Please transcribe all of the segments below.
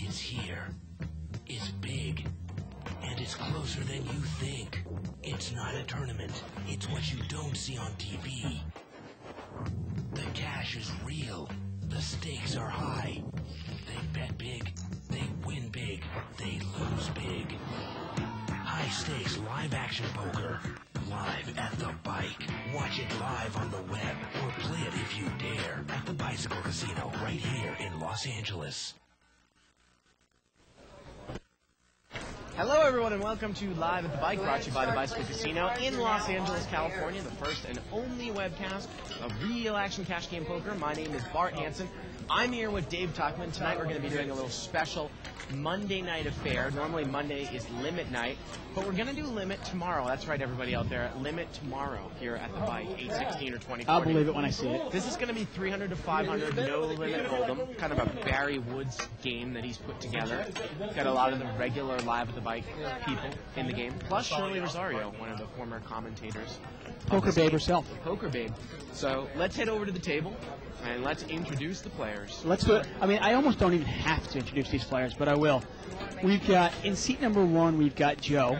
is here. It's big. And it's closer than you think. It's not a tournament. It's what you don't see on TV. The cash is real. The stakes are high. They bet big. They win big. They lose big. High stakes live action poker. Live at the bike. Watch it live on the web. Or play it if you dare. At the Bicycle Casino right here in Los Angeles. Hello, everyone, and welcome to Live at the Bike, brought to you by the Bicycle Casino in Los Angeles, California, the first and only webcast of real action cash game poker. My name is Bart Hansen. I'm here with Dave Tuckman. Tonight we're going to be doing a little special Monday night affair. Normally Monday is limit night, but we're going to do limit tomorrow. That's right, everybody out there. Limit tomorrow here at the Bike, 8/16 or 2040. I'll believe it when I see it. This is going to be 300 to 500, no limit hold'em, kind of a Barry Woods game that he's put together. Got a lot of the regular Live at the Bike people in the game, plus Shirley Rosario, one of the former commentators. Poker Babe herself. Poker Babe. So let's head over to the table and let's introduce the players. Let's do it. I mean, I almost don't even have to introduce these players, but I will. We've got, in seat number 1, we've got Joe.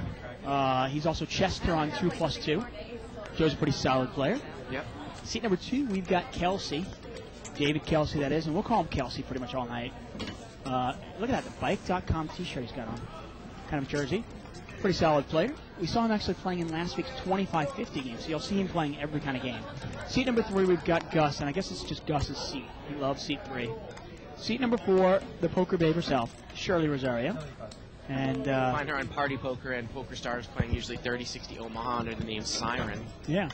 He's also Chester on 2+2. Joe's a pretty solid player. Yep. Seat number 2, we've got Kelsey. David Kelsey, that is, and we'll call him Kelsey pretty much all night. Look at that, the Bike.com t-shirt he's got on. Kind of jersey. Pretty solid player. We saw him actually playing in last week's 25-50 game, so you'll see him playing every kind of game. Seat number 3, we've got Gus, and I guess it's just Gus's seat. He loves seat 3. Seat number 4, the Poker Babe herself, Shirley Rosario. And find her on Party Poker and Poker Stars, playing usually 3060 Omaha under the name Siren. Yeah.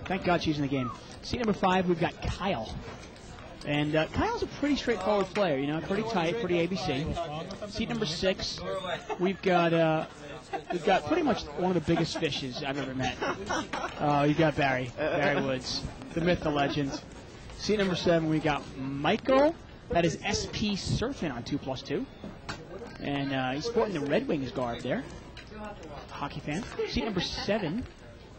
Thank God she's in the game. Seat number 5, we've got Kyle. And Kyle's a pretty straightforward player, you know, pretty tight, pretty ABC. Seat number 6, we've got pretty much one of the biggest fishes I've ever met. You've got Barry Woods, the myth, the legend. Seat number 7, we got Michael. That is SP Surfing on 2+2. And he's sporting the Red Wings garb there. Hockey fan. Seat number 7,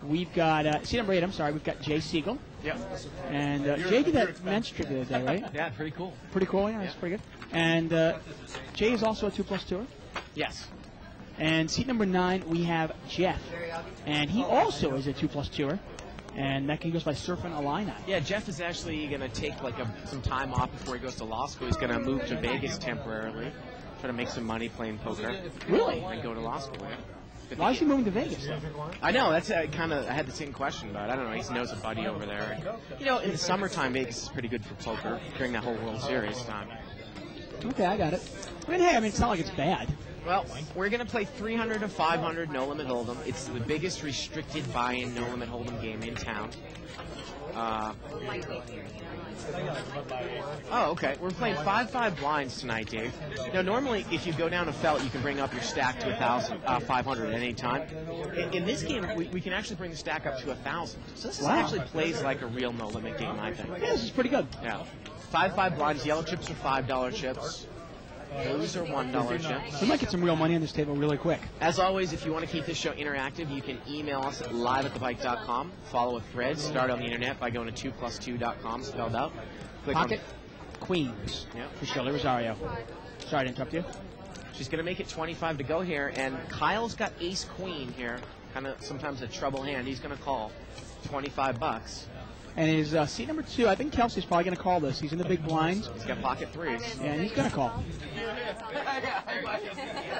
we've got, seat number 8, I'm sorry, we've got Jay Siegel. Yep. And Jay did that men's trip the other day, right? Yeah, pretty cool. Pretty cool, yeah, that's pretty good. And Jay is also a 2+2er. Yes. And seat number 9, we have Jeff. And he also is a 2+2er. And that goes by Surfing Illini. Yeah, Jeff is actually going to take like some time off before he goes to law school. He's going to move to Vegas temporarily, try to make some money playing poker. Really? And go to law school. Yeah. Why is he moving to Vegas, though? I know, that's I had the same question about it. I don't know, he knows a buddy over there. You know, in the summertime, Vegas is pretty good for poker during that whole World Series time. Okay, I got it. I mean, hey, it's not like it's bad. Well, we're going to play 300 to 500 No Limit Hold'em. It's the biggest restricted buy-in No Limit Hold'em game in town. Oh, okay. We're playing 5-5 blinds tonight, Dave. Now, normally, if you go down a felt, you can bring up your stack to 500 at any time. In this game, we can actually bring the stack up to 1,000. So this actually plays like a real No Limit game, I think. Yeah, this is pretty good. Yeah. 5-5 blinds. Yellow chips are $5 chips. Those are $1 chips. We might get some real money on this table really quick. As always, if you want to keep this show interactive, you can email us at liveatthebike.com. Follow a thread. Start on the internet by going to 2plus2.com, spelled out. Click Pocket Queens for Shirley Rosario. Sorry to interrupt you. She's going to make it 25 to go here, and Kyle's got ace-queen here. Kind of sometimes a trouble hand. He's going to call $25. And his seat number 2, I think Kelsey's probably going to call this. He's in the big blinds. He's got pocket 3s. And he's going to call.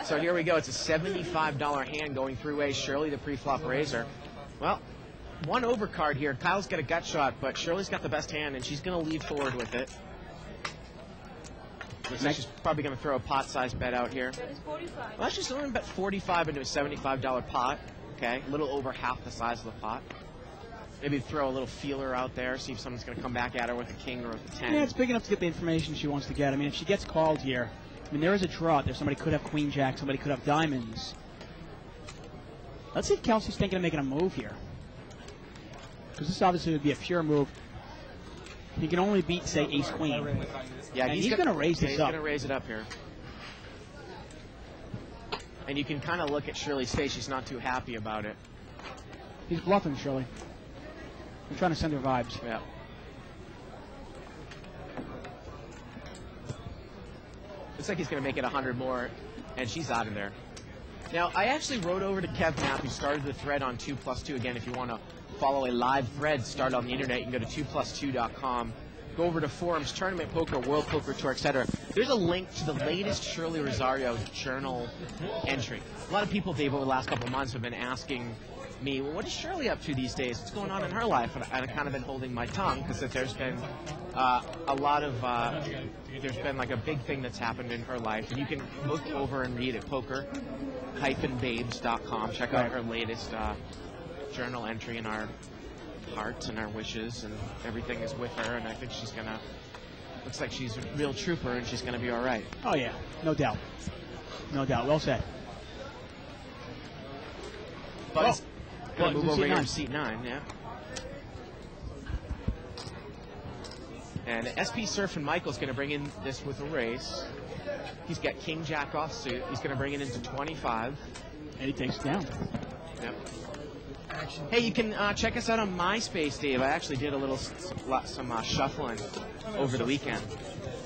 So here we go. It's a $75 hand going through a Shirley, the pre-flop raiser. Well, one overcard here. Kyle's got a gut shot, but Shirley's got the best hand, and she's going to lead forward with it. Looks like she's probably going to throw a pot-sized bet out here. Well, she's only bet 45 into a $75 pot. Okay, a little over half the size of the pot. Maybe throw a little feeler out there, see if someone's going to come back at her with a king or with a 10. Yeah, it's big enough to get the information she wants to get. I mean, if she gets called here, I mean, there is a draw there. Somebody could have queen jack, somebody could have diamonds. Let's see if Kelsey's thinking of making a move here. Because this obviously would be a pure move. He can only beat, say, ace queen. Yeah, and he's going to raise this up. He's going to raise it up here. And you can kind of look at Shirley's face. She's not too happy about it. He's bluffing, Shirley. I'm trying to send her vibes. Yeah. Looks like he's going to make it 100 more, and she's out of there. Now, I actually wrote over to Kev Knapp, who started the thread on 2+2. Again, if you want to follow a live thread started on the internet, you can go to 2plus2.com. Go over to forums, Tournament Poker, World Poker Tour, etc. There's a link to the latest Shirley Rosario journal entry. A lot of people, Dave, over the last couple of months have been asking me, well, what is Shirley up to these days? What's going on in her life? And I've kind of been holding my tongue because there's been a lot of, there's been like a big thing that's happened in her life. And you can look over and read at poker-babes.com. Check out her latest journal entry in our hearts and our wishes, and everything is with her, and I think she's gonna, looks like she's a real trooper, and she's gonna be all right. Oh yeah, no doubt. No doubt. Well said. But gonna move over here to seat 9, yeah. And SP Surf and Michael's gonna bring in this with a raise. He's got King Jack offsuit. He's gonna bring it into 25. And he takes it down. Yep. Hey, you can check us out on MySpace, Dave. I actually did a little some shuffling over the weekend.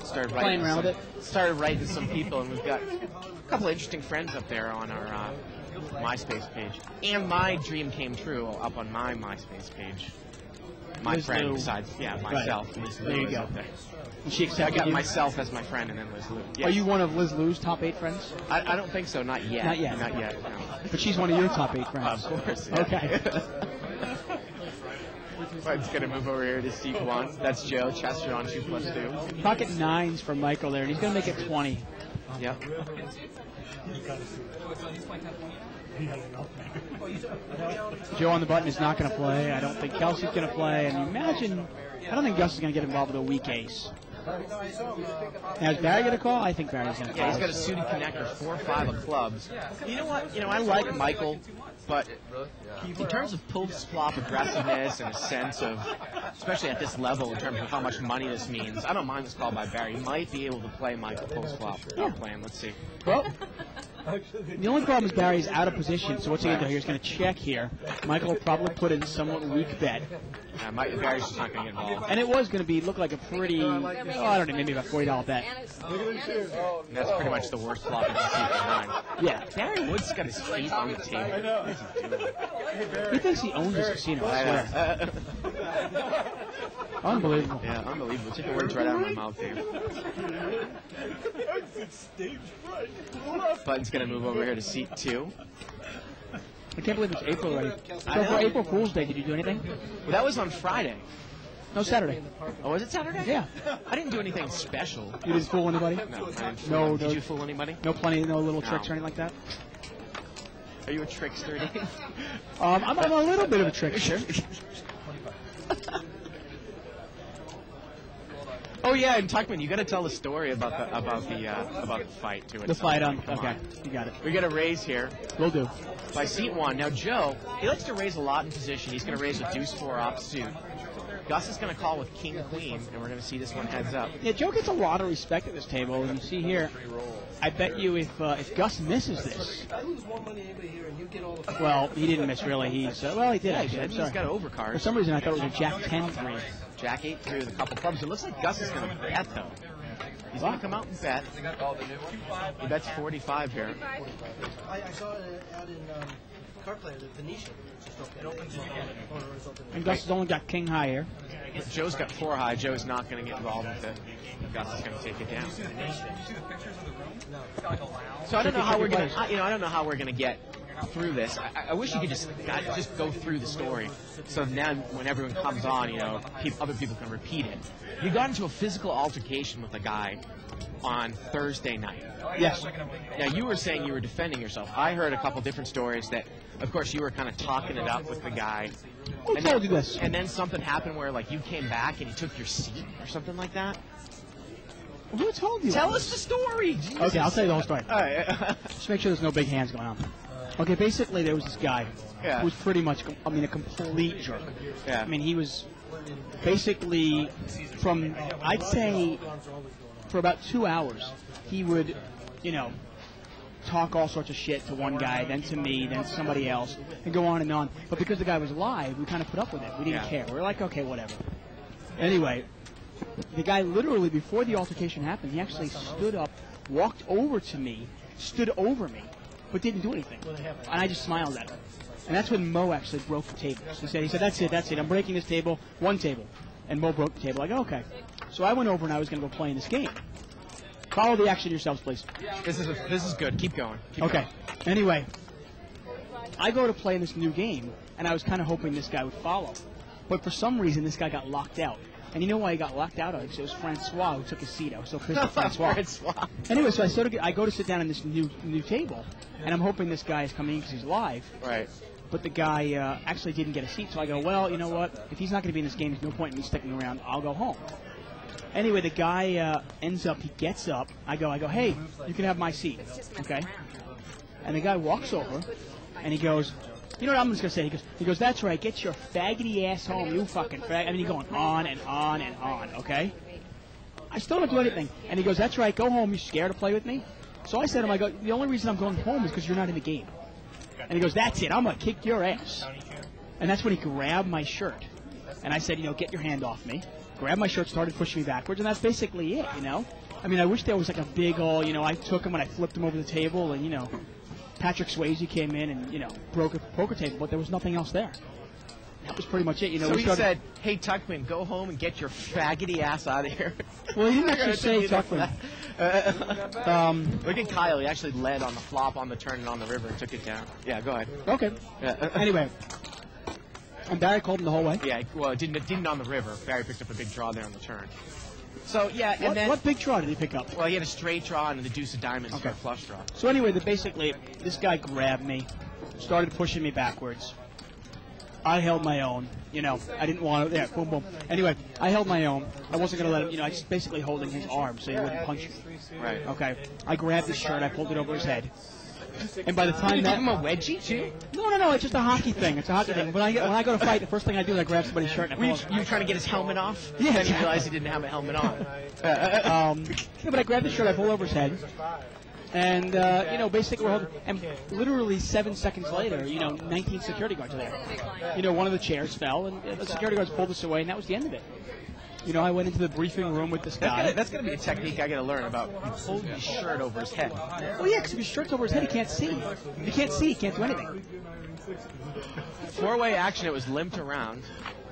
Started playing around with it. Started writing some people, and we've got a couple of interesting friends up there on our MySpace page. And my dream came true up on my MySpace page. My Liz friend, Lou. besides, myself. Right. Liz Lou There you is go. up there. And she I accepted got you? myself as my friend, and then Liz Lou. Yes. Are you one of Liz Lou's top 8 friends? I don't think so. Not yet. Not yet. Not yet. No. But she's one of your top 8 friends. Of course. Yeah. Okay. It's going to move over here to seat 1. That's Joe Chester on 2+2. Pocket 9s for Michael there, and he's going to make it 20. Yep. Joe on the button is not going to play. I don't think Kelsey's going to play. And imagine, I don't think Gus is going to get involved with a weak ace. Now, is Barry going to call? I think Barry's going to call. Yeah, he's got a suited connector, 4-5 of clubs. You know what? You know, I like Michael, but in terms of post-flop aggressiveness and a sense of, especially at this level, in terms of how much money this means, I don't mind this call by Barry. He might be able to play Michael post-flop without playing. Let's see. Well, the only problem is Barry's out of position, so what's he going to do here? He's going to check here. Michael will probably put in a somewhat weak bet. Barry's just not going to get involved. And it was going to be, look like a pretty, I don't know, maybe about $40 bet. That's pretty much the worst flop in the seat for 9. Yeah. Barry Wood's got his feet on the table. What is he doing? He thinks he owns this casino, I swear. Unbelievable. Yeah, unbelievable. Took the words right out of my mouth, Dave. Button's going to move over here to seat 2. I can't believe it's April already. So for April Fool's Day, did you do anything? Well, that was on Friday. No, Saturday. Oh, was it Saturday? Yeah. I didn't do anything special. You didn't fool anybody? No, I didn't fool No, anybody. Did no. you fool anybody? No little tricks No. or anything like that? Are you a trickster, Dave? I'm a little bit of a trickster. Oh yeah, and Tuckman, you got to tell the story about the fight too. The fight on. Come Okay, on. you got it. We got a raise here Will do. by seat 1. Now Joe, he likes to raise a lot in position. He's going to raise with deuce 4 offsuit. Gus is going to call with king queen, and we're going to see this one heads up. Yeah, Joe gets a lot of respect at this table, and you see here. I bet you if Gus misses this, well, he didn't miss really. He's well, he did. Yeah, Actually. I'm he's sorry. got overcard. For some reason, I thought it was a Jack 10-3. Jack 8-3 with a couple clubs. It looks like Gus is going to bet though. He's going to come out and bet. He bets 45 here. I saw it out in Card Player, the Venetian. It opens And Gus has only got king high here. Joe's got 4 high. Joe's not going to get involved with it. Gus is going to take it down. So I don't know how we're going to. I don't know how we're going to get through this. I wish you could just go through the story. So now when everyone comes on, other people can repeat it. You got into a physical altercation with a guy on Thursday night. Yes. Now you were saying you were defending yourself. I heard a couple different stories that, of course, you were kind of talking it up with the guy. Who told you this? And then something happened where, like, you came back and he took your seat or something like that. Who told you? Tell us the story. Jesus. Okay, I'll tell you the whole story. All right. Just make sure there's no big hands going on. Okay, basically there was this guy Yeah. who was pretty much, a complete jerk. Yeah. I mean, he was basically from, I'd say, for about 2 hours, he would, talk all sorts of shit to one guy, then to me, then to somebody else, and go on and on. But because the guy was live, we kind of put up with it. We didn't care. We were like, okay, whatever. Anyway, the guy literally, before the altercation happened, he actually stood up walked over to me, stood over me, but didn't do anything. And I just smiled at him. And that's when Mo actually broke the tables. He said, that's it. I'm breaking this table, one table. And Mo broke the table. I go, okay. So I went over and I was going to go play in this game. Follow the action yourselves, please. This is good. Keep going. Okay. Anyway, I go to play in this new game, and I was kind of hoping this guy would follow. But for some reason, this guy got locked out. And you know why he got locked out? Because it was Francois who took his seat. I was so pissed at Francois. Anyway, so I go to sit down on this new table, and I'm hoping this guy is coming in because he's live. Right. But the guy actually didn't get a seat, so I go, well, you know what? If he's not going to be in this game, there's no point in me sticking around. I'll go home. Anyway, the guy he gets up. I go, hey, you can have my seat, okay? And the guy walks over, and he goes, you know what I'm just going to say? He goes, that's right, get your faggoty ass home, you fucking fag. I mean, he's going on and on and on, okay? I still don't do anything. And he goes, that's right, go home, you scared to play with me? So I said to him, the only reason I'm going home is because you're not in the game. And he goes, that's it, I'm going to kick your ass. And that's when he grabbed my shirt. And I said, get your hand off me. Grabbed my shirt, started pushing me backwards, and that's basically it, I mean, I wish there was like a big old, I took him and I flipped him over the table, and, Patrick Swayze came in and, broke a poker table, but there was nothing else there. That was pretty much it, So he said, hey, Tuckman, go home and get your faggoty ass out of here. Well, he didn't actually say Tuckman. Look at Kyle. He actually led on the flop, on the turn, and on the river and took it down. Yeah, go ahead. Okay. Yeah. Anyway. And Barry called him the whole way? Yeah, well, it didn't on the river. Barry picked up a big draw there on the turn. So, yeah, and then... What big draw did he pick up? Well, he had a straight draw and the deuce of diamonds for a flush draw. So anyway, basically, this guy grabbed me, started pushing me backwards. I held my own. I didn't want to... Yeah, boom, boom. Anyway, I held my own. I wasn't going to let him... I just basically holding his arm so he wouldn't punch me. Right. Okay. I grabbed his shirt. I pulled it over his head. And by the time Did you give him a wedgie, too? No. It's just a hockey thing. It's a hockey thing. When I go to fight, the first thing I do is I grab somebody's shirt and I pull it. You were trying to get his helmet off? Yeah. Then you realized he didn't have a helmet on. Yeah, but I grabbed the shirt. I pulled over his head. And, basically we're holding... And literally 7 seconds later, 19 security guards are there. One of the chairs fell, and the security guards pulled us away, and that was the end of it. I went into the briefing room with this guy. That's going to be a technique I got to learn about. You hold his shirt over his head. Well, yeah, because if his shirt's over his head, he can't see. He can't see. He can't do anything. Four-way action. It was limped around.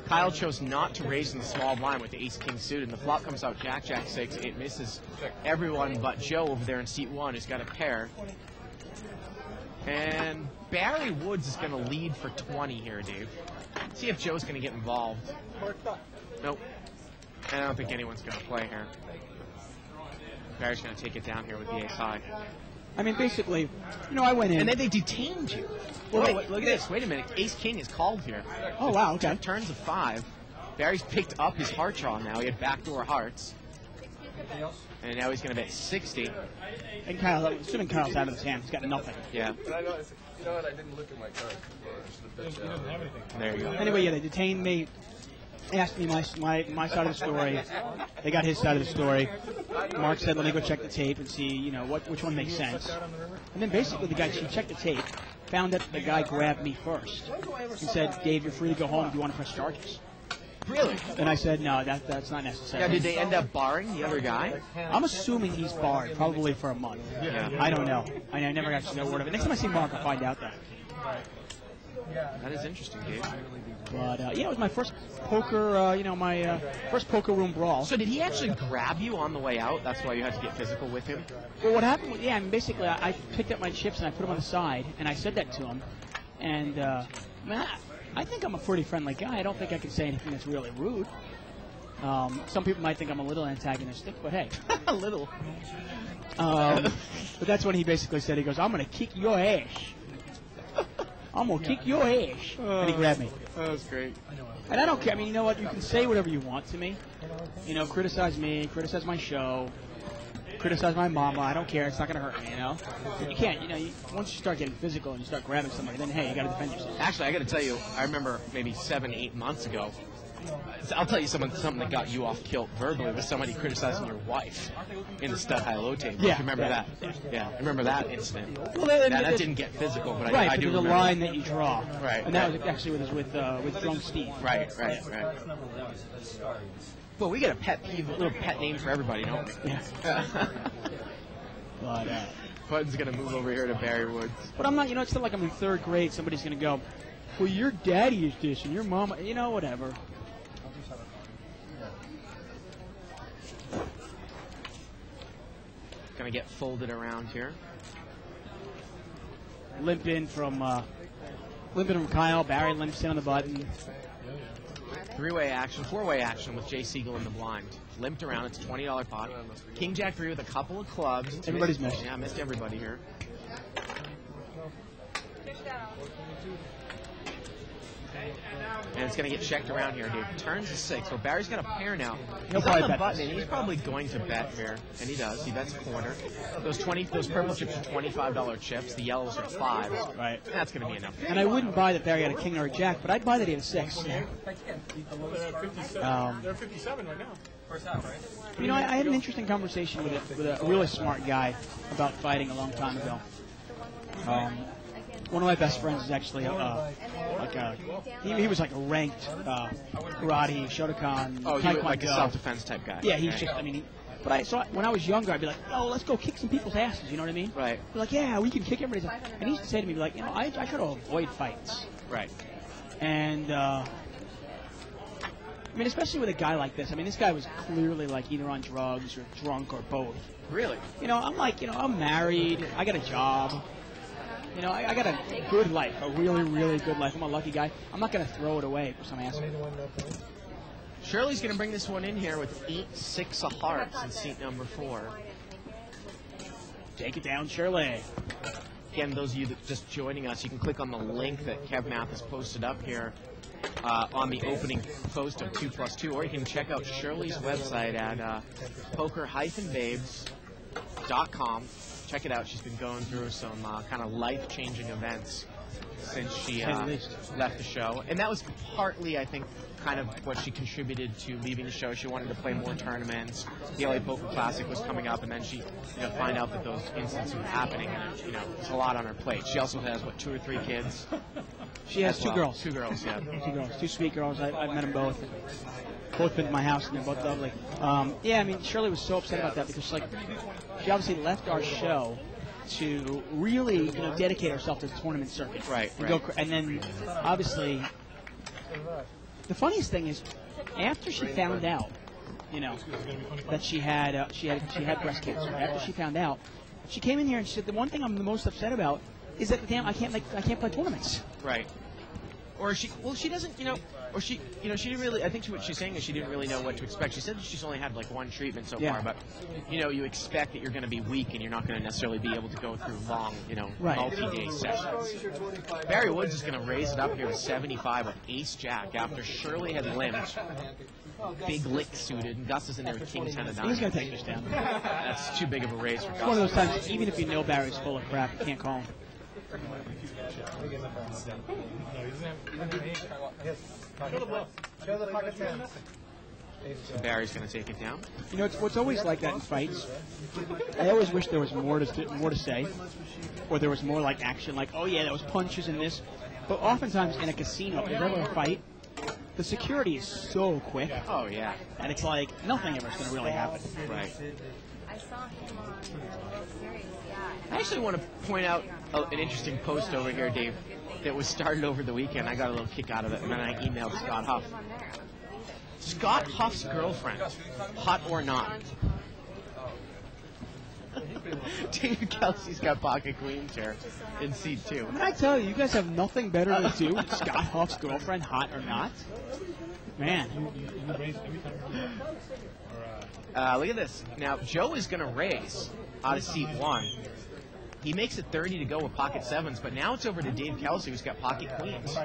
Kyle chose not to raise in the small blind with the ace-king suited, and the flop comes out jack-jack 6. It misses everyone but Joe over there in seat 1, who's got a pair. And Barry Woods is going to lead for 20 here, Dave. See if Joe's going to get involved. Nope. And I don't think anyone's going to play here. Barry's going to take it down here with the ace high. I mean, basically, I went in. And then they detained you. Well, wait, look at this. Wait a minute. Ace-king is called here. Oh, wow, okay. Turns of 5. Barry's picked up his heart draw now. He had backdoor hearts. And now he's going to bet 60. And Kyle, assuming Kyle's out of his hand, he's got nothing. Yeah. But I know, you know what, I didn't look at my card. I should have bet There you go. Anyway, yeah, they detained me. Asked me my side of the story. They got his side of the story. Mark said, let me go check the tape and see, which one makes sense. And then basically she checked the tape, found that the guy grabbed me first and said, Dave, you're free to go home. Do you want to press charges? Really? And I said, no, that's not necessary. Now, did they end up barring the other guy? I'm assuming he's barred, probably for a month. Yeah. I don't know. I never got to know word of it. Next time I see Mark, I'll find out that. That is interesting, Dave. But, it was my first poker, my first poker room brawl. So did he actually grab you on the way out? That's why you had to get physical with him? Well, what happened was, basically I picked up my chips and I put them on the side, and I said that to him. And, I think I'm a pretty friendly guy. I don't think I can say anything that's really rude. Some people might think I'm a little antagonistic, but hey. A little. But that's when he basically said, he goes, I'm going to kick your ass. I'm going to kick your ass. And he grabbed me. That was great. And I don't care. I mean, you know what? You can say whatever you want to me. Criticize me, criticize my show, criticize my mama. I don't care. It's not going to hurt me, But you can't. Once you start getting physical and you start grabbing somebody, then, hey, you got to defend yourself. Actually, I got to tell you, I remember maybe 7, 8 months ago, I'll tell you something that got you off kilt verbally was somebody criticizing your wife in the stud high-low table. Yeah. You remember that? Yeah. I remember that incident. Well, that didn't get physical, but right, I do there's remember. a line that you draw. Right. And that was actually with Drunk Steve. Right. Well, we got a little pet name for everybody, don't we? Yeah. But Bud's going to move over here to Barry Woods. but I'm not. You know, it's not like I'm in 3rd grade. Somebody's going to go, well, your daddy is this and your mama. You know, whatever. Going to get folded around here. Limp in from Kyle. Barry limps in on the button. 3-way action, 4-way action with Jay Siegel in the blind. Limped around, it's a $20 pot. King Jack 3 with a couple of clubs. Everybody's missed. Yeah, missed everybody here. And it's going to get checked around here, dude. Turns to 6. So Barry's got a pair now. He'll He's probably on the bet button, this. and he's probably going to bet here. And he does. He bets corner. Those purple chips are $25 chips. The yellows are 5. Right. That's going to be enough. And I wouldn't buy that Barry had a king or a jack, but I'd buy that he had a 6. They're 57 right now. First half, right? You know, I had an interesting conversation with a really smart guy about fighting a long time ago. One of my best friends is actually he was like a ranked karate, Shotokan, Oh, he was Taekwondo. like a self-defense type guy. Yeah, he's just, I mean, but I saw when I was younger, I'd be like, oh, let's go kick some people's asses, you know what I mean? Right. Be like, yeah, we can kick everybody's ass. And he used to say to me, like, you know, I try to avoid fights. Right. And, I mean, especially with a guy like this. I mean, this guy was clearly, like, either on drugs or drunk or both. Really? You know, I'm like, you know, I'm married, I got a job. You know, I got a good life, a really, really good life. I'm a lucky guy. I'm not going to throw it away for some asshole. Shirley's going to bring this one in here with 8-6 of hearts in seat number 4. Take it down, Shirley. Again, those of you that just joining us, you can click on the link that Kev Math has posted up here on the opening post of 2+2, or you can check out Shirley's website at poker-babes.com. Check it out. She's been going through some kind of life-changing events since she left the show. And that was partly, I think, kind of what she contributed to leaving the show. She wanted to play more tournaments. The LA Poker Classic was coming up, and then she find out that those incidents were happening, and it's a lot on her plate. She also has, 2 or 3 kids? She has 2 girls. 2 girls, yeah. 2 girls. 2 sweet girls. I've met them both. Both been to my house, and they're both lovely. Yeah, I mean, Shirley was so upset about that because, she obviously left our show to really, dedicate herself to the tournament circuit. Right. And then, obviously, the funniest thing is, after she found out, that she had breast cancer. After she found out, she came in here and she said, the one thing I'm the most upset about is that I can't play tournaments. Right. Or she doesn't, or she didn't really, I think what she's saying is she didn't really know what to expect. She said that she's only had 1 treatment so far, but, you expect that you're going to be weak and you're not going to necessarily be able to go through long, multi-day sessions. Barry Woods is going to raise it up here with 75 with ace-jack after Shirley had limped. Big lick suited, and Gus is in there with king 10 of 9. He's going to take this down. That's too big of a raise for Gus. It's one of those times, even if you know Barry's full of crap, you can't call him. So Barry's going to take it down. It's always like that in fights. I always wish there was more to say, or there was more action, oh yeah, there was punches in this. But oftentimes in a casino, if there's ever a fight, the security is so quick. Oh yeah. And it's like nothing ever is going to really happen. Right. I saw him on the series, I actually want to point out an interesting post over here, Dave, that was started over the weekend. I got a little kick out of it, and then I emailed Scott Huff. Scott Huff's girlfriend, hot or not? David Kelsey's got pocket queens here in seat 2. When I tell you, you guys have nothing better to do with Scott Huff's girlfriend, hot or not? Man. Look at this. Now, Joe is going to raise out of seat 1. He makes it 30 to go with pocket 7s, but now it's over to Dave Kelsey, who's got pocket queens.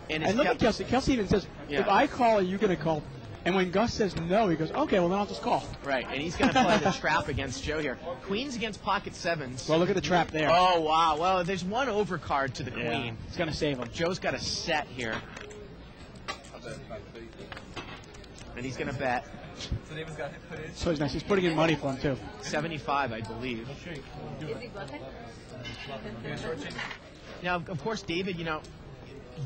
And look at Kelsey. Kelsey even says, if I call, are you going to call? And when Gus says no, he goes, okay, well, then I'll just call. Right, and he's going to play the trap against Joe here. Queens against pocket 7s. Well, look at the trap there. Oh, wow. Well, there's one overcard to the queen. It's going to save him. Joe's got a set here. And he's going to bet. So he's nice. He's putting in money for him, too. 75, I believe. Is he bluffing? Now, of course, David,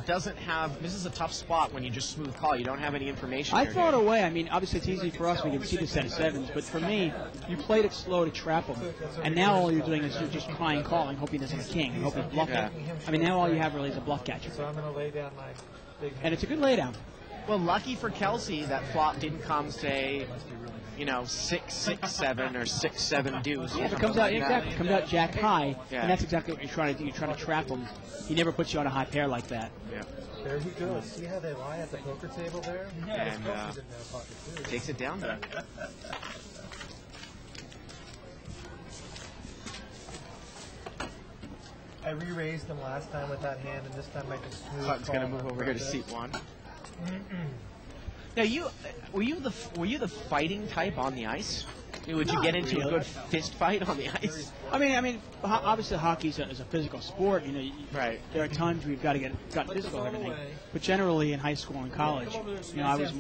doesn't have. This is a tough spot when you just smooth call. You don't have any information. I here. thought away. I mean, obviously it's easy for us. We can see the set of sevens. But for me, you played it slow to trap him. And now all you're doing is you're just trying calling, hoping there's a king, and hoping bluffing. Yeah. I mean, now all you have really is a bluff catcher. So I'm going to lay down my big And it's a good laydown. Well, lucky for Kelsey, that flop didn't come, say, 6-6-7 or 6-7 deuce. Yeah, if it comes out, exactly, it comes out jack high, Yeah. and that's exactly what you're trying to do. You're trying to trap him. He never puts you on a high pair like that. Yeah. There he goes. See how they lie at the poker table there? And He's in their pocket too. takes it down there. I re-raised him last time with that hand, and this time I just smooth Sutton's going to called move him over here to like seat this. one. Now, were you the fighting type on the ice? Would you get into a good fist fight on the ice? I mean, obviously hockey is a physical sport. Right. There are times where you've got to get physical and everything. But generally in high school and college, I was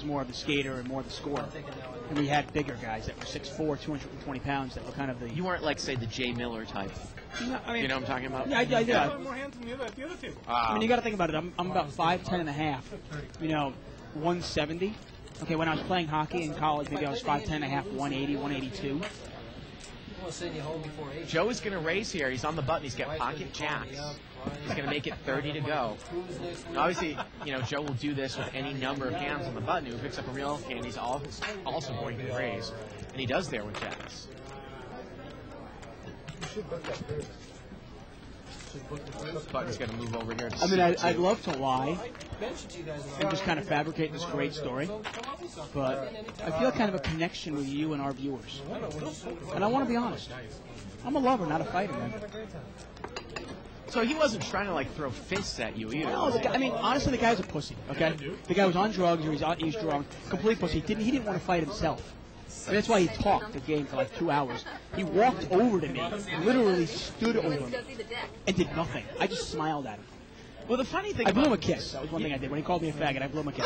more of the skater and more the scorer. And we had bigger guys that were 6'4", 220 pounds that were kind of the. You weren't like, say, the Jay Miller type. No, I mean, You know what I'm talking about? Yeah, I do. I have more hands than the other table. I mean, you got to think about it. I'm about 5'10" and a half. 170. Okay, when I was playing hockey in college, maybe I was 5'10" and a half, 180, 182. Joe is going to raise here. He's on the button. He's got pocket jacks. He's going to make it 30 to go. Now, obviously, Joe will do this with any number of hands on the button. Who picks up a real hand, he's also going to raise. And he does there with jacks. Button's going to move over here. I mean, I'd love to lie and just kind of fabricate this great story, but I feel kind of a connection with you and our viewers. And I want to be honest. I'm a lover, not a fighter, man. So he wasn't trying to throw fists at you either. No, honestly, the guy's a pussy. Okay, the guy was on drugs or he's drunk, complete pussy. He didn't want to fight himself. And that's why he talked the game for 2 hours. He walked over to me, literally stood over me, and did nothing. I just smiled at him. Well, the funny thing I blew him a kiss. That was one thing I did. When he called me a faggot, I blew him a kiss.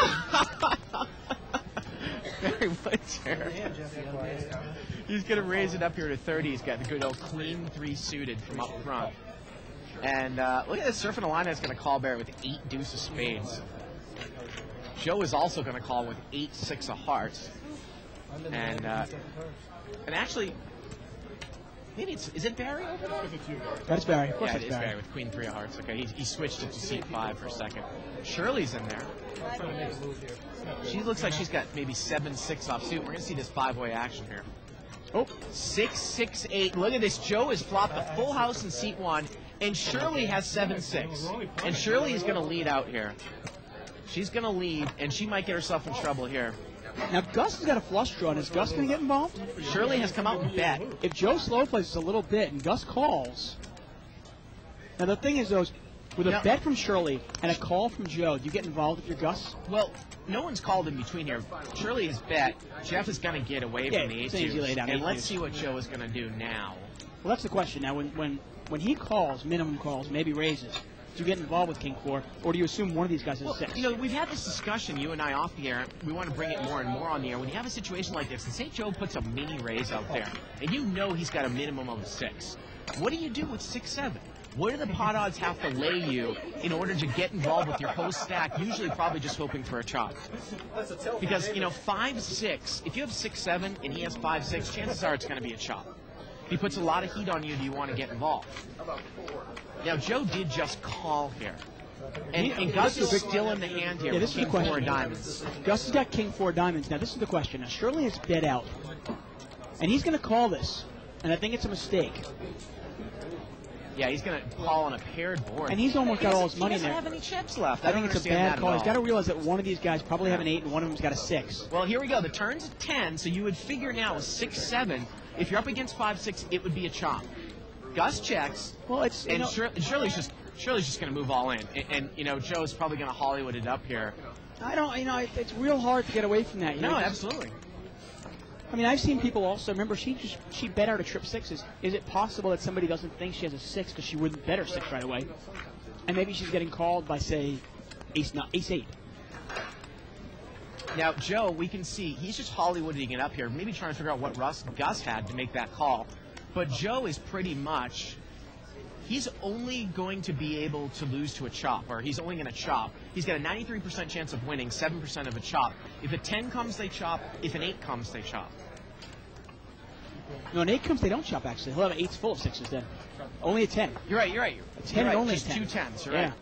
Very much here. He's going to raise it up here to 30. He's got the good old queen 3 suited from up front. And look at this. Surfing Alana is going to call Barrett with 8 deuce of spades. Joe is also going to call with 8-6 of hearts. And actually, maybe is it Barry over there? That's Barry. Of course Yeah, it's it is Barry with queen 3 of hearts. Okay, he switched it to seat 5 for a second. Shirley's in there. She looks like she's got maybe 7-6 off suit. We're going to see this 5-way action here. Oh, 6-6-8. Look at this. Joe has flopped the full house in seat 1, and Shirley has 7-6. And Shirley is going to lead out here. She's going to lead, and she might get herself in trouble here. Now, Gus has got a flush draw. Is Gus going to get involved? Shirley has come out and bet. If Joe slow plays just a little bit and Gus calls. Now, the thing is, though, with a bet from Shirley and a call from Joe, do you get involved with your Gus? Well, no one's called in between here. Shirley has bet. Jeff is going to get away from the it's easy lay down, and eight let's deuce. see what Joe is going to do now. Well, that's the question. Now, when he calls, minimum calls, maybe raises, do you get involved with King 4, or do you assume one of these guys is a 6? We've had this discussion, you and I, off the air. We want to bring it more and more on the air. When you have a situation like this, and say Joe puts a mini raise out there, and you know he's got a minimum of a 6, what do you do with 6-7? What do the pot odds have to lay you in order to get involved with your host stack, usually probably just hoping for a chop? Because, 5-6, if you have 6-7 and he has 5-6, chances are it's going to be a chop. If he puts a lot of heat on you, do you want to get involved? Now, Joe did just call here. And Gus is still in the hand here. Yeah, this is with the King 4 question. diamonds. Gus has got King 4 diamonds. Now, this is the question. Now, Shirley has bet out, and he's going to call this, and I think it's a mistake. Yeah, he's going to call on a paired board. And he's almost got all his money in He there. doesn't have any chips left. I think it's a bad call. He's got to. to realize that one of these guys probably have an 8 and one of them's got a 6. Well, here we go. The turn's at 10, so you would figure now with 6-7, if you're up against 5-6, it would be a chop. Gus checks. Well, it's and Shirley's just going to move all in, and Joe's probably going to Hollywood it up here. I don't, it's real hard to get away from that. No, absolutely. I mean, I've seen people also. Remember, she bet out a trip 6s. Is it possible that somebody doesn't think she has a 6 because she wouldn't bet her 6 right away, and maybe she's getting called by, say, ace 8? Now, Joe, we can see he's just Hollywooding it up here, maybe trying to figure out what Gus had to make that call. But Joe is pretty much he's only going to be able to lose to a chop, or he's only going to chop. He's got a 93% chance of winning, 7% of a chop. If a 10 comes, they chop. If an 8 comes, they chop. No, an 8 comes, they don't chop, actually. He'll have 8s full of 6s then. Only a 10. You're right. A 10 right. only Just 10. 2 10s, you're Yeah. right.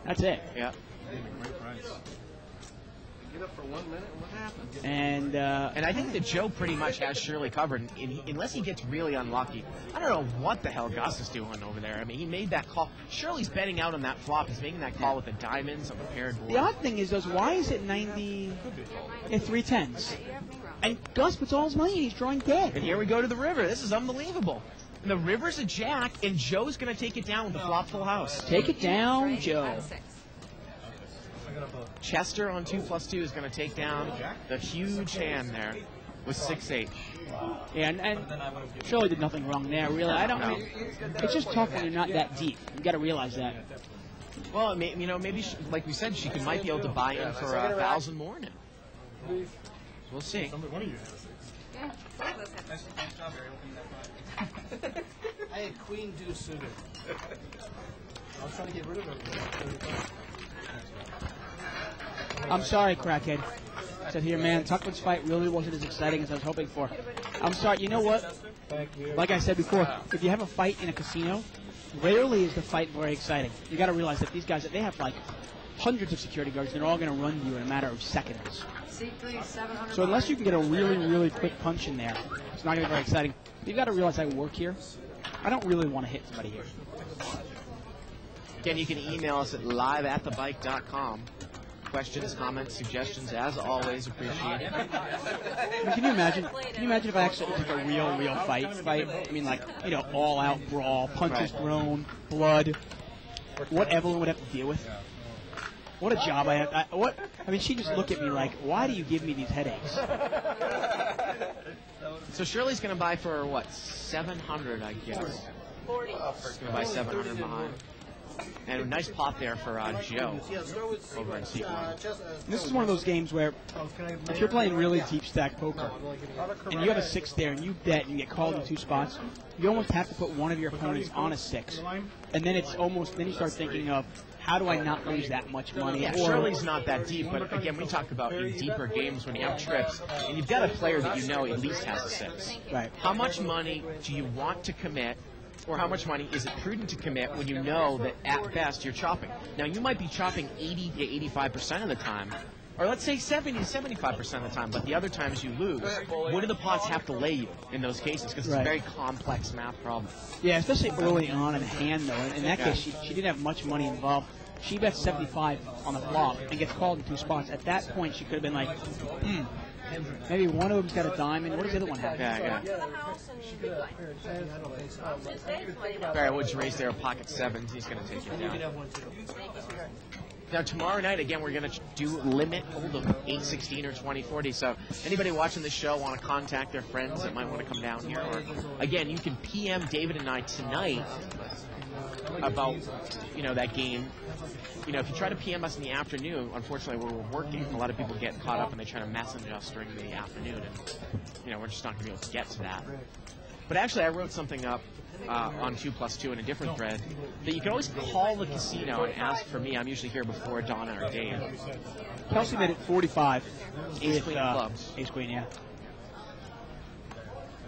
That's it. Yeah. Get up for 1 minute. What happened? And I think that Joe pretty much has Shirley covered, unless he gets really unlucky. I don't know what the hell Gus is doing over there. I mean, he made that call. Shirley's betting out on that flop. He's making that call with the diamonds, a prepared board. The odd thing is, why is it 90? Yeah, 3 10s. And Gus puts all his money in. He's drawing dead. And here we go to the river. This is unbelievable. And the river's a jack, and Joe's going to take it down with the flop full house. Take it down, Joe. Chester on 2+2 is going to take down the huge hand there with 6-8. Yeah, and Shirley did nothing wrong there, really. I mean, it's just tough when you're not that deep. You got to realize that. Well, maybe like we said, she might be able to buy in for 1,000 more now. We'll see. Yeah, both of us have to. I had queen deuce suited. I was trying to get rid of it. I'm sorry, crackhead. I said here, man, Tuckman's fight really wasn't as exciting as I was hoping for. I'm sorry. You know what? Like I said before, if you have a fight in a casino, rarely is the fight very exciting. You got to realize that these guys, they have like hundreds of security guards. They're all going to run you in a matter of seconds. So unless you can get a really, really quick punch in there, it's not going to be very exciting. You've got to realize I work here. I don't really want to hit somebody here. Again, you can email us at live@thebike.com. Questions, comments, suggestions, as always, appreciated. I mean, can you imagine? Can you imagine if I actually took a real fight? I mean, like, you know, all-out brawl, punches thrown, blood. What Evelyn would have to deal with? What a job I have. I mean, she just looked at me like, why do you give me these headaches? So Shirley's going to buy for, what, 700, I guess? 40. She's going to buy 700 behind. And a nice pot there for Joe over in seat 1. This is one of those games where if you're playing really deep stack poker and you have a 6 there and you bet and you get called in 2 spots, you almost have to put one of your opponents on a 6. And then it's almost, then you start thinking of, how do I not lose that much money? Yeah, Shirley's not that deep, but again, we talk about in deeper games when you have trips, and you've got a player that you know at least has a 6. Right. How much money do you want to commit, or how much money is it prudent to commit when you know that at best you're chopping? Now, you might be chopping 80 to 85% of the time, or let's say 70 to 75% of the time, but the other times you lose. What do the pots have to lay you in those cases? Because it's a very complex math problem. Yeah, especially early on in the hand, though. In that case, she didn't have much money involved. She bets 75 on the flop and gets called in 2 spots. At that point, she could have been like, maybe one of them's got a diamond. What does the other one have? Yeah. Barry Woods raised there, pocket 7s. He's going to take it down. Now, tomorrow night, again, we're going to do limit hold'em, 8-16 or 20-40. So anybody watching this show want to contact their friends that might want to come down here. Or, again, you can PM David and I tonight about, that game. If you try to PM us in the afternoon, unfortunately, we're working. A lot of people get caught up and they try to message us during the afternoon. And, we're just not going to be able to get to that. But actually, I wrote something up on 2+2 in a different thread that you can always call the casino and ask for me. I'm usually here before Donna or Dave. Kelsey made it 45. Ace Queen of clubs. Ace Queen, yeah.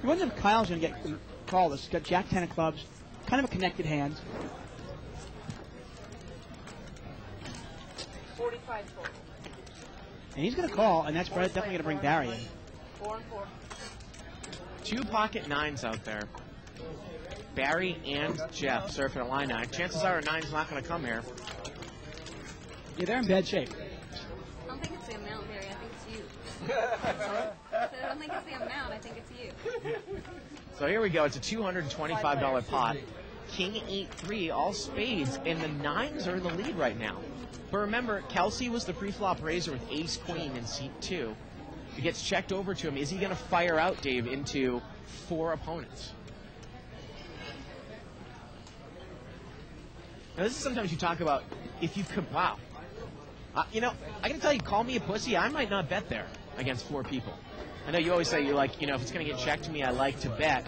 You wonder if Kyle's going to get called. He's got Jack 10 of clubs, kind of a connected hand. 45 total. And he's going to call, and that's definitely going to bring Barry in. 4 and 4. 2 pocket 9s out there. Barry and Jeff surfing a line 9. Chances are a 9's not going to come here. Yeah, they're in bad shape. I don't think it's the amount, Barry. I think it's you. I don't think it's the amount. I think it's you. So here we go. It's a $225 pot. King 8-3, all spades, and the 9s are in the lead right now. But remember, Kelsey was the pre-flop raiser with Ace Queen in seat 2. It gets checked over to him. Is he going to fire out, Dave, into 4 opponents? Now, this is sometimes you talk about if you could, wow. I can tell you, call me a pussy. I might not bet there against 4 people. I know you always say, you're like, if it's going to get checked to me, I like to bet.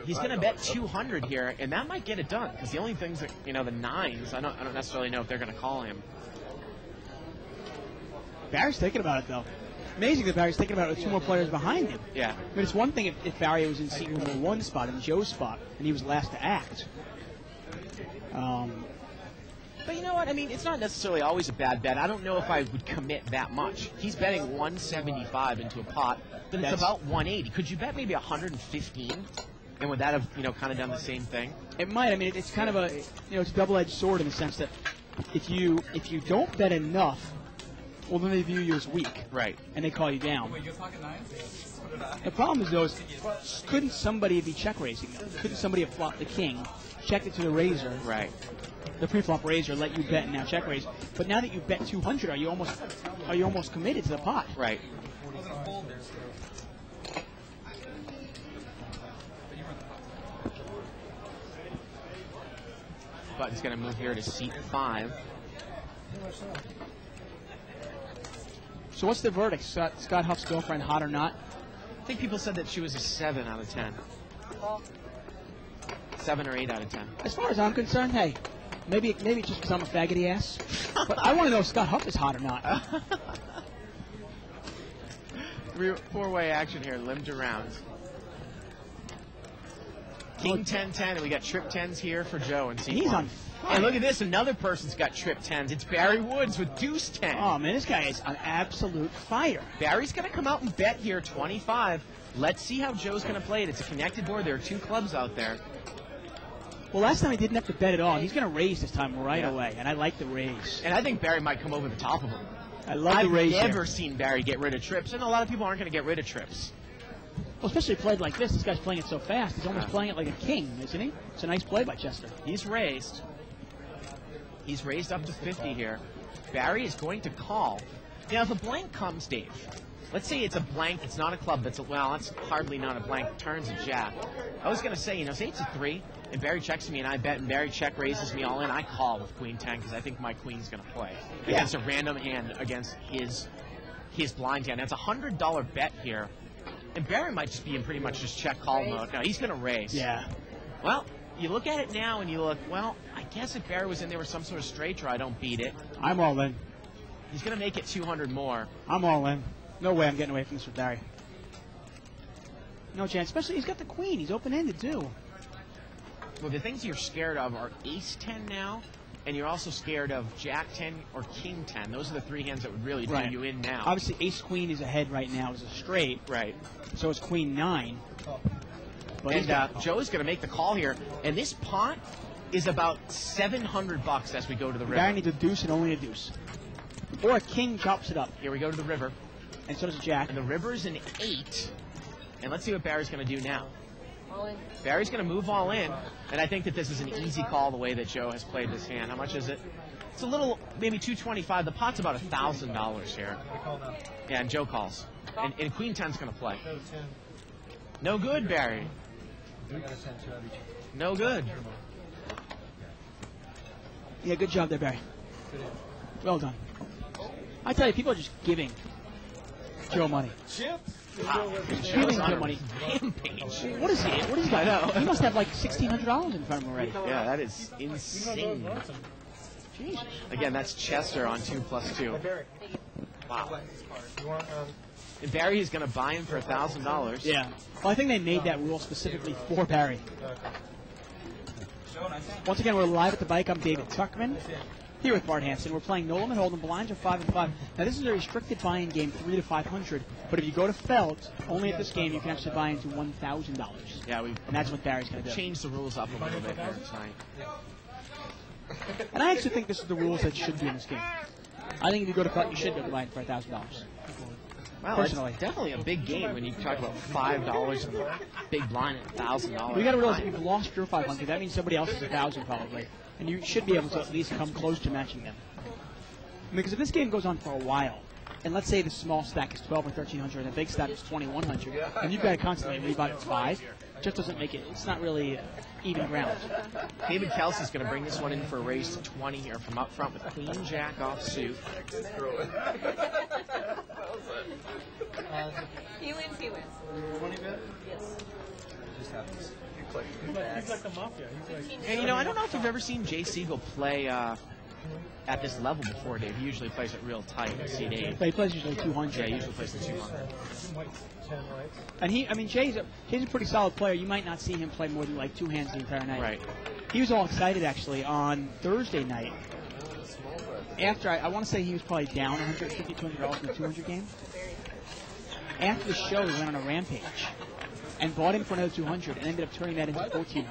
He's going to bet 200 here, and that might get it done, because the only things that, the nines, I don't necessarily know if they're going to call him. Barry's thinking about it, though. Amazing that Barry's thinking about it with 2 more players behind him. Yeah. I mean, it's one thing if Barry was in seat number 1 spot, in Joe's spot, and he was last to act. But you know what? I mean, it's not necessarily always a bad bet. I don't know if I would commit that much. He's betting 175 into a pot, but it's about 180. Could you bet maybe 115? And would that have, kind of done the same thing? It might. I mean, it's kind of a, it's a double-edged sword in the sense that if you don't bet enough, well, then they view you as weak. Right. And they call you down. Wait, you're talking nines? The problem is, though, couldn't somebody be check raising them? Couldn't somebody have flopped the king, checked it to the razor, Right. the pre-flop razor, let you bet and now check raise? But now that you bet 200, are you almost committed to the pot? Right. Button's going to move here to seat 5. So what's the verdict? Scott Huff's girlfriend, hot or not? I think people said that she was a 7 out of 10. 7 or 8 out of 10. As far as I'm concerned, hey, maybe it's just because I'm a faggoty ass. But I want to know if Scott Huff is hot or not. 4-way action here, limbed around. King 10-10, and we got trip 10s here for Joe and He's on fire. And look at this, another person's got trip 10s. It's Barry Woods with deuce 10. Oh, man, this guy is on absolute fire. Barry's going to come out and bet here 25. Let's see how Joe's going to play it. It's a connected board. There are 2 clubs out there. Well, last time he didn't have to bet at all. He's going to raise this time right away, and I like the raise. And I think Barry might come over the top of him. I love the raise. I've never seen Barry get rid of trips, and a lot of people aren't going to get rid of trips. Well, especially played like this. This guy's playing it so fast. He's almost playing it like a king, isn't he? It's a nice play by Chester. He's raised. He's raised up to 50 here. Barry is going to call. Now, if a blank comes, Dave, let's say it's a blank. It's not a club. That's hardly not a blank. Turns a jack. I was going to say, say it's a 3, and Barry checks me, and I bet, and Barry check raises me all in. I call with Queen 10 because I think my Queen's going to play against a random hand against his blind hand. That's a $100 bet here. And Barry might just be in pretty much just check call mode. Now, he's going to raise. Yeah. Well, you look at it now and you look, well, I guess if Barry was in there with some sort of straight draw, I don't beat it. I'm all in. He's going to make it 200 more. I'm all in. No way I'm getting away from this with Barry. No chance. Especially he's got the queen. He's open-ended, too. Well, the things you're scared of are ace 10 now, and you're also scared of jack 10 or king 10. Those are the 3 hands that would really do you in now. Obviously, ace-queen is ahead right now as a straight. Right. So is queen 9. But and Joe's going to make the call here. And this pot is about $700 as we go to the river. Barry needs a deuce and only a deuce. Or a king chops it up. Here we go to the river. And so does a jack. And the river's an 8. And let's see what Barry's going to do now. All in. Barry's going to move all in. And I think that this is an easy call the way that Joe has played this hand. How much is it? It's a little, maybe $225. The pot's about $1,000 here. Yeah, and Joe calls. And Queen 10's going to play. No good, Barry. No good. Yeah, good job there, Barry. Well done. I tell you, people are just giving Joe money. Wow. Giving Joe money. Rampage. What is he? What is he? I know. He must have like $1,600 in front of him already. Yeah, that is insane. Jesus. Again, that's Chester on 2+2. Wow. And Barry is going to buy him for $1,000. Yeah. Well, I think they made that rule specifically for Barry. Once again, we're live at the bike. I'm David Tuckman. Here with Bart Hanson. We're playing No Limit Hold'em. Blinds are 5 and 5. Now, this is a restricted buy-in game, 3 to 500. But if you go to Felt, only at this game, you can actually buy into $1,000. Yeah, and that's what Barry's going to do. Changed the rules up a little bit here tonight. And I actually think this is the rules that should be in this game. I think if you go to Felt, you should be able to buy in for $1,000. Well, personally, it's definitely a big game when you talk about $5 and big blind at $1,000. You got to realize if you've lost your 500, that means somebody else is 1,000 probably, and you should be able to at least come close to matching them. Because if this game goes on for a while, and let's say the small stack is 12 or 1,300, and the big stack is 2,100, and you've got to constantly rebound at 5, it just doesn't make it. It's not really even ground. David Kelsey's going to bring this one in for a raise to 20 here from up front with Queen Jack off suit. He wins, he wins. 20 bit? Yes. Just happens. He's like the mafia. He's like, And, you know, I don't know if you've ever seen Jay Siegel play at this level before, Dave. He usually plays it real tight at seed 8. But he plays usually 200. Yeah, he usually plays the 200. 10 whites. And Jay's a pretty solid player. You might not see him play more than like 2 hands the entire night. Right. He was all excited actually on Thursday night. After I want to say he was probably down $150, $200 in the 200 game. After the show, he went on a rampage and bought him for another 200 and ended up turning that into 1,400.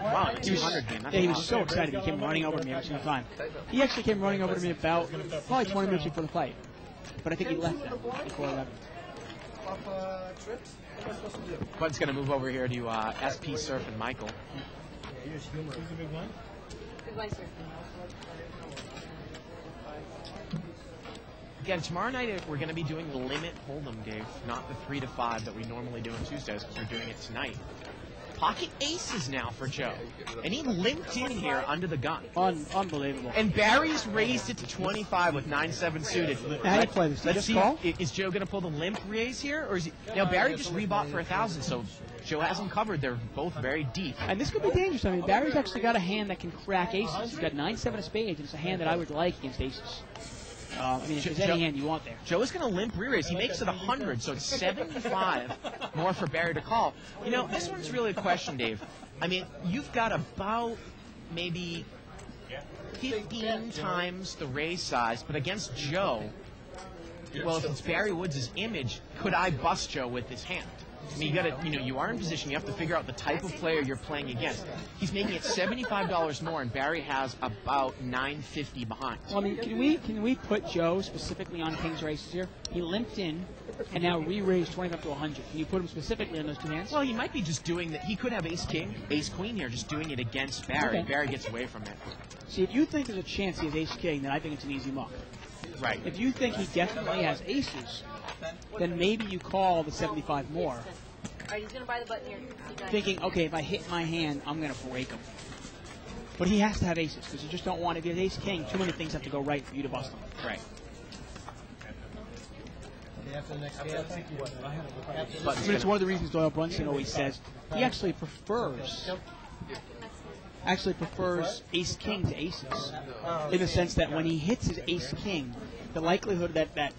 Wow, the 200 game. Yeah, he was so excited. He came running over to me every single time. He actually came running over to me about probably 20 minutes before the fight. But I think he left them before 11. Bud's going to move over here to SP Surf and Michael. Here's humor. Who's the big one? Good one, sir. Again, tomorrow night we're going to be doing the limit hold'em, Dave, not the 3 to 5 that we normally do on Tuesdays because we're doing it tonight. Pocket aces now for Joe, and he limped in here under the gun. Unbelievable. And Barry's raised it to 25 with 9-7 suited. How do you play this? Let's Just see. call? Is Joe going to pull the limp raise here, or is he? Now Barry just rebought for 1,000, so Joe has them covered. They're both very deep. And this could be dangerous. I mean, Barry's actually got a hand that can crack aces. He's got 9-7 of spades, and it's a hand that I would like against aces. I mean, if there's any hand you want there. Joe is going to limp re-raise. He makes it 100, so it's 75 more for Barry to call. You know, this one's really a question, Dave. I mean, you've got about maybe 15 times the raise size, but against Joe, well, if it's Barry Woods' image, could I bust Joe with this hand? I mean, you are in position. You have to figure out the type of player you're playing against. He's making it $75 more, and Barry has about $950 behind. Well, I mean, can we put Joe specifically on King's races here? He limped in, and now re-raised 25 to 100. Can you put him specifically on those 2 hands? Well, he might be just doing that. He could have Ace-King, Ace-Queen here, just doing it against Barry. Okay. Barry gets away from it. See, if you think there's a chance he has Ace-King, then I think it's an easy muck. Right. If you think he definitely has aces, then maybe you call the 75 more. All right, he's going to buy the button here. Thinking, okay, if I hit my hand, I'm going to break him. But he has to have aces, because you just don't want to get ace-king. Too many things have to go right for you to bust him. Right. After the next game, But it's one of the reasons Doyle Brunson always says he actually prefers ace-king to aces. In the sense that when he hits his ace-king, the likelihood that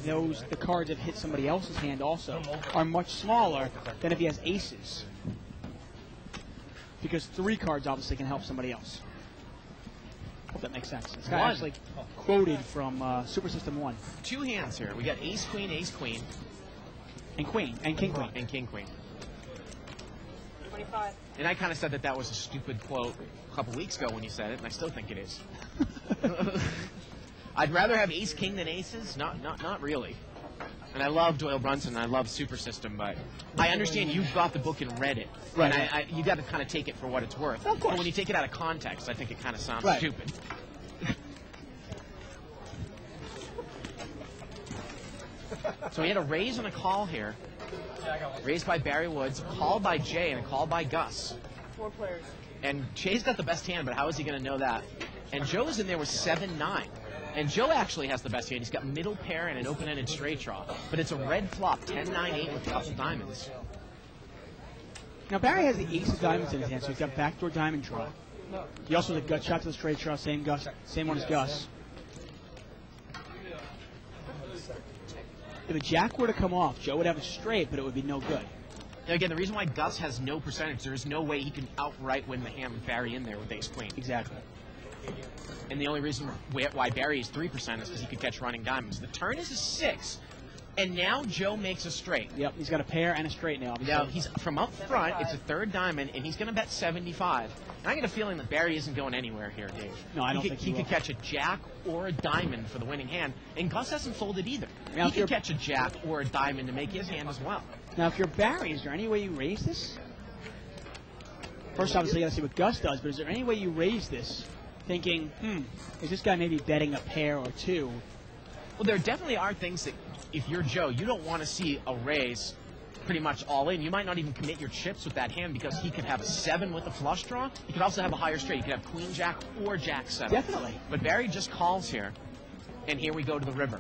the cards that hit somebody else's hand also are much smaller than if he has aces. Because 3 cards obviously can help somebody else. Hope that makes sense. It's actually quoted from Super System 1. 2 hands here. We got Ace-Queen, Ace-Queen. And Queen, and King-Queen. And King-Queen. 25. And I kind of said that was a stupid quote a couple weeks ago when you said it, and I still think it is. I'd rather have Ace-King than aces? Not really. And I love Doyle Brunson, and I love Super System, but I understand you've got the book and read it. Right. And you got to kind of take it for what it's worth. Of course. But when you take it out of context, I think it kind of sounds Right. stupid. So he had a raise and a call here. Raised by Barry Woods, a call by Jay, and a call by Gus. 4 players. And Jay's got the best hand, but how is he going to know that? And Joe's in there with 7-9. And Joe actually has the best hand. He's got middle pair and an open-ended straight draw. But it's a red flop, 10-9-8 with a couple diamonds. Now Barry has the ace of diamonds in his hand, so he's got backdoor diamond draw. He also has a gut shot to the straight draw, same one as Gus. If a jack were to come off, Joe would have a straight, but it would be no good. Now again, the reason why Gus has no percentage, there is no way he can outright win the hand with Barry in there with ace-queen. Exactly. And the only reason why Barry is 3% is because he could catch running diamonds. The turn is a 6, and now Joe makes a straight. Yep, he's got a pair and a straight now. Now, he's from up front, it's a 3rd diamond, and he's going to bet 75. And I get a feeling that Barry isn't going anywhere here, Dave. No, I don't think he could catch a jack or a diamond for the winning hand, and Gus hasn't folded either. Now, He could catch a jack or a diamond to make his hand as well. Now, if you're Barry, is there any way you raise this? First, obviously, you got to see what Gus does, but is there any way you raise this thinking, is this guy maybe betting a pair or 2? Well, there definitely are things that, if you're Joe, you don't want to see a raise pretty much all in. You might not even commit your chips with that hand because he could have a 7 with a flush draw. He could also have a higher straight. He could have queen jack or jack 7. Definitely. But Barry just calls here, and here we go to the river.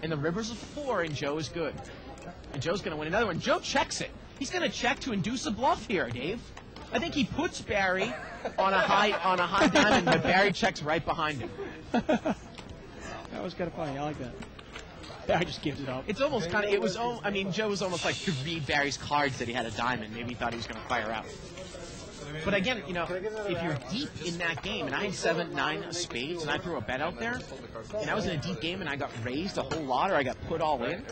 And the river's a 4, and Joe is good. And Joe's going to win another one. Joe checks it. He's going to check to induce a bluff here, Dave. I think he puts Barry on a high diamond, but Barry checks right behind him. That was kind of funny. I like that. Barry just gives it up. It's almost kind of. I mean, Joe was almost like to read Barry's cards that he had a diamond. Maybe he thought he was going to fire out. But again, you know, if you're deep in that game, and I had 7-9 of spades, and I threw a bet out there, and I was in a deep game, and I got raised a whole lot, or I got put all in.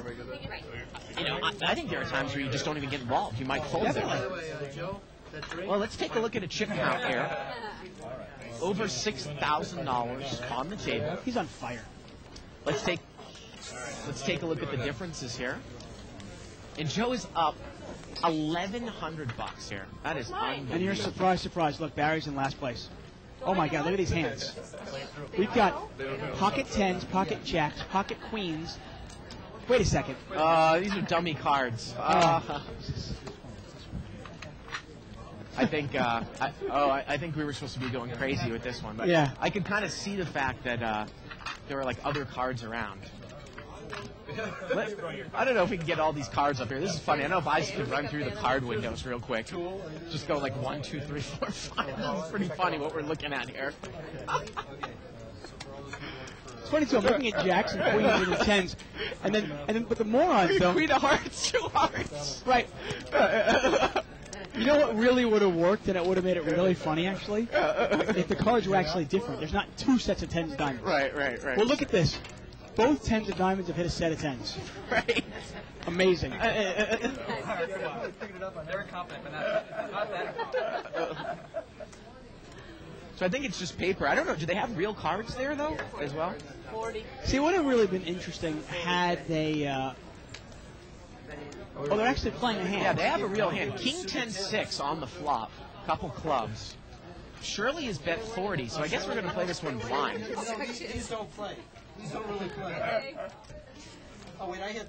You know, I think there are times where you just don't even get involved. You might fold there. Well, let's take a look at a chip count here. Over $6,000 on the table. He's on fire. Let's take a look at the differences here. And Joe is up $1,100 here. That is unbelievable. And you're surprised. Look, Barry's in last place. Oh my God, look at these hands. We've got pocket tens, pocket jacks, pocket queens. Wait a second. These are dummy cards. I think I think we were supposed to be going crazy with this one, but yeah. I could kind of see the fact that there were like other cards around. I don't know if we can get all these cards up here. This is funny. I don't know if I could run through the card windows real quick. Just go like 1, 2, 3, 4, 5. This is pretty funny what we're looking at here. It's funny too. I'm looking at jacks and queens and the tens, and then but the morons though. Queen of hearts, 2 hearts. Right. You know what really would have worked, and it would have made it really funny, actually? If the cards were actually different. There's not 2 sets of tens of diamonds. Right. Well, look at this. Both tens of diamonds have hit a set of tens. Right. Amazing. Very confident, but not that. So I think it's just paper. I don't know. Do they have real cards there, though, as well? 40. See, it would have really been interesting had they... Oh, they're actually playing a hand. Yeah, they have a real hand. King 10-6 on the flop. Couple clubs. Shirley is bet 40, so I guess we're going to play this one blind. These don't play. These don't really play. Oh, wait, I got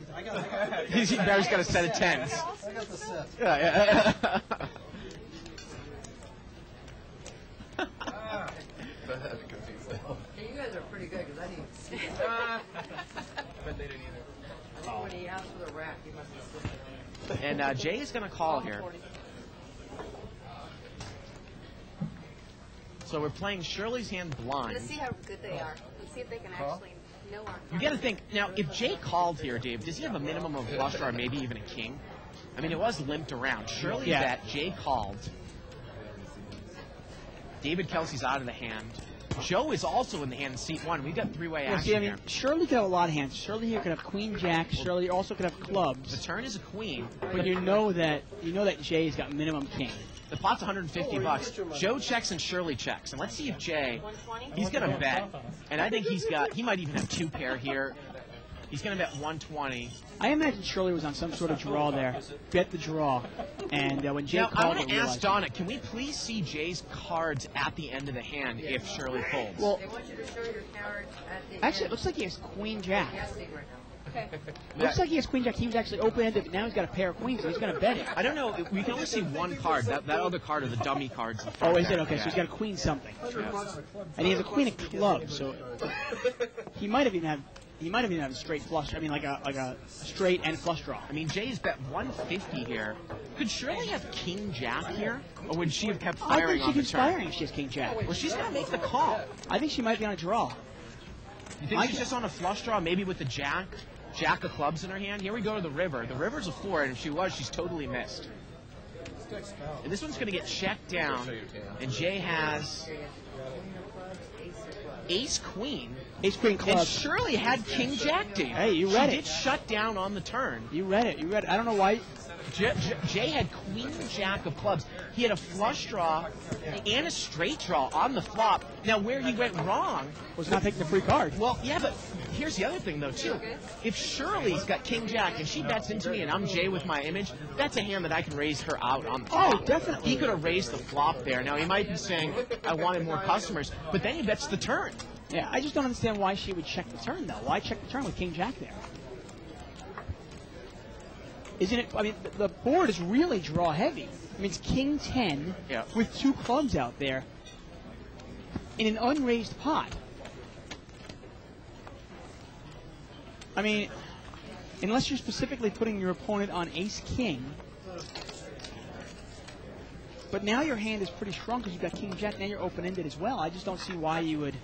Barry's got a set of 10s. I got the set. Yeah. You guys are pretty good because I didn't see it. But they didn't either. When he asked for the rack, he must have slipped it. And Jay is going to call here. So we're playing Shirley's hand blind. Let's see how good they are. Let's see if they can actually know our You got to think, now, if Jay called here, Dave, does he have a minimum of flush draw or maybe even a king? I mean, it was limped around. Shirley bet, Jay called. David Kelsey's out of the hand. Joe is also in the hand in seat 1. We've got 3-way action See, I mean, here. Shirley could have a lot of hands. Shirley here could have queen jack. Shirley also could have The clubs. turn is a queen. But you know that Jay's got minimum king. The pot's $150. Joe checks and Shirley checks. And let's see if Jay, 120. he's going to bet. And I think he might even have 2 pair here. He's going to bet 120. I imagine Shirley was on some sort of draw there. Bet the draw. And when Jay Now, I called want it, to ask realized- Donna, can we please see Jay's cards at the end of the hand if Shirley folds? Well, They want you to show your card at the actually, it end. looks like he has queen jack. Guessing right now. Okay. Looks like he has queen jack. He was actually open-ended, but now he's got a pair of queens, so he's going to bet it. I don't know. We can only see one card. That other card are the dummy cards. In front Oh, is there. it? Okay, so he's got a queen something. And he has a queen of clubs, so he might have even had a straight flush. I mean, like a straight and flush draw. I mean, Jay's bet 150 here. Could Shirley have King Jack here, or would she have kept I firing think she on the keeps turn? firing if she has king jack. Well, she's gonna make the call. I think she might be on a draw. You think she's just on a flush draw, maybe with the jack of clubs in her hand? Here we go to the river. The river's a 4, and if she was, she's totally missed. And this one's gonna get checked down, and Jay has ace queen. Ace queen And clubs. Shirley had King Jack, Dave. Hey, you read She it. did shut down on the turn. You read it. I don't know why. Jay had Queen Jack of clubs. He had a flush draw and a straight draw on the flop. Now, where he went wrong Was not taking the free card. well, yeah, but here's the other thing, though, too. If Shirley's got King Jack and she bets into me and I'm Jay with my image, that's a hand that I can raise her out on the flop. Oh, definitely. He could have raised the flop there. Now, he might be saying, I wanted more customers, but then he bets the turn. Yeah, I just don't understand why she would check the turn, though. Why check the turn with king jack there? Isn't it? I mean, the board is really draw heavy. I mean, it's king 10 Yeah. with 2 clubs out there in an unraised pot. I mean, unless you're specifically putting your opponent on ace king. But now your hand is pretty strong because you've got King Jack. Now you're open-ended as well. I just don't see why you would.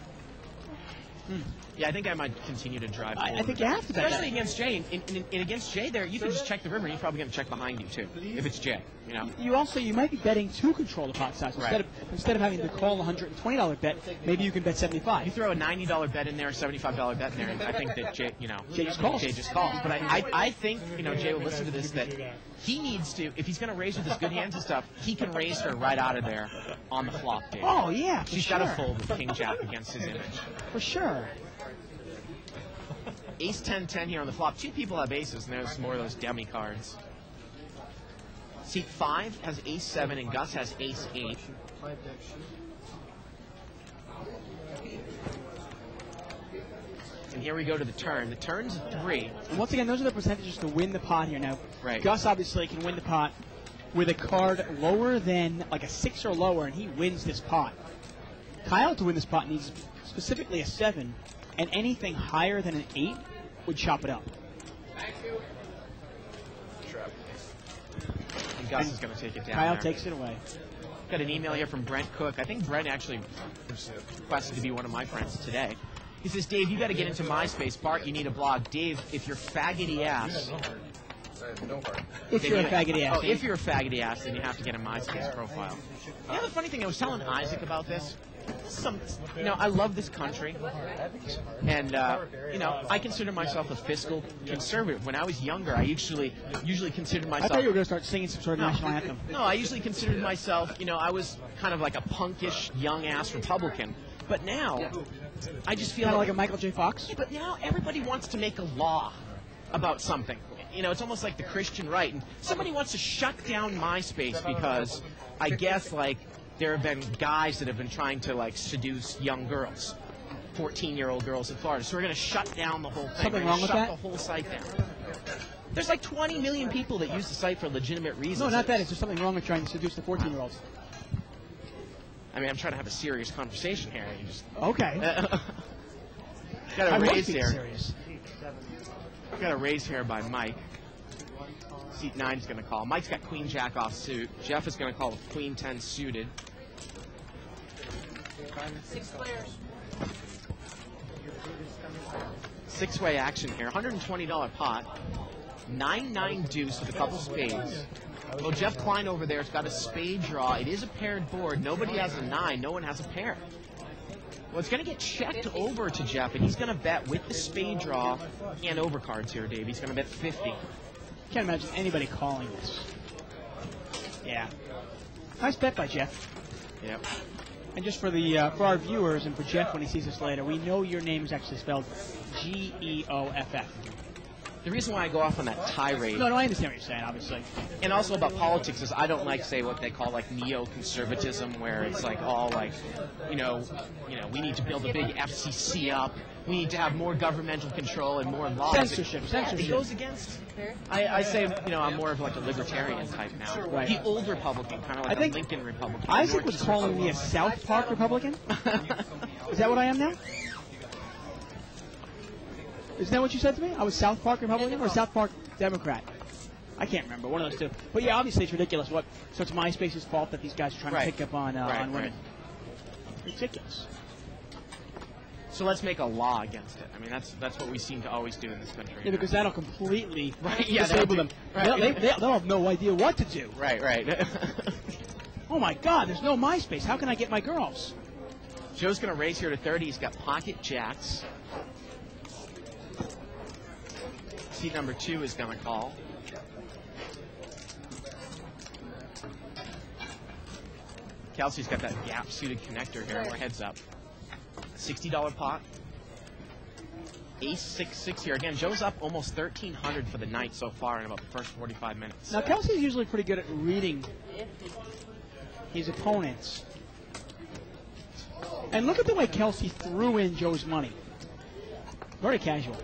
Yeah, I think I might continue to drive. I think you have to bet Especially that. against Jay. And against Jay there, you can just check the river, and he's probably going to check behind you, too, if it's Jay, you know. You might be betting to control the pot size. Right. Instead of having to call a $120 bet, maybe you can bet 75. You throw a $90 bet in there, a $75 bet in there, and I think that Jay, you know, Jay just calls. But I think, you know, Jay will listen to this, that he needs to, if he's going to raise with his good hands and stuff, he can raise her right out of there on the flop, Dave. Oh, yeah, for She's sure. got to fold with King Jack against his image. For sure. Ace 10-10 here on the flop. 2 people have aces, and there's more of those demi cards. Seat 5 has ace 7, and Gus has ace 8. And here we go to the turn. The turn's 3. And once again, those are the percentages to win the pot here. Now, Right. Gus obviously can win the pot with a card lower than like a 6 or lower, and he wins this pot. Kyle, to win this pot, needs specifically a 7, and anything higher than an 8 would chop it up. And Gus is going to take it down. Kyle there. takes it away. Got an email here from Brent Cook. I think Brent actually requested to be one of my friends today. He says, Dave, you got to get into MySpace. Bart, you need a blog. Dave, if you're faggoty ass. No heart. If you're a faggoty ass. Oh, if you're a faggoty ass, then you have to get a MySpace profile. You know the funny thing, I was telling Isaac about this. I love this country, and I consider myself a fiscal conservative. When I was younger, I usually considered I myself. thought you were going to start singing some sort of national anthem. No, I usually considered myself, I was kind of like a punkish, young-ass Republican. But now, I just feel Kind of like a Michael J. Fox. Yeah, but now everybody wants to make a law about something. It's almost like the Christian right. And somebody wants to shut down MySpace because I guess, there have been guys that have been trying to, seduce young girls, 14-year-old girls in Florida. So we're going to shut down the whole thing. Something We're wrong gonna with shut that? the whole site down. There's 20 million people that use the site for legitimate reasons. No, not that. It's just something wrong with trying to seduce the 14-year-olds. I mean, I'm trying to have a serious conversation here. You just Okay. got I a was raise being here. serious. Got a raise here by Mike. Seat 9 is going to call. Mike's got Queen Jack off suit. Jeff is going to call with Queen 10 suited. 6 players. 6-way action here. $120 pot. 9-9 deuce with a couple spades. Well, Jeff Klein over there has got a spade draw. It is a paired board. Nobody has a 9. No one has a pair. Well, it's going to get checked over to Jeff, and he's going to bet with the spade draw and overcards here, Dave. He's going to bet 50. Can't imagine anybody calling this. Yeah. Nice bet by Jeff. Yep. And just for for our viewers and for Jeff when he sees this later, we know your name is actually spelled Geoff. The reason why I go off on that tirade, No, I understand what you're saying, obviously. and also about politics, is I don't like, say, what they call neoconservatism, where it's all we need to build a big FCC up. We need to have more governmental control and more laws. Censorship. It goes against. I say, I'm more of a libertarian type now. Right. The old Republican, kind of like I think a Lincoln Republican. Isaac was calling me a South Park Republican. Is that what I am now? Isn't that what you said to me? I was South Park Republican or South Park Democrat? I can't remember. One of those two. But yeah, obviously it's ridiculous. So it's MySpace's fault that these guys are trying to pick up on women. Ridiculous. So let's make a law against it. I mean, that's what we seem to always do in this country. Yeah, because that'll completely yeah, disable them. Right. They'll have no idea what to do. Right. Oh my God, there's no MySpace. How can I get my girls? Joe's going to raise here to 30. He's got pocket jacks. Seat number 2 is going to call. Kelsey's got that gap-suited connector here. We're heads up. $60 pot. Ace 6-6 here. Again, Joe's up almost $1,300 for the night so far in about the first 45 minutes. Now, Kelsey's usually pretty good at reading his opponents. And look at the way Kelsey threw in Joe's money. Very casual.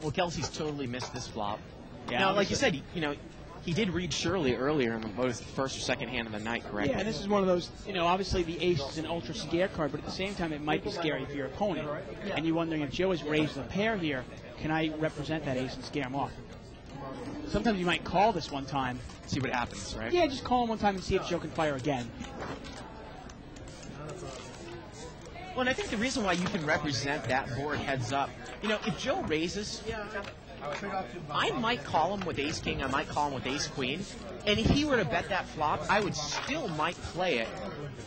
Well, Kelsey's totally missed this flop. Yeah, now, like you said, he did read Shirley earlier in the first or second hand of the night, correct? Yeah, and this is one of those, obviously the ace is an ultra scare card, but at the same time it might be scary for your opponent. And you're wondering if Joe has raised a pair here, can I represent that ace and scare him off? sometimes you might call this one time. See what happens, right? Yeah, just call him one time and see if Joe can fire again. Well, and I think the reason why you can represent that board heads up, you know, if Joe raises, I might call him with ace-king, I might call him with ace-queen, and if he were to bet that flop, I would still might play it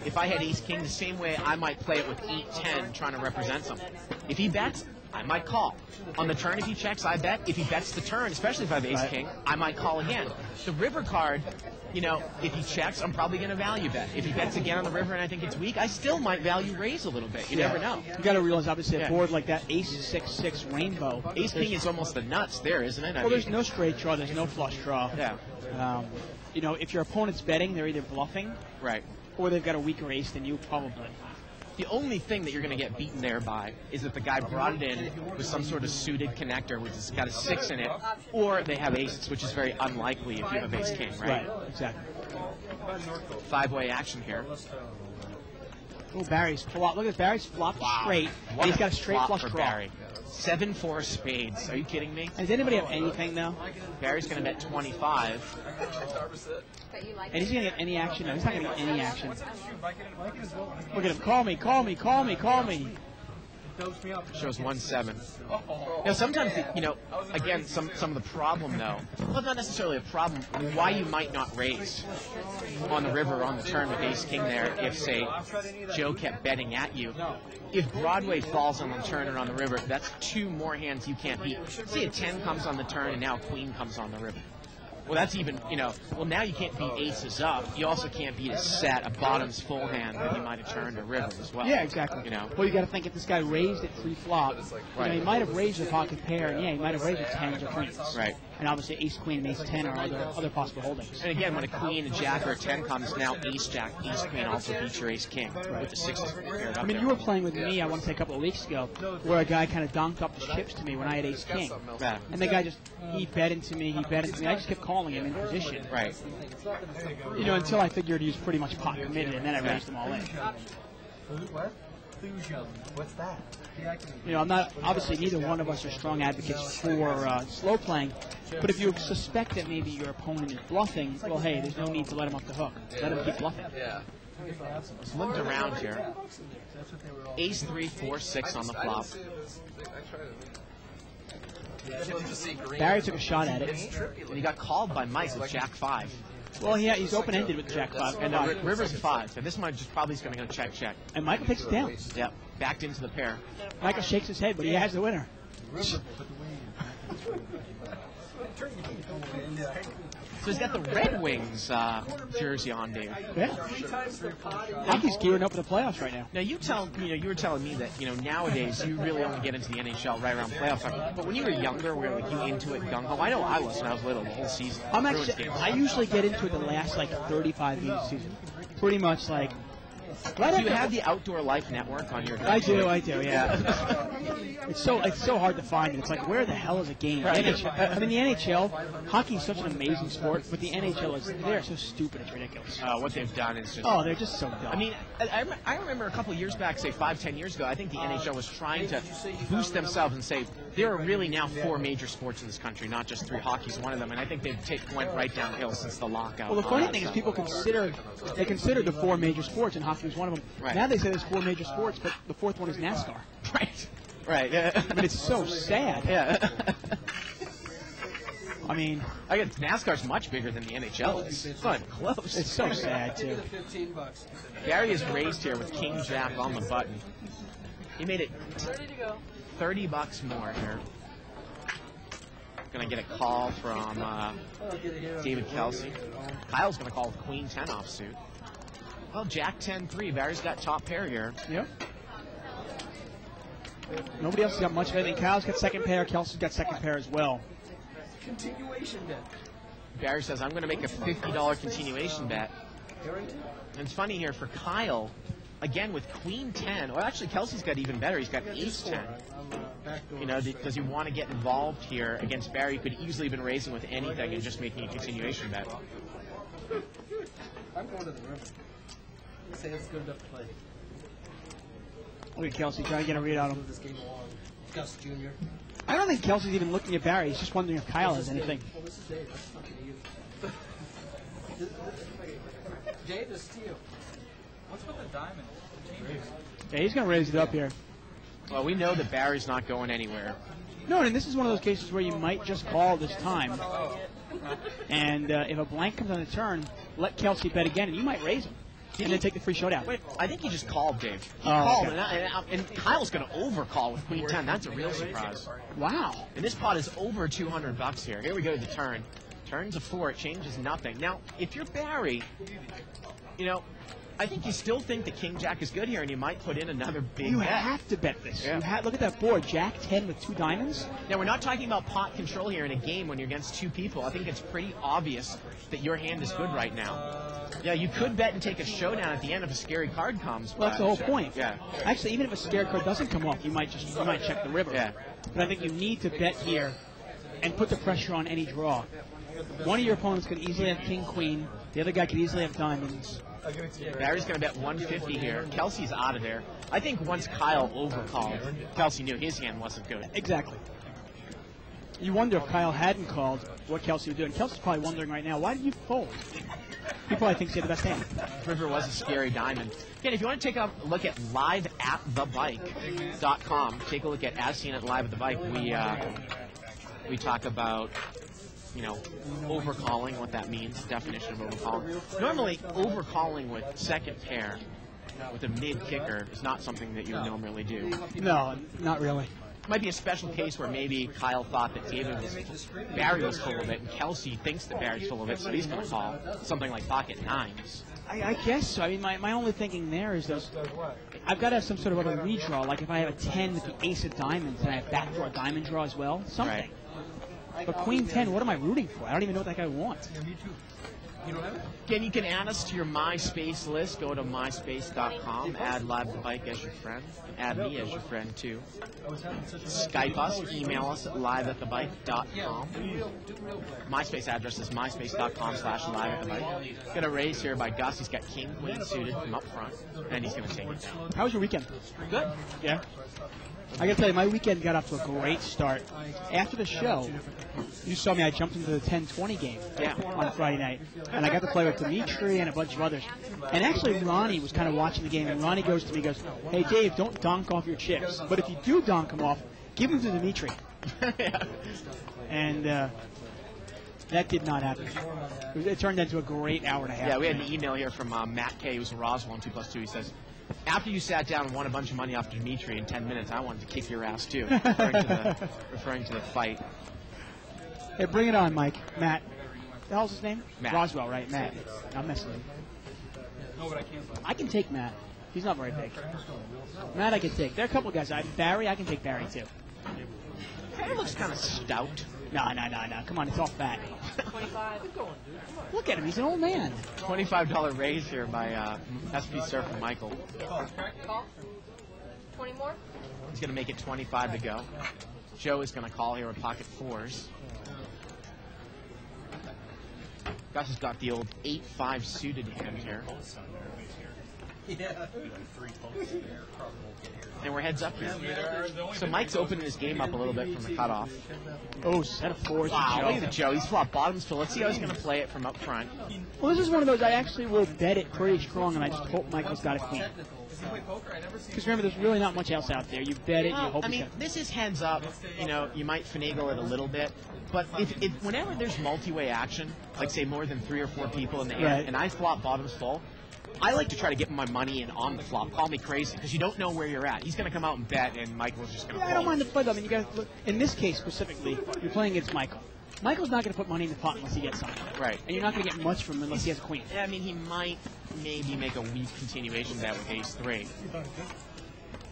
if I had ace-king the same way I might play it with 8-10 trying to represent something. If he bets, I might call. On the turn, if he checks, I bet. If he bets the turn, especially if I have ace-king, I might call again. The river card, you know, if he checks, I'm probably going to value bet. If he bets again on the river and I think it's weak, I still might value raise a little bit. You never know. You got to realize, obviously, a board like that ace-6-6 rainbow. Ace-king is almost the nuts there, isn't it? Well, there's no straight draw. There's no flush draw. Yeah. You know, if your opponent's betting, they're either bluffing, right, or they've got a weaker ace than you, probably. The only thing that you're going to get beaten there by is if the guy brought it in with some sort of suited connector, which has got a 6 in it, or they have aces, which is very unlikely if you have ace-king, right? Right, exactly. 5-way action here. Oh, Barry's flop. Look at Barry's flop straight, and he's got a straight flop flush for draw. Barry. 7-4 spades. Are you kidding me? Does anybody have anything, though? Barry's going to bet 25. But you like And is he going to get any action? No, he's not going to get any action. Mike is going. Look at him. Call me, call me, call me, call me. Dose me up. Shows 1-7. Now, sometimes, you know, again, some of the problem, though, well, not necessarily a problem, why you might not raise on the river or on the turn with ace-king there if, say, Joe kept betting at you. If Broadway falls on the turn or on the river, that's 2 more hands you can't beat. Say a 10 comes on the turn and now queen comes on the river. Well, that's even, you know, well, now you can't beat aces up. You also can't beat a set, a bottom's full hand that he might have turned a river as well. Yeah, exactly. You know? Well, you got to think if this guy raised at pre-flop, you know, he might have raised with pocket pair, and yeah, he might have raised with 10s or queens. Right. And obviously ace-queen and ace-10 are other possible holdings. And again, when a queen, a jack, or a 10 comes, now ace-jack, ace-queen also beats your ace-king with the 6s paired up I mean, there. you were playing with me, I want to say a couple of weeks ago, where a guy kind of donked up his chips to me when I had ace-king. Yeah. And the guy just, he bet into me. I just kept calling him in position. Right. You know, until I figured he was pretty much pot committed, and then I raised them all in. What? Fusion. What's that? You know, I'm not, obviously neither one of us are strong advocates for slow playing, but if you suspect that maybe your opponent is bluffing, well, hey, there's no need to let him off the hook. Let him keep bluffing. Yeah. It's limped around here. Ace 3, 4, 6 on the flop. Barry took a shot at it. And he got called by Mike with Jack 5. Well, yeah, he's open-ended with Jack 5. And River's 5. And this one just probably is going to go check. And Michael takes it down. Yep. Backed into the pair. Michael shakes his head, but he has the winner. So he's got the Red Wings jersey on, Dave. Yeah. Hockey's gearing up for the playoffs right now. Now you were telling me that nowadays you really only get into the NHL right around playoff time. But when you were younger, were you into it gung ho? I know I was when I was little, the whole season. I usually get into it the last 35 games of the season. Pretty much like. Do you have the Outdoor Life Network on your? I do, yeah. It's so hard to find. It's like, where the hell is a game? Right. The NHL, hockey is such an amazing sport, but the NHL they're so stupid, it's ridiculous. What they've done is just. Oh, they're just so dumb. I mean, I remember a couple of years back, say 5-10 years ago, I think the NHL was trying to boost themselves and say there are really now 4 major sports in this country, not just 3. Hockey's one of them, and I think they've went right downhill since the lockout. Well, the funny thing is people consider the 4 major sports, and hockey was one of them. Right. Now they say there's 4 major sports, but the 4th one is NASCAR. Right. Right. Yeah. I mean, it's so sad. Yeah. I mean, I guess NASCAR's much bigger than the NHL is. It's not even close. It's so sad too. Gary is raised here with King Jack on the button. He made it $30 more here. Gonna get a call from David Kelsey. Kyle's gonna call with Queen 10 offsuit. Well, Jack 10-3. Barry's got top pair here. Yep. Nobody else has got much of anything. Kyle's got second pair. Kelsey's got second pair as well. Continuation bet. Barry says, I'm going to make a $50 continuation bet. And it's funny here for Kyle, again with Queen 10. Well, actually, Kelsey's got even better. He's got Ace 10. You know, because you want to get involved here against Barry. You could easily have been raising with anything and just making a continuation bet. I'm going to the river. Say it's good enough to play. Look at Kelsey trying to get a read on him. Move this game along. Gus Jr. I don't think Kelsey's even looking at Barry. He's just wondering if Kyle has anything. Dave is steal. What's with the diamond? Yeah, he's going to raise it up here. Well, we know that Barry's not going anywhere. No, and this is one of those cases where you might just call this time. And if a blank comes on the turn, let Kelsey bet again, and you might raise him. And then take the free showdown. Wait, I think he just called, Dave. He Oh, called, okay. and Kyle's going to overcall with Queen 10. That's a real surprise. Wow. And this pot is over $200 here. Here we go to the turn. Turn to 4. It changes nothing. Now, if you're Barry, you know, I think you still think the King Jack is good here, and you might put in another big You bet. have to bet this. Yeah. Look at that board. Jack 10 with 2 diamonds. Now, we're not talking about pot control here in a game when you're against 2 people. I think it's pretty obvious that your hand is good right now. Yeah, you could bet and take a showdown at the end if a scary card comes. Well, that's the whole point. Yeah. Actually, even if a scare card doesn't come off, you might check the river. Yeah. But I think you need to bet here and put the pressure on any draw. One of your opponents could easily have king, queen. The other guy could easily have diamonds. Barry's going to bet 150 here. Kelsey's out of there. I think once Kyle overcalled, Kelsey knew his hand wasn't good. Exactly. You wonder if Kyle hadn't called, what Kelsey would do. And Kelsey's probably wondering right now, why did you fold? He probably thinks he had the best hand. River was a scary diamond. Again, if you want to take a look at liveatthebike.com, take a look at As Seen at Live at the Bike. We talk about, you know, overcalling, what that means, definition of overcalling. Normally, overcalling with second pair with a mid kicker is not something that you would normally do. No, not really. Might be a special case where maybe Kyle thought that Barry was full of it, and Kelsey thinks that Barry's full of it, so he's going to call something like pocket 9s. I guess so. I mean, my only thinking there is those. I've got to have some sort of other redraw. Like if I have a 10 with the ace of diamonds and I have backdoor diamond draw as well, something. Right. But queen 10, what am I rooting for? I don't even know what that guy wants. Again, you can add us to your MySpace list. Go to myspace.com, add Live the Bike as your friend, add me as your friend too. Skype us, email us at liveatthebike.com. MySpace address is myspace.com/liveatthebike. Got a raise here by Gus. He's got king, queen suited from up front, and he's going to take it down. How was your weekend? Good. Yeah. I got to tell you, my weekend got off to a great start. After the show, you saw me, I jumped into the 10-20 game on Friday night. And I got to play with Dimitri and a bunch of others. And actually, Ronnie was kind of watching the game, and Ronnie goes to me, goes, "Hey, Dave, don't donk off your chips. But if you do donk them off, give them to Dimitri." And that did not happen. It turned into a great hour and a half. Yeah, we had an email here from Matt K, who's in Roswell on 2+2. He says, after you sat down and won a bunch of money off Dimitri in 10 minutes, I wanted to kick your ass too, referring to the fight. Hey, bring it on, Mike. Matt. The hell's his name? Matt. Roswell, right? Matt. I'm messing with him. No, but I can't. I can take Matt. He's not very big. Matt I can take. There are a couple of guys. Barry, I can take Barry too. He looks kind of stout. No. Come on, it's all fat. 25. Look at him. He's an old man. $25 raise here by SP Surfer Michael. Call. 20 more? He's going to make it 25 to go. Joe is going to call here with pocket 4s. Gus has got the old 8-5 suited hand here. And we're heads up here. So Mike's opening his game up a little bit from the cutoff. Oh, set of 4s. Wow, for look Joe. at Joe. He's flopped bottoms, so let's see how he's going to play it from up front. Well, this is one of those I actually will bet it pretty strong, and I just hope Michael's got a queen. Because remember, there's really not much else out there. You bet it, you Well, hope I he's mean, got this is heads up. You know, you might finagle it a little bit. But whenever there's multi-way action, like say more than 3 or 4 people in the hand, Right. and I flop bottoms full, I like to try to get my money in on the flop. Call me crazy, because you don't know where you're at. He's going to come out and bet, and Michael's just going to I don't mind the play, though. I mean, you got to look. In this case specifically, you're playing against Michael. Michael's not going to put money in the pot unless he gets something. Right. And you're not going to get much from him unless he has a queen. I mean, he might maybe make a weak continuation of that with ace-3.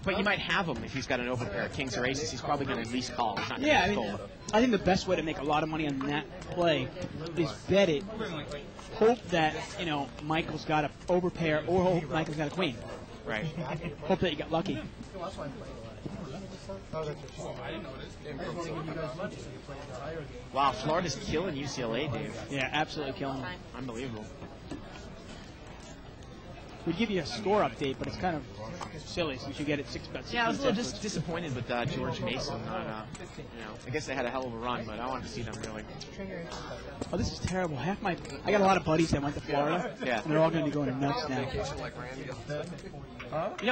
But you might have him if he's got an open pair of kings or aces. He's probably going to at least call. He's not Yeah, I going to mean, fold. I think the best way to make a lot of money on that play is bet it, hope that, you know, Michael's got an overpair, or hope Michael's got a queen. Right. Hope that you got lucky. Wow, Florida's killing UCLA, Dave. Yeah, absolutely killing him. Unbelievable. We'd give you a score update, but it's kind of silly since you get it about 6 Yeah, I was a little minutes afterwards. disappointed with George Mason. I guess they had a hell of a run, but I wanted to see them really. Oh, this is terrible. I got a lot of buddies that went to Florida, Yeah. and they're all going to be going nuts now.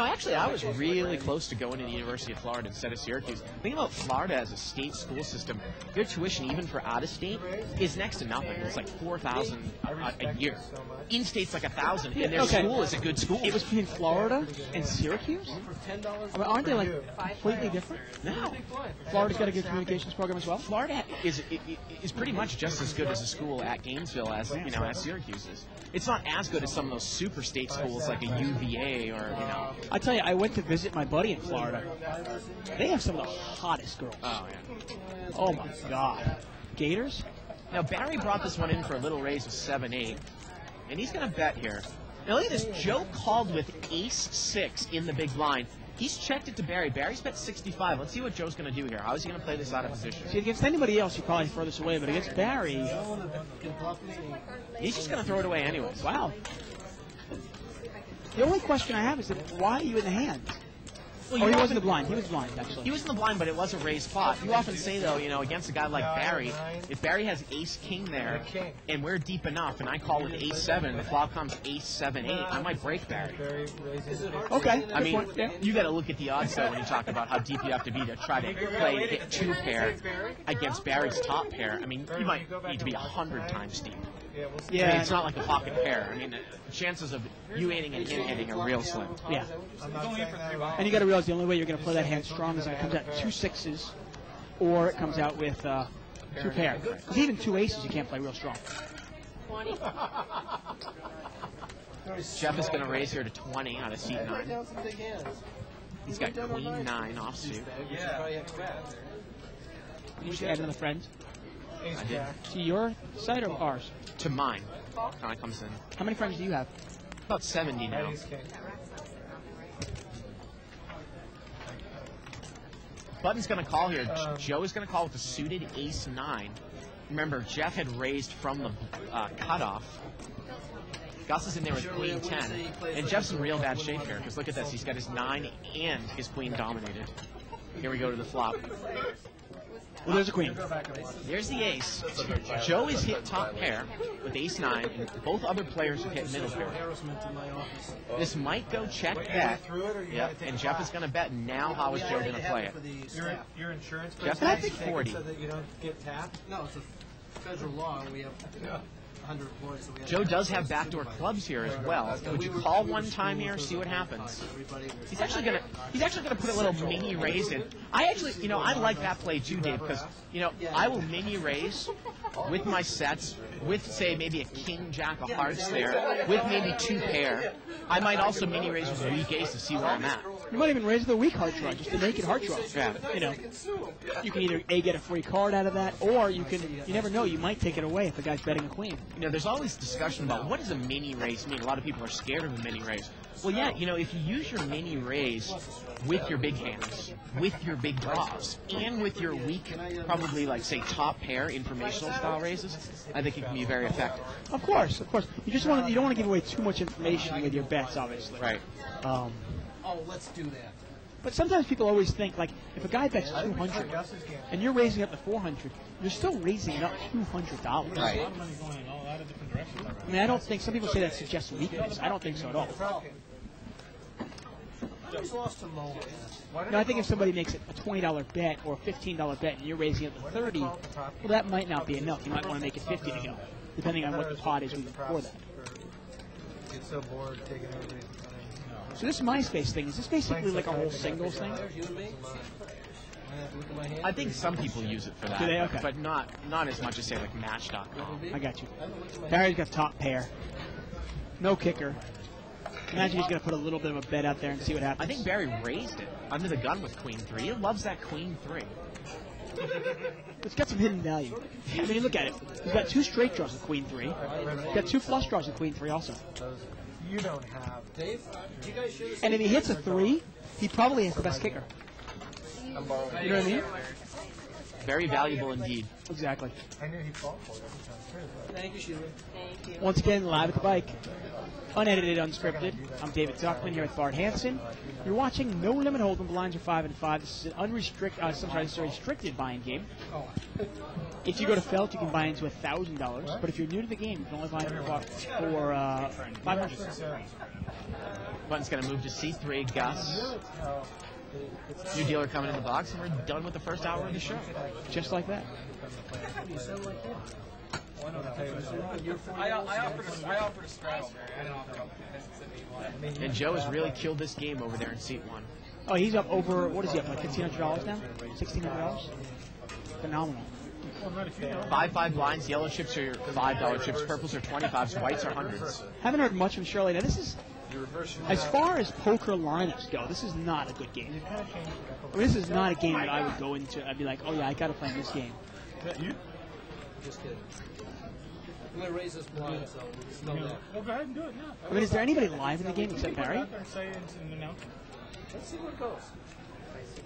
Actually, I was really close to going to the University of Florida instead of Syracuse. The thing about Florida as a state school system, their tuition, even for out-of-state, is next to nothing. It's like $4,000 a year. In-state's like $1,000, and their Okay. school is a good school. It was between Florida and Syracuse? I mean, aren't they like completely different? No. Florida's got a good communications program as well? Florida is pretty much just as good as a school at Gainesville as as Syracuse is. It's not as good as some of those super state schools like a UVA or I tell you, I went to visit my buddy in Florida. They have some of the hottest girls. Oh yeah. Oh my God. Gators? Now Barry brought this one in for a little raise of 7-8, and he's going to bet here. Now look at this. Joe called with Ace-6 in the big blind. He's checked it to Barry. Barry's bet 65. Let's see what Joe's going to do here. How is he going to play this out of position? See, against anybody else, you probably throw this away, but against Barry, He's just going to throw it away anyways. wow. The only question I have is that why are you in the hand? Well, Oh, you he often- wasn't the blind. He was blind, actually. He was in the blind, but it was a raised pot. You often say, though, against a guy like Barry, if Barry has ace-king there, and we're deep enough, and I call with ace-7, the flop comes ace-7-8, I might break Barry. Okay. I good mean, point, yeah. you got to look at the odds, though, when you talk about how deep you have to be to try to play to hit 2 pair against Barry's top pair. I mean, you might need to be 100 times deep. I mean, Yeah. it's not like a pocket pair. I mean, the chances of you hitting and him hitting are real slim. Yeah. And you got to realize the only way you're going to play that hand strong is if it comes out 2 6s, or it comes out with 2 pair. Because even 2 aces, you can't play real strong. 20. Jeff is going to raise here to 20 out of seat 9. He's got queen 9 offsuit. You should add another friend I did. to your side or ours. To mine. Kind of comes in. How many friends do you have? About 70 now. Button's going to call here. Joe is going to call with a suited ace-9. Remember, Jeff had raised from the cutoff. Gus is in there with queen 10. And Jeff's in real bad shape here, because look at this. He's got his 9 and his queen dominated. Here we go to the flop. Well, there's a queen. There's the ace. Joe is hit top pair with ace-9, and both other players have hit middle pair. This might go check bet. Yep, and Jeff is going to bet. Now how is Joe going to play it? Your insurance Jeff company has 40. so that you don't get tapped? No, it's a federal law, and we have 100 employees. So we have Joe does have backdoor clubs here as well. Would you call one time here, see what happens? He's actually gonna put a little mini raise in. I actually, I like that play too, Dave, because I will mini raise with my sets, with say maybe a king jack of hearts there, with maybe 2 pair. I might also mini raise with weak ace to see where I'm at. You might even raise the weak heart draw, just the naked heart draw. Yeah. You can either get a free card out of that, or you never know, you might take it away if the guy's betting a queen. There's always discussion about what does a mini raise mean. A lot of people are scared of a mini raise. Well, yeah, if you use your mini raise with your big hands, with your big draws, and with your weak, probably like say top pair informational style raises, I think it can be very effective. Of course. You don't want to give away too much information with your bets, obviously. Right. Let's do that. But sometimes people always think, like, if a guy bets 200 and you're raising up to 400, you're still raising up $200. Right. I mean, I don't think, some people say that suggests weakness. I don't think so at all. No, I think if somebody makes it a $20 bet or a $15 bet and you're raising it to 30, well, that might not be enough. You might want to make it 50 to go, depending on what the pot is before that. Get so bored taking everything. So this MySpace thing, is this basically like a whole singles thing? I think some people use it for that, Do they? Okay. but not as much as say like Match.com. I got you. Barry's got top pair. No kicker. Imagine he's going to put a little bit of a bet out there and see what happens. I think Barry raised it under the gun with queen 3. He loves that queen 3. It's got some hidden value. I mean, look at it. He's got 2 straight draws with queen 3. He's got 2 flush draws with queen 3 also. You don't have. Dave, did you guys show this? And if he hits a 3, he probably has the best kicker. You know what I mean? Very valuable indeed. Exactly. I knew he'd fall for it every time. Thank you, Sheila. Thank you. Once again, live at the bike. Unedited, unscripted. I'm David Tuckman here with Bart Hansen. You're watching No Limit Hold'em. Blinds are 5 and 5. This is an unrestricted, this is a restricted buy-in game. If you go to Felt, you can buy into $1,000. But if you're new to the game, you can only buy in for $500. Button's going to move to C3. Gus. New dealer coming in the box, and we're done with the first hour of the show. Just like that. I offered a straddle, Barry. I didn't offer up Mississippi. And Joe has really killed this game over there in seat 1. Oh, he's up over, what is he up, like $1,500 now? $1,600? Phenomenal. 5-5 blinds. Yellow chips are $5 chips. Purples are 25s. Whites are hundreds. Haven't heard much from Shirley. Now, this is, as far as poker lineups go, this is not a good game. I mean, this is not a game that I would go into. I'd be like, oh yeah, I got to play this game. You? Just kidding. I'm going to raise this blind, so it's no that. Well, go ahead and do it now. I mean, is there anybody live in the game except Barry? Let's Let's see where it goes.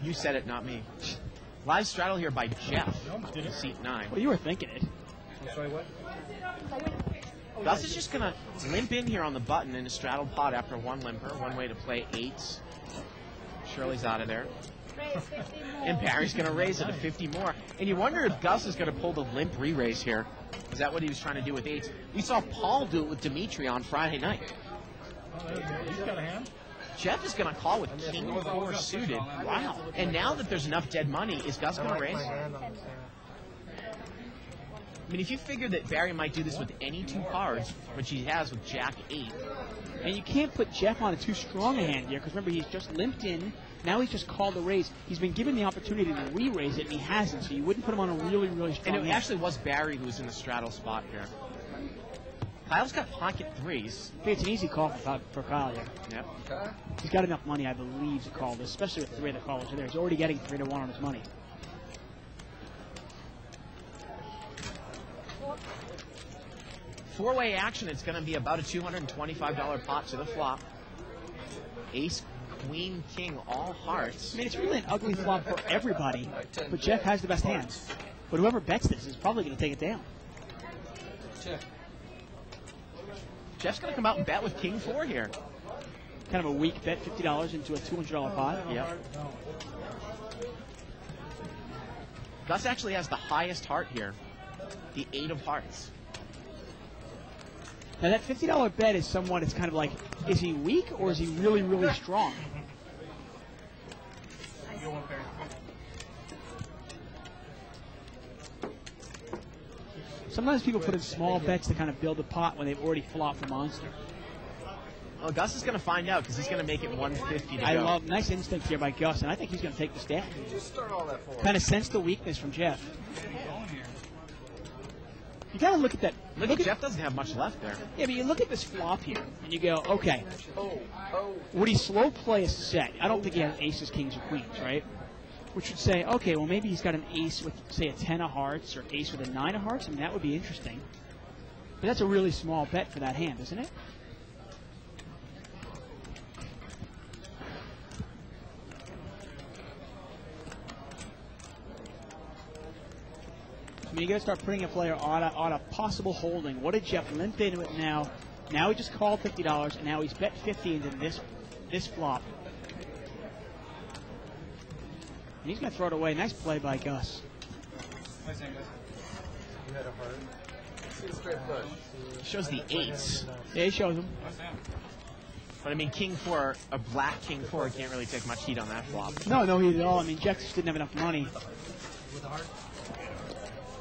You said it, not me. Live straddle here by Jeff. Seat 9. Well, you were thinking it. I'm sorry, what? Gus is just going to limp in here on the button in a straddle pot after one limper. One way to play 8s. Shirley's out of there. And Barry's going to raise it to 50 more. And you wonder if Gus is going to pull the limp re-raise here. Is that what he was trying to do with 8s? We saw Paul do it with Dimitri on Friday night. He's got a hand. Jeff is going to call with King 4 suited. Wow. And now that there's enough dead money, is Gus going to raise? I mean, if you figure that Barry might do this with any 2 cards, which he has with Jack 8. And you can't put Jeff on a too strong a hand here, because remember, he's just limped in. Now he's just called the raise. He's been given the opportunity to re-raise it, and he hasn't, so you wouldn't put him on a really, really strong And it hand. actually was Barry who was in the straddle spot here. Kyle's got pocket 3s. I think it's an easy call for Kyle here. Yep. He's got enough money, I believe, to call this, especially with 3 of the callers are there. He's already getting 3 to 1 on his money. Four-way action, it's going to be about a $225 pot to the flop. Ace, Queen, King, all hearts. I mean, it's really an ugly flop for everybody, but Jeff has the best hands. But whoever bets this is probably going to take it down. Check. Jeff's going to come out and bet with King 4 here. Kind of a weak bet, $50 into a $200 pot. Yep. Gus actually has the highest heart here, the 8 of hearts. Now that $50 bet is somewhat, it's kind of like, is he weak or is he really, really strong? Sometimes people put in small bets to kind of build a pot when they've already flopped the monster. Well, Gus is going to find out because he's going to make it 150 to go. I love, nice instinct here by Gus, and I think he's going to take this down. Kind of sense the weakness from Jeff. You got to look at that. Look at Jeff doesn't have much left there. Yeah, but you look at this flop here, and you go, okay, would he slow play a set? I don't think he has aces, kings, or queens, right? Which would say, okay, well, maybe he's got an ace with, say, a 10 of hearts, or ace with a 9 of hearts. I mean, that would be interesting. But that's a really small bet for that hand, isn't it? I mean, you got to start putting a player on a possible holding. What did Jeff limp into it now? Now he just called $50, and now he's bet 50 into this flop. And he's going to throw it away. Nice play by Gus. Nice hand, guys. You had a heart. See the straight push. Shows the 8s. Yeah, he shows him. Nice hand. But I mean, King 4, a black King 4 can't really take much heat on that flop. No, no heat at all. I mean, Jeff just didn't have enough money. With a heart?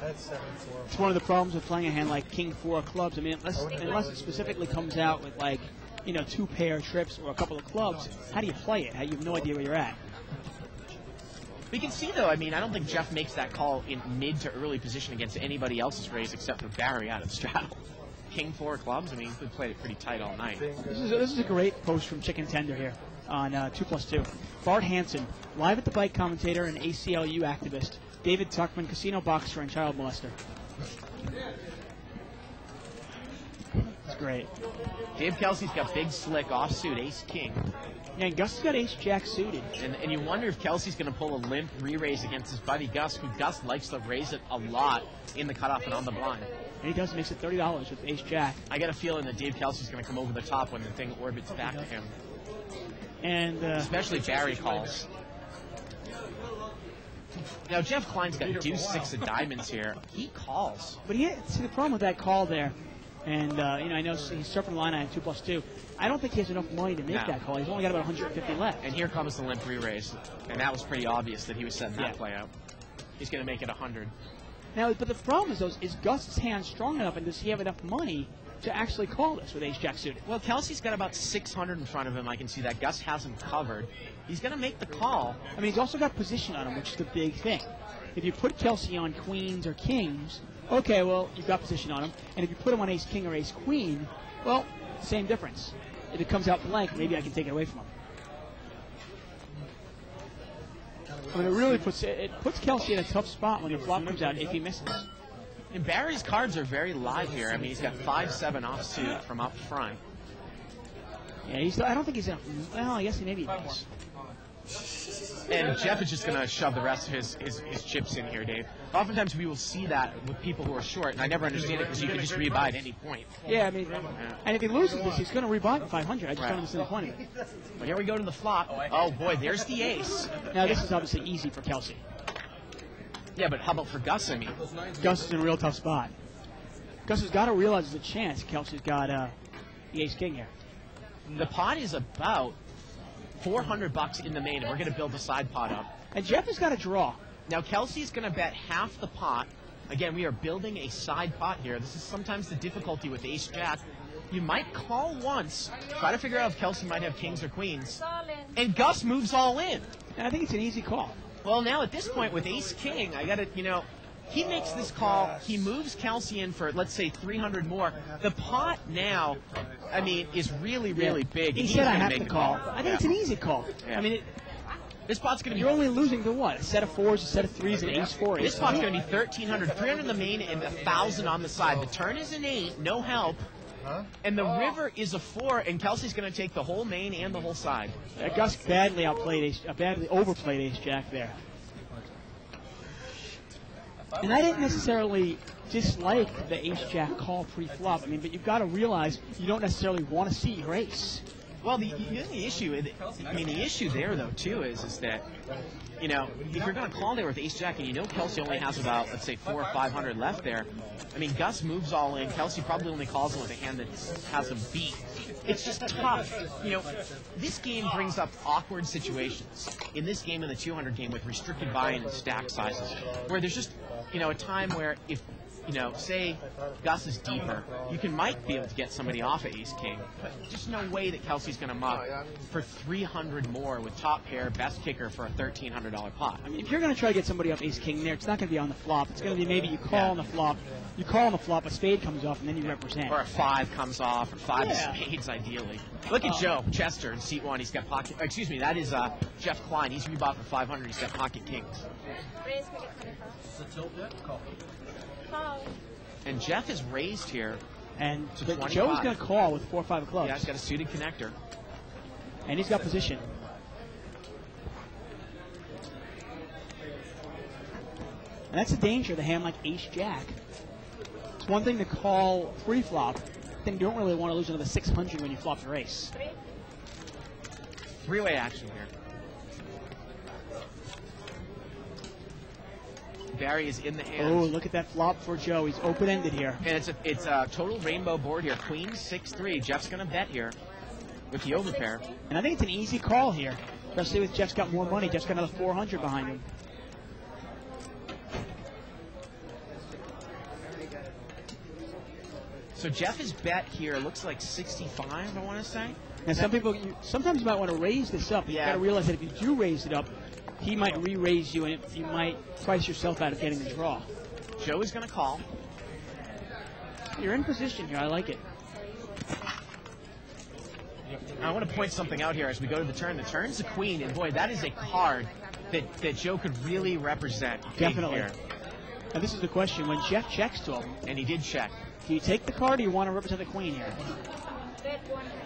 That's 7-4. It's one of the problems with playing a hand like King 4 of clubs. I mean, unless it specifically comes out with, like, you know, 2 pair trips or a couple of clubs, how do you play it? You have no idea where you're at. We can see, though, I mean, I don't think Jeff makes that call in mid to early position against anybody else's raise except for Barry out of the straddle. King 4 clubs, I mean, we played it pretty tight all night. This is a great post from Chicken Tender here on 2+2. Bart Hansen, live at the bike commentator and ACLU activist. David Tuckman, casino boxer and child molester. It's great. Dave Kelsey's got big slick offsuit ace-king. Yeah, and Gus has got ace-jack suited. And you wonder if Kelsey's going to pull a limp re-raise against his buddy Gus, who Gus likes to raise it a lot in the cutoff and on the blind. And he does, makes it $30 with ace-jack. I got a feeling that Dave Kelsey's going to come over the top when the thing orbits back to him. And especially Barry calls. Now, Jeff Klein's got deuce 6 of diamonds here. He calls. But see, the problem with that call there, and I know he's surfing the line on 2+2. I don't think he has enough money to make that call. He's only got about 150 left. And here comes the limp re-raise. And that was pretty obvious that he was setting that play out. He's going to make it 100. Now, but the problem is Gus's hand strong enough, and does he have enough money to actually call this with ace-jack suited? Well, Kelsey's got about 600 in front of him. I can see that. Gus has him covered. He's going to make the call. I mean, he's also got position on him, which is the big thing. If you put Kelsey on queens or kings, okay, well, you've got position on him. And if you put him on ace-king or ace-queen, well, same difference. If it comes out blank, maybe I can take it away from him. I mean, it really puts Kelsey in a tough spot when the flop comes out if he misses. And Barry's cards are very live here. I mean, he's got 5-7 offsuit from up front. Yeah, I don't think he's enough. Well, I guess maybe he is. And Jeff is just going to shove the rest of his chips in here, Dave. Oftentimes we will see that with people who are short, and I never understand it because you can just rebuy at any point. Yeah, I mean, and if he loses this, he's going to rebuy at 500. I just don't understand the point of it. But here we go to the flop. Oh, boy, there's the ace. Now, this is obviously easy for Kelsey. Yeah, but how about for Gus, I mean? Gus is in a real tough spot. Gus has got to realize there's a chance Kelsey's got the ace-king here. The pot is about $400 in the main, and we're going to build the side pot up. And Jeff has got a draw. Now, Kelsey's going to bet half the pot. Again, we are building a side pot here. This is sometimes the difficulty with ace-jack. You might call once, try to figure out if Kelsey might have kings or queens. And Gus moves all in. And I think it's an easy call. Well, now at this point with ace-king, I got to, he makes this call. He moves Kelsey in for, let's say, 300 more. The pot now, I mean, is really, really big. He said I have to call. I think it's an easy call. Yeah. I mean, this pot's going to be... You're only losing to what? A set of 4s, a set of 3s, and ace-4. This pot's going to be 1,300. 300 in the main and 1,000 on the side. The turn is an 8, no help. And the river is a 4, and Kelsey's going to take the whole main and the whole side. Gus badly badly overplayed ace-jack there. And I didn't necessarily dislike the ace-jack call pre-flop. I mean, but you've got to realize you don't necessarily want to see your ace. Well, the issue, the issue there though too is that, if you're going to call there with ace-jack and Kelsey only has about, let's say, 400 or 500 left there. I mean, Gus moves all in. Kelsey probably only calls him with a hand that has him beat. It's just tough. This game brings up awkward situations. In this game, in the 200 game, with restricted buy-in and stack sizes, where there's just, a time where if, say Gus is deeper, you might be able to get somebody off of ace-king, but just no way that Kelsey's going to muck for 300 more with top pair, best kicker for a $1,300 pot. I mean, if you're going to try to get somebody off ace-king there, it's not going to be on the flop. It's going to be maybe you call on the flop, a spade comes off, and then you represent. Or a 5 comes off, or 5 of spades, ideally. Look at Joe Chester in seat 1. He's got pocket. Excuse me, that is Jeff Klein. He's rebought for 500. He's got pocket kings. And Jeff is raised here. And to Joe's going to call with 4 or 5 of clubs. Yeah, he's got a suited connector. And he's got position. And that's the danger of the hand like ace-jack. It's one thing to call pre-flop, then you don't really want to lose another 600 when you flop your ace. Three-way action here. Barry is in the hand. Oh, look at that flop for Joe. He's open-ended here. And it's a total rainbow board here. Queen 6-3. Jeff's going to bet here with the overpair. And I think it's an easy call here, especially with Jeff's got more money. Jeff's got another 400 behind him. So Jeff is bet here. Looks like 65, I want to say. And sometimes you might want to raise this up. You've got to realize that if you do raise it up, he might re-raise you, and you might price yourself out of getting the draw. Joe is going to call. You're in position here. I like it. I want to point something out here as we go to the turn. The turn's a queen, and boy, that is a card that Joe could really represent. Definitely. And this is the question. When Jeff checks to him, and he did check, Do you take the card, or you want to represent the queen here?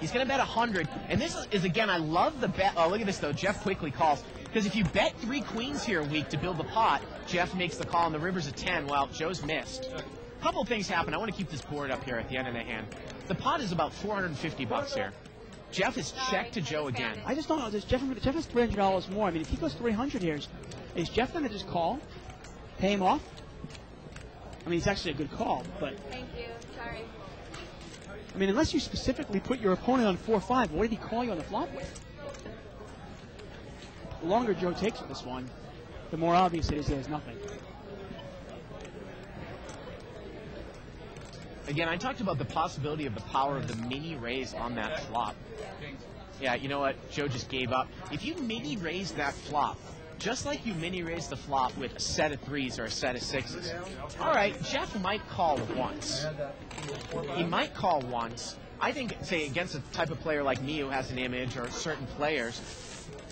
He's going to bet 100. And this is, again, I love the bet. Oh, look at this, though. Jeff quickly calls. Because if you bet 3 queens here a week to build the pot, Jeff makes the call, and the river's a 10. Well, Joe's missed. A couple of things happen. I want to keep this board up here at the end of the hand. The pot is about $450 here. Jeff is checked to Joe again. I just don't know. Jeff has $300 more. I mean, if he goes 300 here, is Jeff going to just call, pay him off? I mean, it's actually a good call, but... Thank you. Sorry. I mean, unless you specifically put your opponent on 4-5, what did he call you on the flop with? The longer Joe takes with this one, the more obvious it is he has nothing. Again, I talked about the possibility of the power of the mini raise on that flop. Yeah, you know what? Joe just gave up. If you mini raise that flop, just like you mini raise the flop with a set of 3s or a set of 6s, all right, Jeff might call once. He might call once. I think, say, against a type of player like me who has an image or certain players,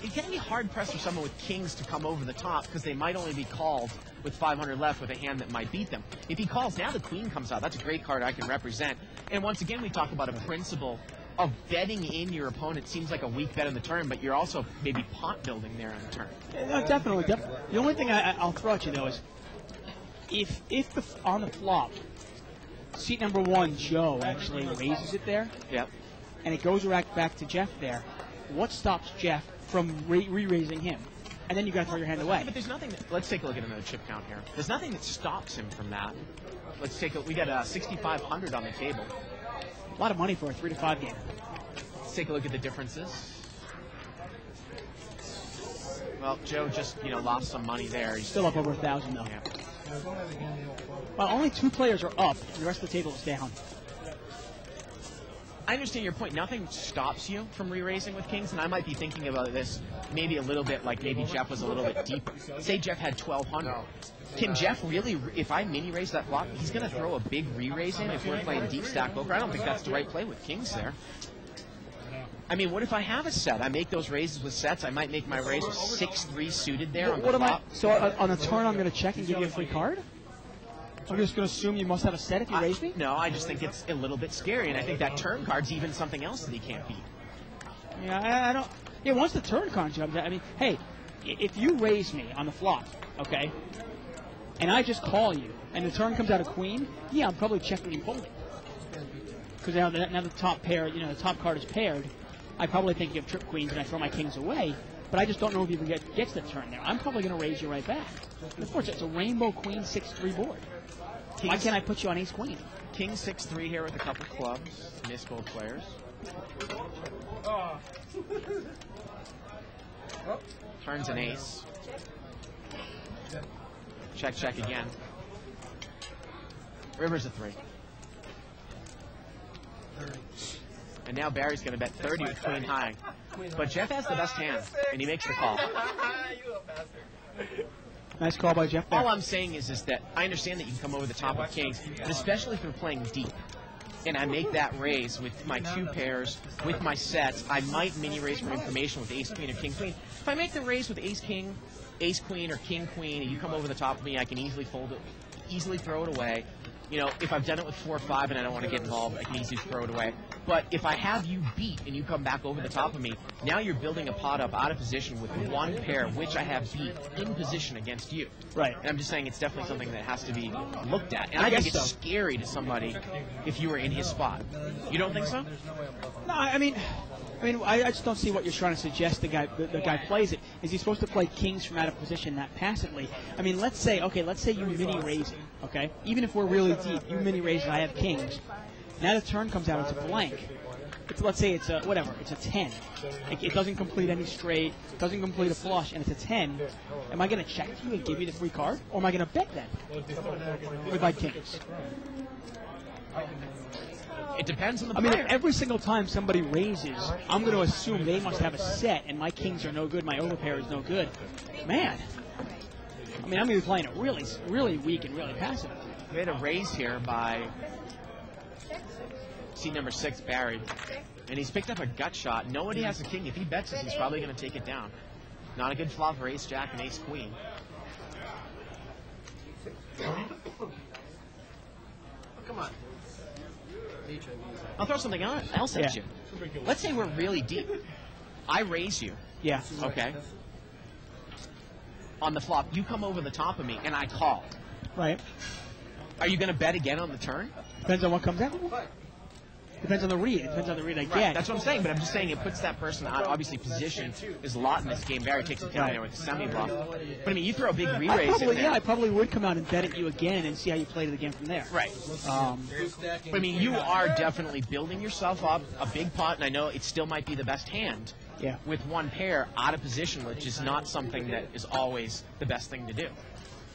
it can be hard pressed for someone with kings to come over the top because they might only be called with 500 left with a hand that might beat them. If he calls, now the queen comes out. That's a great card I can represent. And once again, we talk about a principle of betting in your opponent. Seems like a weak bet on the turn, but you're also maybe pot building there on the turn. No, definitely. The only thing I'll throw at you, though, is if on the flop, seat number 1, Joe, actually raises it there, yep, and it goes back to Jeff there, what stops Jeff from re-raising him? And then you got to throw your hand away. Yeah, but there's nothing. Let's take a look at another chip count here. There's nothing that stops him from that. Let's take a. We got 6,500 on the table. A lot of money for a 3-5 game. Let's take a look at the differences. Well, Joe just lost some money there. He's still up over 1,000 though. Yeah. Well, only 2 players are up, and the rest of the table is down. I understand your point. Nothing stops you from re-raising with kings, and I might be thinking about this maybe a little bit like maybe Jeff was a little bit deeper. Say Jeff had 1,200. Can Jeff really, if I mini-raise that flop, he's going to throw a big re-raise in if we're playing deep stack poker? I don't think that's the right play with kings there. I mean, what if I have a set? I make those raises with sets. I might make my raise with 6-3 suited there on the flop. So on the turn, I'm going to check and give you a free card? I'm just going to assume you must have a set if you raise me? No, I just think it's a little bit scary, and I think that turn card's even something else that he can't beat. Yeah, I don't... Yeah, once the turn card comes out, I mean, hey, if you raise me on the flop, okay, and I just call you, and the turn comes out a queen, yeah, I'm probably checking and folding. Because now the top pair, the top card is paired, I probably think you have trip queens, and I throw my kings away, but I just don't know if you even gets the turn there. I'm probably going to raise you right back. And of course, it's a rainbow queen 6-3 board. Why can't I put you on ace queen? King 6-3 here with a couple clubs. Miss both players. Turns an ace. Check, check again. River's a 3. And now Barry's going to bet 30 with queen high. But Jeff has the best hand, and he makes the call. Nice call by Jeff there. All I'm saying is that I understand that you can come over the top of kings, but especially if we're playing deep, and I make that raise with my 2 pairs, with my sets, I might mini-raise for information with ace-queen or king-queen. If I make the raise with ace-king, ace-queen, or king-queen, and you come over the top of me, I can easily fold it, easily throw it away. If I've done it with 4-5 and I don't want to get involved, I can easily throw it away. But if I have you beat and you come back over the top of me, now you're building a pot up out of position with 1 pair, which I have beat in position against you. Right. And I'm just saying it's definitely something that has to be looked at. And I think it's scary to somebody if you were in his spot. You don't think so? No, I mean, I just don't see what you're trying to suggest the guy plays it. Is he supposed to play kings from out of position that passively? I mean, let's say you mini raise it, okay? Even if we're really deep, you mini raise it, I have kings. Now the turn comes out, it's a blank. Let's say it's a 10. It doesn't complete any straight, doesn't complete a flush, and it's a 10. Am I going to check you and give you the free card? Or am I going to bet then with my kings? It depends on the player. I mean, every single time somebody raises, I'm going to assume they must have a set, and my kings are no good, my overpair is no good. Man. I mean, I'm going to be playing it really, really weak and really passive. We had a raise here by seat number 6, Barry. And he's picked up a gut shot. Nobody has a king. If he bets this, he's probably going to take it down. Not a good flop for ace-jack and ace-queen. Come on. HIVs. I'll throw something else at Yeah. you. Let's say we're really deep. I raise you, Yeah. okay? On the flop, you come over the top of me, and I call. Right. Are you going to bet again on the turn? Depends on what comes out. Depends on the read. It depends on the read I get. That's what I'm saying, but I'm just saying it puts that person out. Obviously, position is a lot in this game. Barry takes it down there with the semi-bluff. But, I mean, you throw a big re-raise in there. I probably would come out and bet at you again and see how you played it again from there. Right. But, I mean, you are definitely building yourself up a big pot, and I know it still might be the best hand. Yeah. With one pair out of position, which is not something that is always the best thing to do.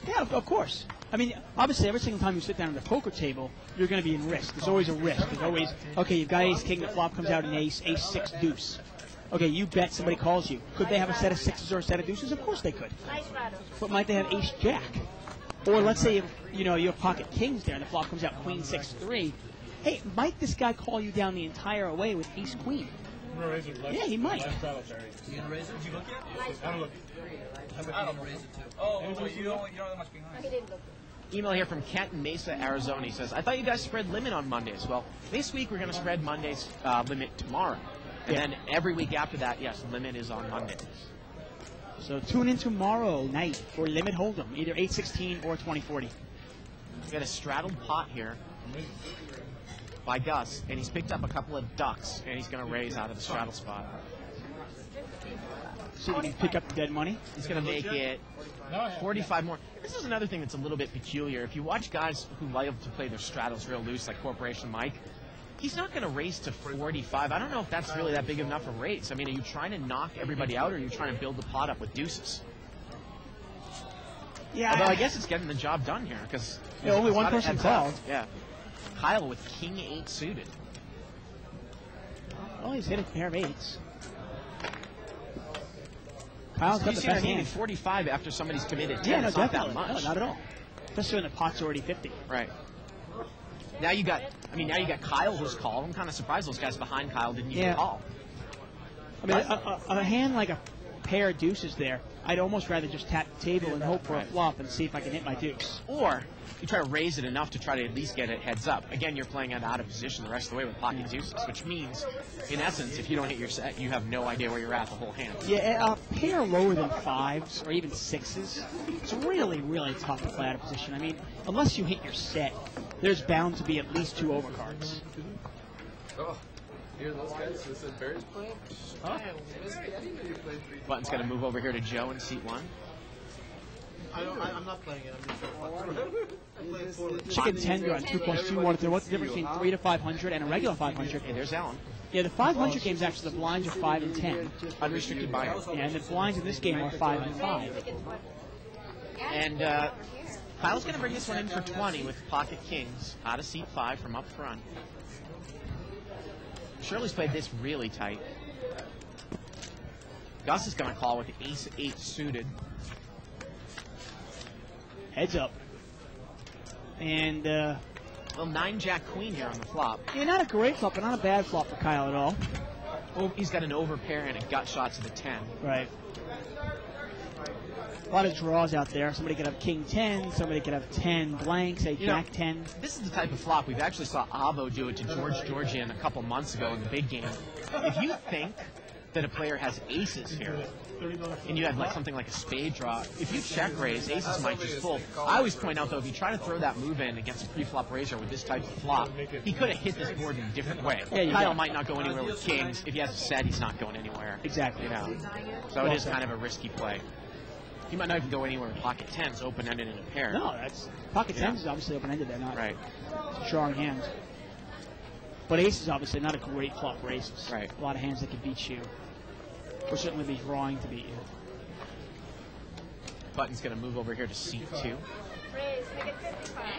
Yeah, of course. I mean, obviously, every single time you sit down at the poker table, you're going to be in risk. There's always a risk. There's always, okay, you've got ace king, the flop comes out in ace, ace six deuce. Okay, you bet somebody calls you. Could they have a set of sixes or a set of deuces? Of course they could. But might they have ace jack? Or let's say, you have pocket kings there and the flop comes out queen six three. Hey, might this guy call you down the entire way with ace queen? Yeah, he might. You gonna raise it? Did you look at? I don't look. I don't raise it too. Oh, you don't that much behind. Email here from Kent in Mesa, Arizona. He says, I thought you guys spread limit on Mondays. Well, this week we're going to spread Monday's limit tomorrow. And then every week after that, yes, limit is on Mondays. So tune in tomorrow night for Limit Hold'em, either 816 or 2040. We got a straddled pot here by Gus, and he's picked up a couple of ducks, and he's going to raise out of the straddle spot. So you can pick up the dead money. He's going to make it 45 more. This is another thing that's a little bit peculiar. If you watch guys who like to play their straddles real loose, like Corporation Mike, he's not going to raise to 45. I don't know if that's really that big enough a raise. I mean, are you trying to knock everybody out, or are you trying to build the pot up with deuces? Yeah. Although I guess it's getting the job done here, because only one person called. Yeah. Kyle with king 8 suited. Oh, he's hit a pair of eights. Kyle's got You the see what I best mean? hand. 45 after somebody's committed 10. Yeah, no, it's not definitely. that much. No, not at all. Especially when the pot's already 50. Right. Now you got Kyle who's called. I'm kind of surprised those guys behind Kyle didn't even call. I mean, a hand like a pair of deuces there, I'd almost rather just tap the table and hope for a flop and see if I can hit my deuce. Or you try to raise it enough to try to at least get it heads up. Again, you're playing it out of position the rest of the way with pocket deuces, which means, in essence, if you don't hit your set, you have no idea where you're at the whole hand. Yeah, a pair lower than fives or even sixes, it's really, really tough to play out of position. I mean, unless you hit your set, there's bound to be at least 2 overcards. Oh, here those guys. This is Barry's playing. Oh. I didn't know you played 3. Button's going to move over here to Joe in seat 1. I'm not playing it. I'm just playing Chicken tender on 2+2. What's the difference between 3 to 500 and a regular 500? Hey, there's Alan. Yeah, the 500 games actually the blinds are 5 and 10. Unrestricted buyer. Yeah, and the blinds in this game are 5 and 5. And Kyle's going to bring this one in for 20 with pocket kings out of seat 5 from up front. Shirley's played this really tight. Gus is going to call with ace 8 suited. Heads up. And, Well, 9 jack queen here on the flop. yeah, not a great flop, but not a bad flop for Kyle at all. Oh, he's got an overpair and a gut shot to the 10. Right. A lot of draws out there. Somebody could have king 10, somebody could have 10 blank, say jack 10. This is the type of flop we've actually saw Avo do it to George Georgian a couple months ago in the big game. If you think that a player has aces here, and you have like something like a spade draw, if you check raise, aces might just fold. I always point out, though, if you try to throw that move in against a pre-flop raiser with this type of flop, he could have hit this board in a different way. Yeah, Kyle might not go anywhere with kings. If he has a set, he's not going anywhere. Exactly. You know? So it is kind of a risky play. He might not even go anywhere with pocket 10s, open-ended in a pair. No, that's pocket 10s is obviously open-ended. They're not Right. strong hands. But ace is obviously not a great flop for aces. Right. A lot of hands that could beat you. Or certainly be drawing to beat you. Button's going to move over here to seat 2.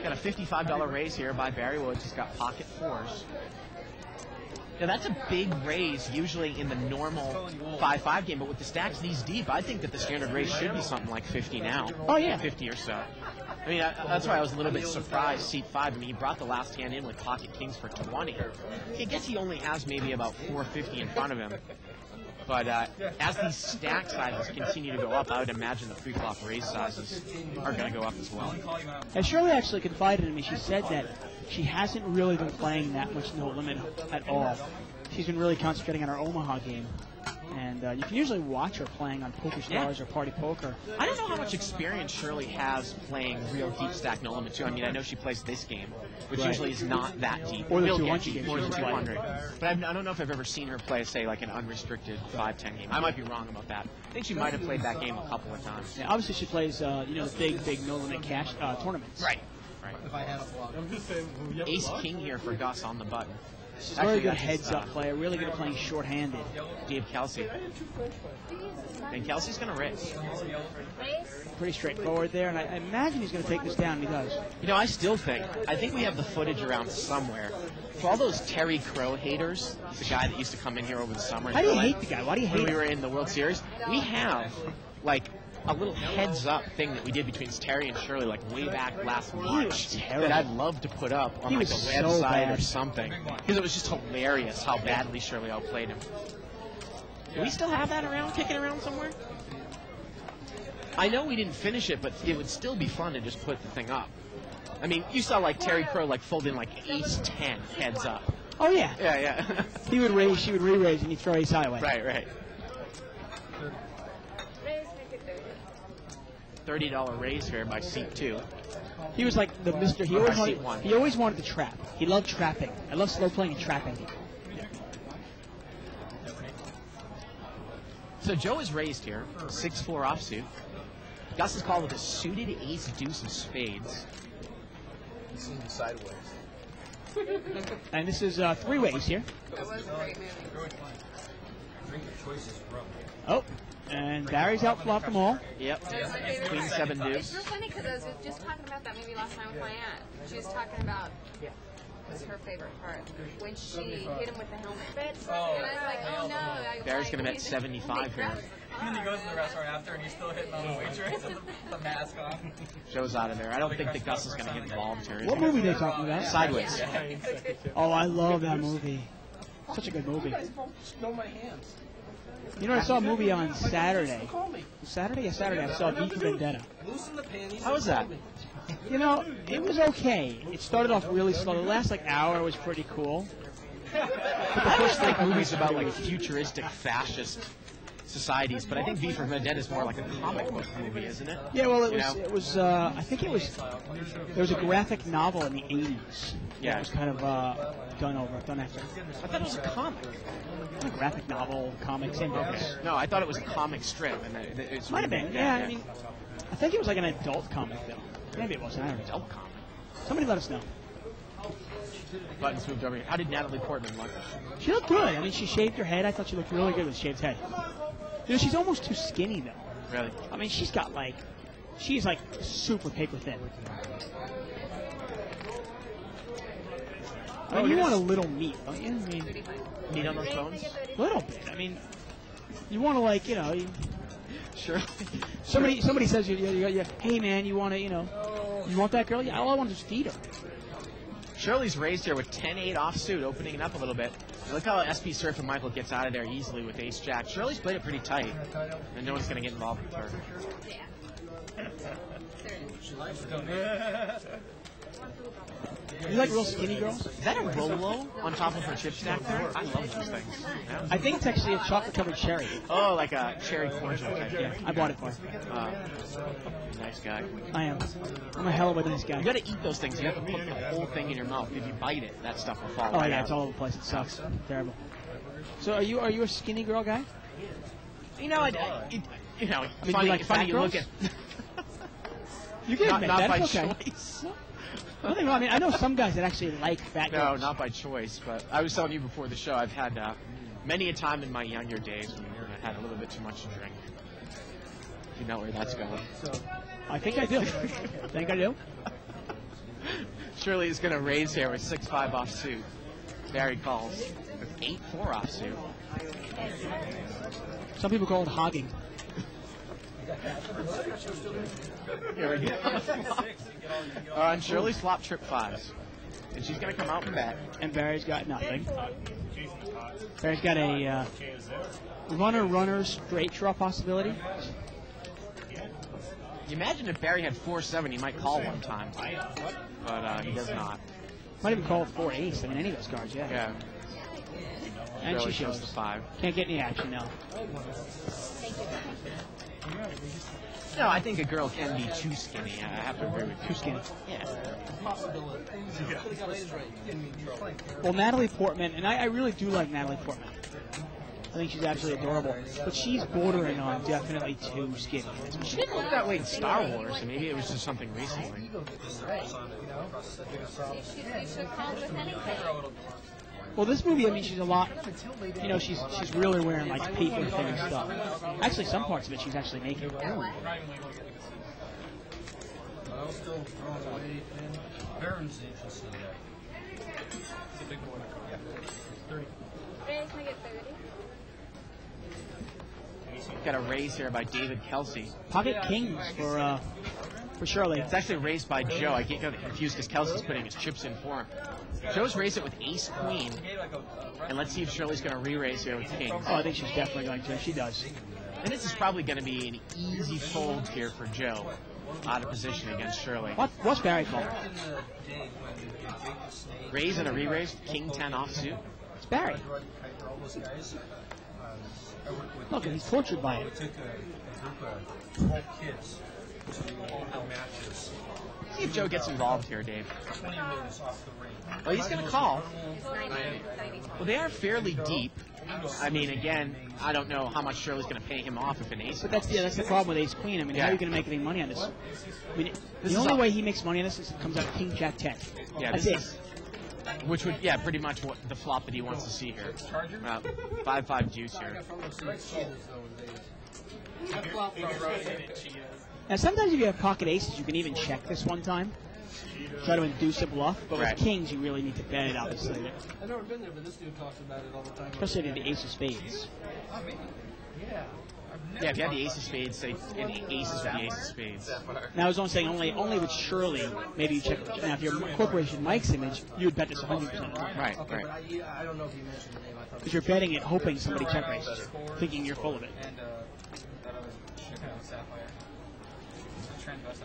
Got a $55 raise here by Barry Woods. He's got pocket 4s. Now, that's a big raise usually in the normal 5-5 game, but with the stacks these deep, I think that the standard raise should be something like 50 now. Oh, yeah. 50 or so. I mean, that's why I was a little bit surprised, seat 5. I mean, he brought the last hand in with pocket kings for 20. I guess he only has maybe about 450 in front of him. But as these stack sizes continue to go up, I would imagine the pre-flop raise sizes are going to go up as well. And Shirley actually confided in me. She said that she hasn't really been playing that much no limit at all. She's been really concentrating on her Omaha game. And you can usually watch her playing on Poker Stars or Party Poker. I don't know how much experience Shirley has playing real deep stack no limit too. I mean, I know she plays this game, which usually is not that deep. Or the Will 200 get deep, game or the she's playing. 200. But I don't know if I've ever seen her play, say, like an unrestricted 5-10 game. I might be wrong about that. I think she might have played that game a couple of times. Yeah, obviously she plays, the big no limit cash tournaments. Right. If I had a block. Ace King here for Gus on the button. She's a very good heads-up player, really good at playing short-handed. Dave Kelsey. And Kelsey's going to raise. Pretty straightforward there, and I imagine he's going to take this down, and he does. You know, I think we have the footage around somewhere. For all those Terry Crow haters, the guy that used to come in here over the summer. How do you hate the guy? Why do you hate when him? we were in the World Series, we have, like, a little heads-up thing that we did between Terry and Shirley, like, way back last March, that I'd love to put up on, like, the website or something. Because it was just hilarious how badly Shirley outplayed him. Do we still have that around, kicking around somewhere? I know we didn't finish it, but it would still be fun to just put the thing up. I mean, you saw, like, Terry Crow, like, fold in, like, ace-10 heads up. Oh, yeah. Yeah. He would raise, she would re-raise, and he'd throw ace high away. Right. $30 raise here by seat 2. He was like the Mr. He always wanted to trap. He loved trapping. I love slow playing and trapping. So Joe is raised here, 6-4 offsuit. Gus is called with a suited ace, deuce of spades. He's seen you sideways. And this is 3 ways here. That was a great movie. Oh, and Barry's out flop them all. Yep. That's my favorite Queen part. 7 deuce. It's real funny because I was just talking about that movie last night with my aunt. She was talking about was her favorite part when she hit him with the helmet fit. And I was like, oh no. Barry's going to bet 75 here. And then he goes to the restaurant after and he's still hitting on the waitress with the mask on. Joe's out of there. I don't think that Gus is going to get involved here. What movie are they talking about? Sideways. Oh, I love that movie. Such a good movie. You guys both know my hands. You know, I saw a movie on Saturday. Saturday? I saw V for Vendetta. Loosen the panties. How was that? You know, it was okay. It started off really slow. The last hour was pretty cool. But the first like movies about like futuristic fascist societies, but I think V for Vendetta is more like a comic book movie, isn't it? Yeah, well, it was. I think it was. There was a graphic novel in the '80s. Yeah, it was kind of done after. I thought it was a comic. A graphic novel, comic, same difference. No, I thought it was a comic strip, and it's might have been. Yeah, I mean, I think it was like an adult comic though. Maybe it wasn't. I don't know. Adult comic. Somebody let us know. Buttons moved over here. How did Natalie Portman look? She looked good. I mean, she shaved her head. I thought she looked really good with shaved head. You know, she's almost too skinny though. Really? I mean, she's super paper thin. I mean, you want a little meat, don't you? I mean, meat on those bones? A little bit. I mean, you want to Sure. Somebody says, hey man, you want to, you want that girl? Yeah, all I want is just feed her. Shirley's raised here with 10-8 offsuit, opening it up a little bit. Look how SP Surf and Michael gets out of there easily with ace-jack. Shirley's played it pretty tight, and no one's going to get involved with her. You like real skinny girls? Is that a Rolo on top of her chip stack there? I love those things. Yeah. I think it's actually a chocolate-covered cherry. Oh, like a cherry cordial type. Yeah, I bought it for her. Nice guy. I am. I'm a hell of a nice guy. You got to eat those things. You have to put the whole thing in your mouth. If you bite it, that stuff will fall Oh right yeah, out. it's all over the place. It sucks. Terrible. So are you a skinny girl guy? You know, funny you look at. You can admit not that. by It's okay. choice. Nothing wrong. I mean, I know some guys that actually like fat No, girls. not by choice. But I was telling you before the show, I've had many a time in my younger days when I had a little bit too much to drink. If you know where that's going. I think I do. I think I do. Shirley is going to raise here with 6-5 offsuit. Barry calls with 8-4 offsuit. Some people call it hogging. Here we go. And Shirley's flop trip 5s. And she's going to come out and bet. And Barry's got nothing. Barry's got a runner straight draw possibility. You imagine if Barry had 4-7, he might call one time. But he does not. Might even call it 4-ace. I mean, any of those cards, yeah. Yeah. And Really she shows shows the 5. Can't get any action now. No, I think a girl can be too skinny. I have to agree with you. Too skinny. Yeah. Well, Natalie Portman, and I really do like Natalie Portman. I think she's absolutely adorable. But she's bordering on definitely too skinny. She didn't look that way in Star Wars, and maybe it was just something recently. You should call with anything. Well, this movie, I mean, she's a lot, you know, she's really wearing, like, paper thin stuff. Actually, some parts of it she's actually making. I'll still throw away, and Baron's interested in that. It's a big one. Yeah. 30. Raise, make it 30. Got a raise here by David Kelsey. Pocket Kings for Shirley. It's actually raised by Joe. I get confused because Kelsey's putting his chips in for him. Joe's raised it with Ace Queen, and let's see if Shirley's going to re-raise here with Kings. Oh, I think she's definitely going to. She does. And this is probably going to be an easy fold here for Joe, out of position against Shirley. What's Barry called? Raise and a re-raise, King 10 offsuit. It's Barry. Look, he's tortured by it. took a group of 12 kids to do all the matches. See if Joe gets involved here, Dave. 20 minutes off the ring. Well, he's going to call. It's 90. Well, they are fairly deep. I mean, again, I don't know how much Shirley's going to pay him off if an ace. But that's the problem with Ace Queen. I mean, how are you going to make any money on this? I mean, the only way he makes money on this is it comes out King Jack 10. Yeah, that's this it. is, which would, yeah, pretty much what the flop that he wants to see here. 5-5 juice here. Now, sometimes if you have pocket aces, you can even check this one time. Try to induce a bluff. But Right. with kings, you really need to bet it, obviously. I've never been there, but this dude talks about it all the time. Especially the ace of spades. Yeah, if you had the ace of spades, say an aces with the ace of spades. Now, I was only saying only with Shirley, maybe you check it. Now, if you're incorporation Mike's image, you would bet this 100%. Right, Okay, right. but I don't know if you mentioned the name. I thought Because you're betting it, hoping somebody check raises you, thinking you're full of it. And that other shit with Sapphire.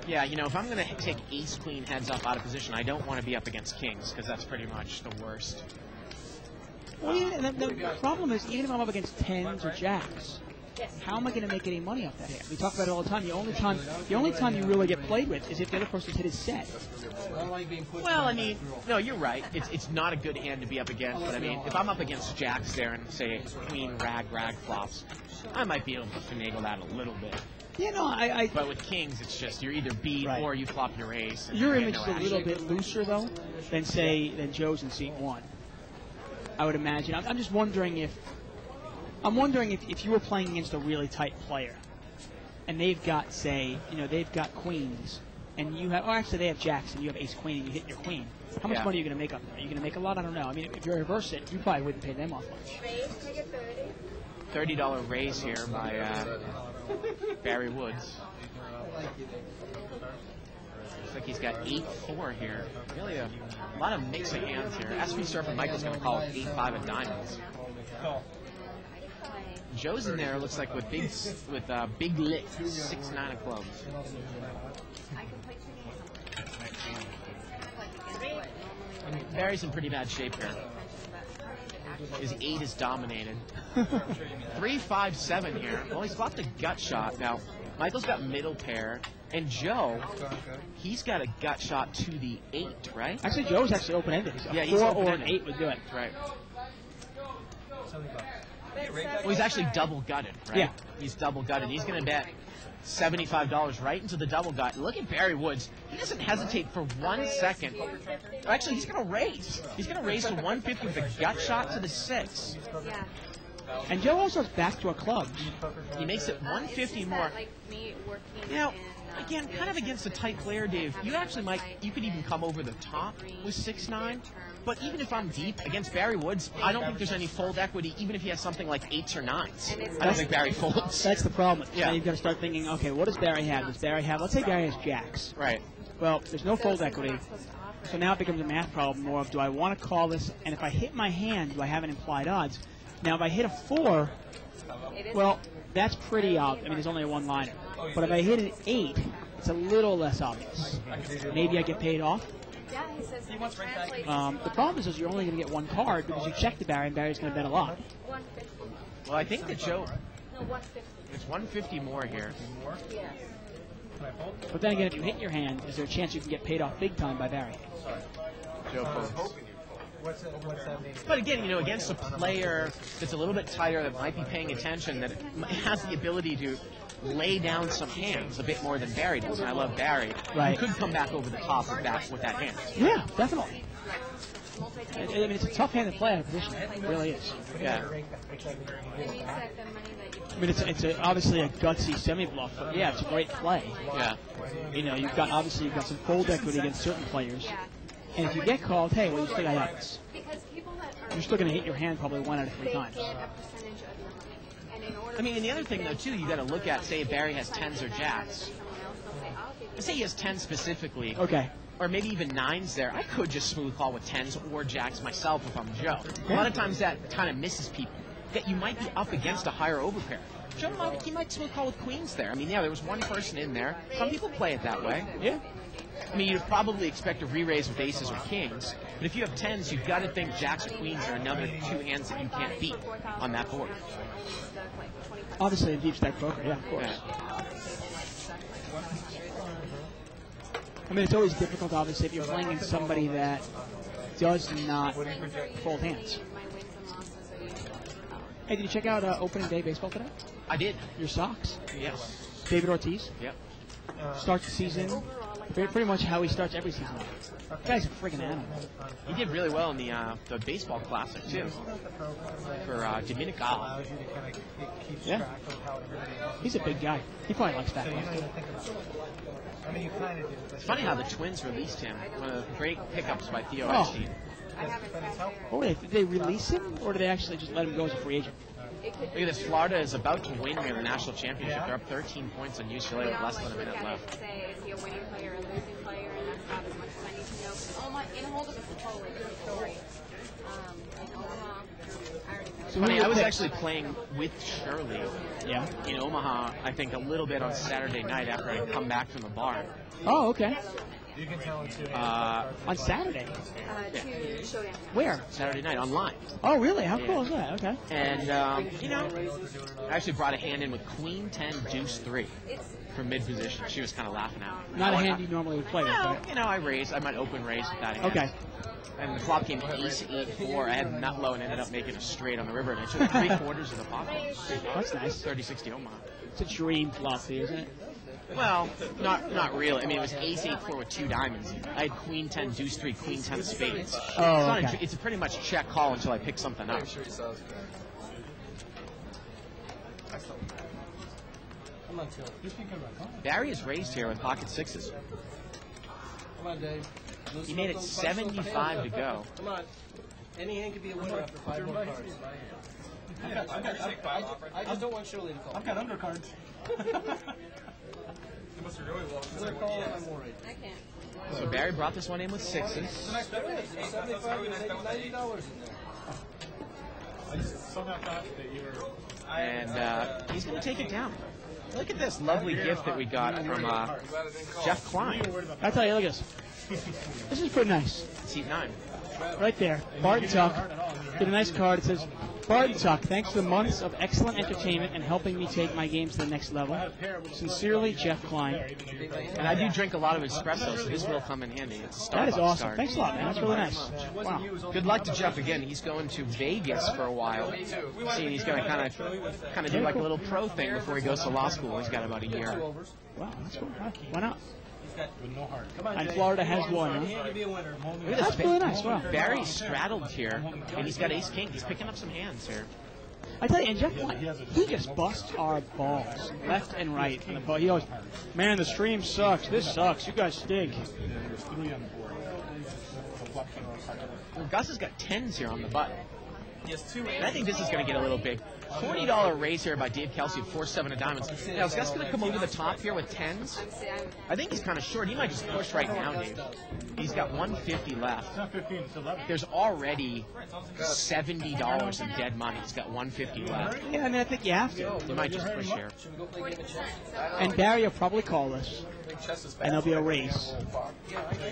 Yeah, you know, if I'm going to take ace queen heads up out of position, I don't want to be up against kings because that's pretty much the worst. Well, the problem is, even if I'm up against tens or jacks, how am I going to make any money off that hand? We talk about it all the time. The only time you really get played with is if the other person's hit his set. Well, I mean, no, you're right. It's not a good hand to be up against, but I mean, if I'm up against jacks there and say queen rag flops, I might be able to finagle that a little bit. Yeah, no, But with kings, it's just you're either beat Right. or you flop your ace. And Your you get image no is a little action. bit looser, though, than Joe's in seat 1. I would imagine. I'm just wondering if you were playing against a really tight player, and they've got, say, they've got queens, and you have, or actually they have jacks, and you have ace queen, and you hit your queen. How much money are you going to make up there? Are you going to make a lot? I don't know. I mean, if you reverse it, you probably wouldn't pay them off much. Raise, make it 30. $30 raise here by Barry Woods. Looks like he's got 8-4 here. Really a lot of mix of hands here. SP Surfer Michael's going to call it 8-5 of diamonds. Joe's in there. Looks like with big lit 6-9 of clubs. I can play 2 games. Barry's in pretty bad shape here. His 8 is dominated. 3-5-7 here. Well, he's got the gut shot. Now, Michael's got middle pair. And Joe, he's got a gut shot to the 8, right? Actually, Joe's actually open-ended. Yeah, He's he's 4 or an open-ended. 8 would do it. Right. Well, he's actually double gutted, right? Yeah. He's double gutted. He's going to bet $75 right into the double gut. Look at Barry Woods. He doesn't hesitate for 1 second. Actually, he's going to raise. He's going to raise to 150 with a gut shot to the 6. Yeah. And Joe also has backdoor clubs. He makes it 150 more. Like me working Now, in, again, kind of against a tight player, Dave, you actually you could even come over the top with 6-9. But even if I'm deep against Barry Woods, I don't think there's any fold equity, even if he has something like 8s or 9s. I don't think Barry folds. That's the problem. Yeah. Now you've got to start thinking, okay, what does Barry have? Does Barry have, let's say Barry has jacks. Right. Well, there's no fold equity. So now it becomes a math problem more of, do I want to call this, and if I hit my hand, do I have an implied odds? Now, if I hit a 4, well, that's pretty obvious. I mean, there's only a one-liner. But if I hit an 8, it's a little less obvious. Maybe I get paid off. Yeah, he says that it translates. The problem is you're only going to get one card because you check the Barry, and Barry's going to bet a lot. 150. Well, I think that Joe, No, 150. it's 150 more here. Yes. But then again, if you hit your hand, is there a chance you can get paid off big time by Barry? Joe folds. What's that mean? But again, you know, against a player that's a little bit tighter, that might be paying attention, that has the ability to lay down some hands a bit more than Barry does, and I love Barry. Right. You could come back over the top with that hand. Yeah, definitely. I mean, it's a tough hand to play out of position. It really is. Yeah. It means that the money that you I mean, it's obviously a gutsy semi-bluff, but yeah, it's a great play. Yeah. You know, you've got some fold equity against certain players. Yeah. And if you get called, hey, well, you still got outs. Because people that are You're still going to hit your hand probably 1 out of 3 they times. get a percentage of your money. And in order I mean, and the other thing, though, too, you got to look at, say, if Barry has 10s or jacks. someone else, they'll say, I'll give you Say he has 10 specifically, Okay. or maybe even 9s there. I could just smooth call with 10s or jacks myself if I'm Joe. A lot of times that kind of misses people. That you might be up against a higher overpair. Joe, he might smooth call with queens there. I mean, yeah, there was one person in there. Some people play it that way. Yeah. I mean, you'd probably expect a re-raise with aces or kings, but if you have 10s, you've got to think jacks or queens are another 2 hands that you can't beat on that board. Obviously, in deep stack poker, yeah, of course. Yeah. I mean, it's always difficult, obviously, if you're playing against somebody that does not fold hands. Hey, did you check out opening day baseball today? I did. Your socks? Yes. David Ortiz Yep. starts the season pretty much how he starts every season. The guy's a freaking animal. He did really well in the baseball classic too. For Dominical. Allows you to kind of keep Yeah. track of how everybody else. He's a big guy. He probably likes that. So you don't even think about it. I mean, you kind of do. It's funny how the Twins released him. One of the great pickups by Theo Oh. Epstein. Oh, did they release him, or did they actually just let him go as a free agent? Look at this. Florida is about to win here the national championship. They're up 13 points on UCLA with less than a minute left. Say, is he a winning player or a losing player? And that's about as much as I need to know. Because Omaha, in Holden, it's a totally different story. In Omaha, I already know. So Funny, who I was picked? actually playing with Shirley Yeah. in Omaha, I think a little bit on Saturday night after I'd come back from the bar. Oh, okay. You can tell it's too. On Saturday. To Showdown. Where? Saturday night online. Oh, really? How Yeah. cool is that? Okay. And, you know, I actually brought a hand in with Queen 10, Deuce 3 from mid position. She was kind of laughing at me. Not a hand you normally would play with, Well, right? you know, I might open raise with that hand. Okay. And the flop came ace 8-4. I had nut low and ended up making a straight on the river, and I took 3/4 of the pocket. That's nice. 30-60 Omaha. It's a dream flop, isn't it? Well, not really. I mean, it was ace 8-4 with 2 diamonds. I had Queen 10, Deuce 3, Queen 10 spades. Oh, It's, okay. it's a pretty much check call until I pick something up. I'm sure he sounds good. Come on, Till. You're thinking about going. Barry is raised here with pocket sixes. Come on, Dave. He made it 75 to go. Come on. Any hand could be a winner after 5 more cards. I just don't want Shirley to call. I've got undercards. He must have really lost his They're calling, I'm worried. I can't. So Barry brought this one in with sixes. $75 $90 in there. I just somehow thought that you were. And he's going to take it down. Look at this lovely gift that we got from Jeff Klein. I tell you, look at this. This is pretty nice. Seat 9. Right there. Barton Tuck. Get a nice card. It says, Barton Tuck, thanks for the months of excellent entertainment and helping me take my games to the next level. Sincerely, Jeff Klein. And I do drink a lot of espresso, so this will come in handy. It's a That is Starbucks awesome. card. Thanks a lot, man. That's really nice. Wow. Good luck to Jeff again. He's going to Vegas for a while. See, he's going to kind of do like a little pro thing before he goes to law school. He's got about a year. Wow, that's cool. Why not? With no heart. Come on, And Dave. Florida has one, Any huh? hand could be a winner. Look at That's this. really nice. Wow. Barry straddled here, and he's got ace king. He's picking up some hands here. I tell you, and Jeff Klein, he just busts our balls left and right. And he goes, man, the stream sucks. This sucks. You guys stink. Well, Gus has got 10s here on the button. He has 2 And I think this is going to get a little big. $40 raise here by Dave Kelsey at 4-7 of diamonds. Now, is Gus going to come over the top here with 10s? I think he's kind of short. He might just push right now, Dave. He's got 150 left. It's not 15, it's 11. There's already $70 in dead money. He's got 150 left. Yeah, I mean, I think you have to. He might just push here. Should we go play a game of chess? And Barry will probably call this, Big chess is and there'll be a race.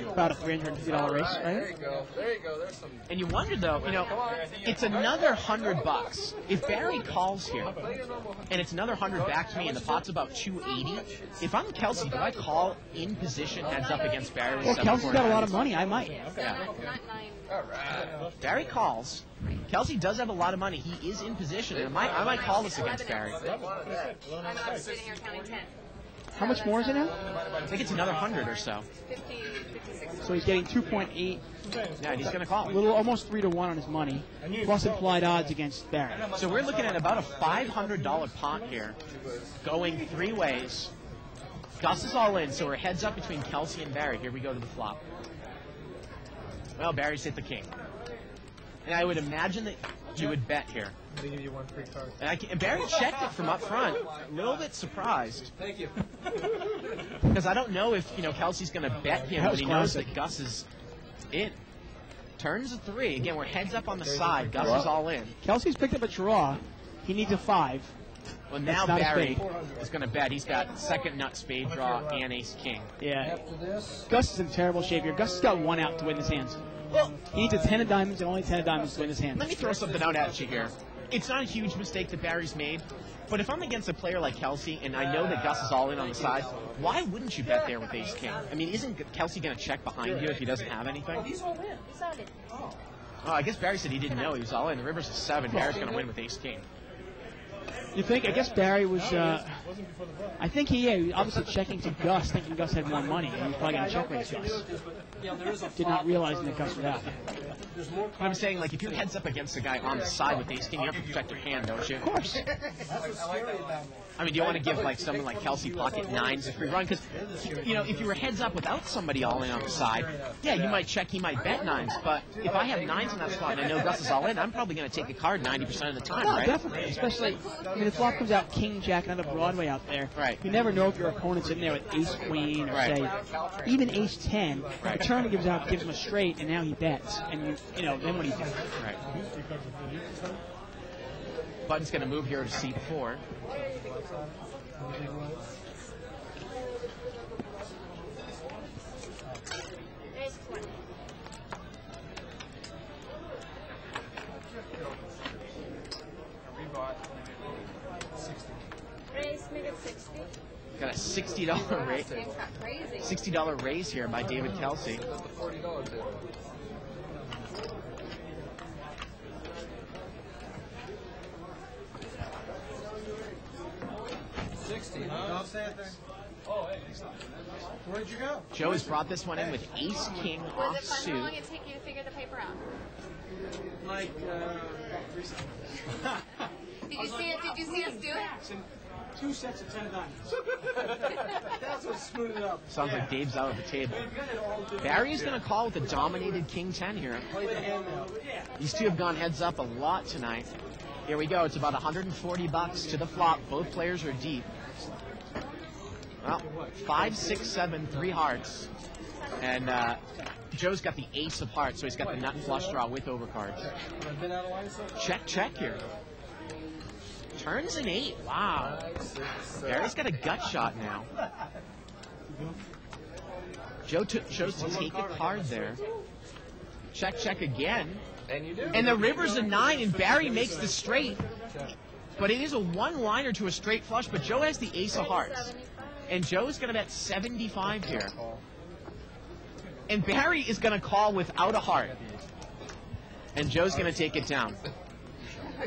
About a $350 race, There right? you go. There you go. There's some. And you wonder, though, you know, it's another $100. If Barry calls here, and it's another 100 back to me, and the pot's about 280, if I'm Kelsey, do I call in position heads up against Barry with Well, 7-4 Kelsey's got a lot of diamonds? money. I might. Yeah. Not 9. All right. Barry calls. Kelsey does have a lot of money. He is in position. And I might call this against Barry. I'm sitting here counting 10. How much more is it now? I think it's another 100 or so. 50, 56. So he's getting 2.8, Yeah, and he's going to call. a little almost 3 to 1 on his money, plus implied odds against Barry. So we're looking at about a $500 pot here, going 3 ways. Gus is all in, so we're heads up between Kelsey and Barry. Here we go to the flop. Well, Barry's hit the king. And I would imagine that you would bet here. They give you 1 free card. And Barry checked it from up front. A little bit surprised. Thank you. Because I don't know if, Kelsey's going to bet him, That but was he knows classic. that Gus is in. Turns a 3. Again, we're heads up on the side. Gus is all in. Kelsey's picked up a draw. He needs a 5. Well, now That's not a Barry spade. is going to bet. He's got second nut spade draw and ace king. Yeah. After this, Gus is in terrible shape here. Gus has got 1 out to win his hands. Well, He needs a 10 of diamonds and only 10 of diamonds to win his hands. let me throw something out at you here. It's not a huge mistake that Barry's made, but if I'm against a player like Kelsey and I know that Gus is all in on the side, why wouldn't you bet there with ace king? I mean, isn't Kelsey going to check behind you if he doesn't have anything? he's all in. He's on it. Oh, I guess Barry said he didn't know he was all in. The river's a 7. Barry's going to win with ace king. You think? I guess Barry was. I think he was obviously checking to Gus, thinking Gus had more money. And he was probably going to check raise Gus. There is a Did not realize that Gus would have. There's more. But I'm saying, like, if you're heads up against a guy on the side with ace king, you have to protect your hand, don't you? Of course. That's what's scary about me. I mean, do you want to give, like, someone like Kelsey pocket 9s a free run? Because, if you were heads up without somebody all in on the side, yeah, you might check, he might bet 9s. But if I have 9s in that spot and I know Gus is all in, I'm probably going to take a card 90% of the time, No, right? definitely. Especially, the flop comes out King, Jack, another Broadway out there. Right. You never know if your opponent's in there with Ace Queen or Right. say even Ace 10. Right. The turn he gives out gives him a straight, and now he bets. And then what do you do? Right. Button's going to move here to C4. There's 20. Raise, make it 60. Got a $60 raise. Game's got crazy. $60 raise here by David Kelsey. That's the $40 there. Don't say it there. Oh, hey. Where'd you go? Joe has brought this one in with ace king Was off it fun? How suit. long did it take you to figure the paper out? Like, 3 seconds. Did you see it? Did you see us do it? 2 sets of 10 diamonds. That's what smoothed it up. Sounds like Dave's out at the table. We've got it all to Barry's going to call with a dominated king 10 here. play the hand now. These two have gone heads up a lot tonight. Here we go. It's about $140 to the flop. Both players are deep. Well, 5, 6, 7, 3 hearts. And Joe's got the ace of hearts, so he's got the nut flush draw with overcards. I've been out of line so far. Check here. Turns an 8. Wow. Barry's got a gut shot now. Joe chose to take a card there. Check again. And you do. And the river's a 9, and Barry makes the straight. But it is a one-liner to a straight flush, but Joe has the ace of hearts. And Joe's going to bet 75 here. And Barry is going to call without a heart. And Joe's going to take it down.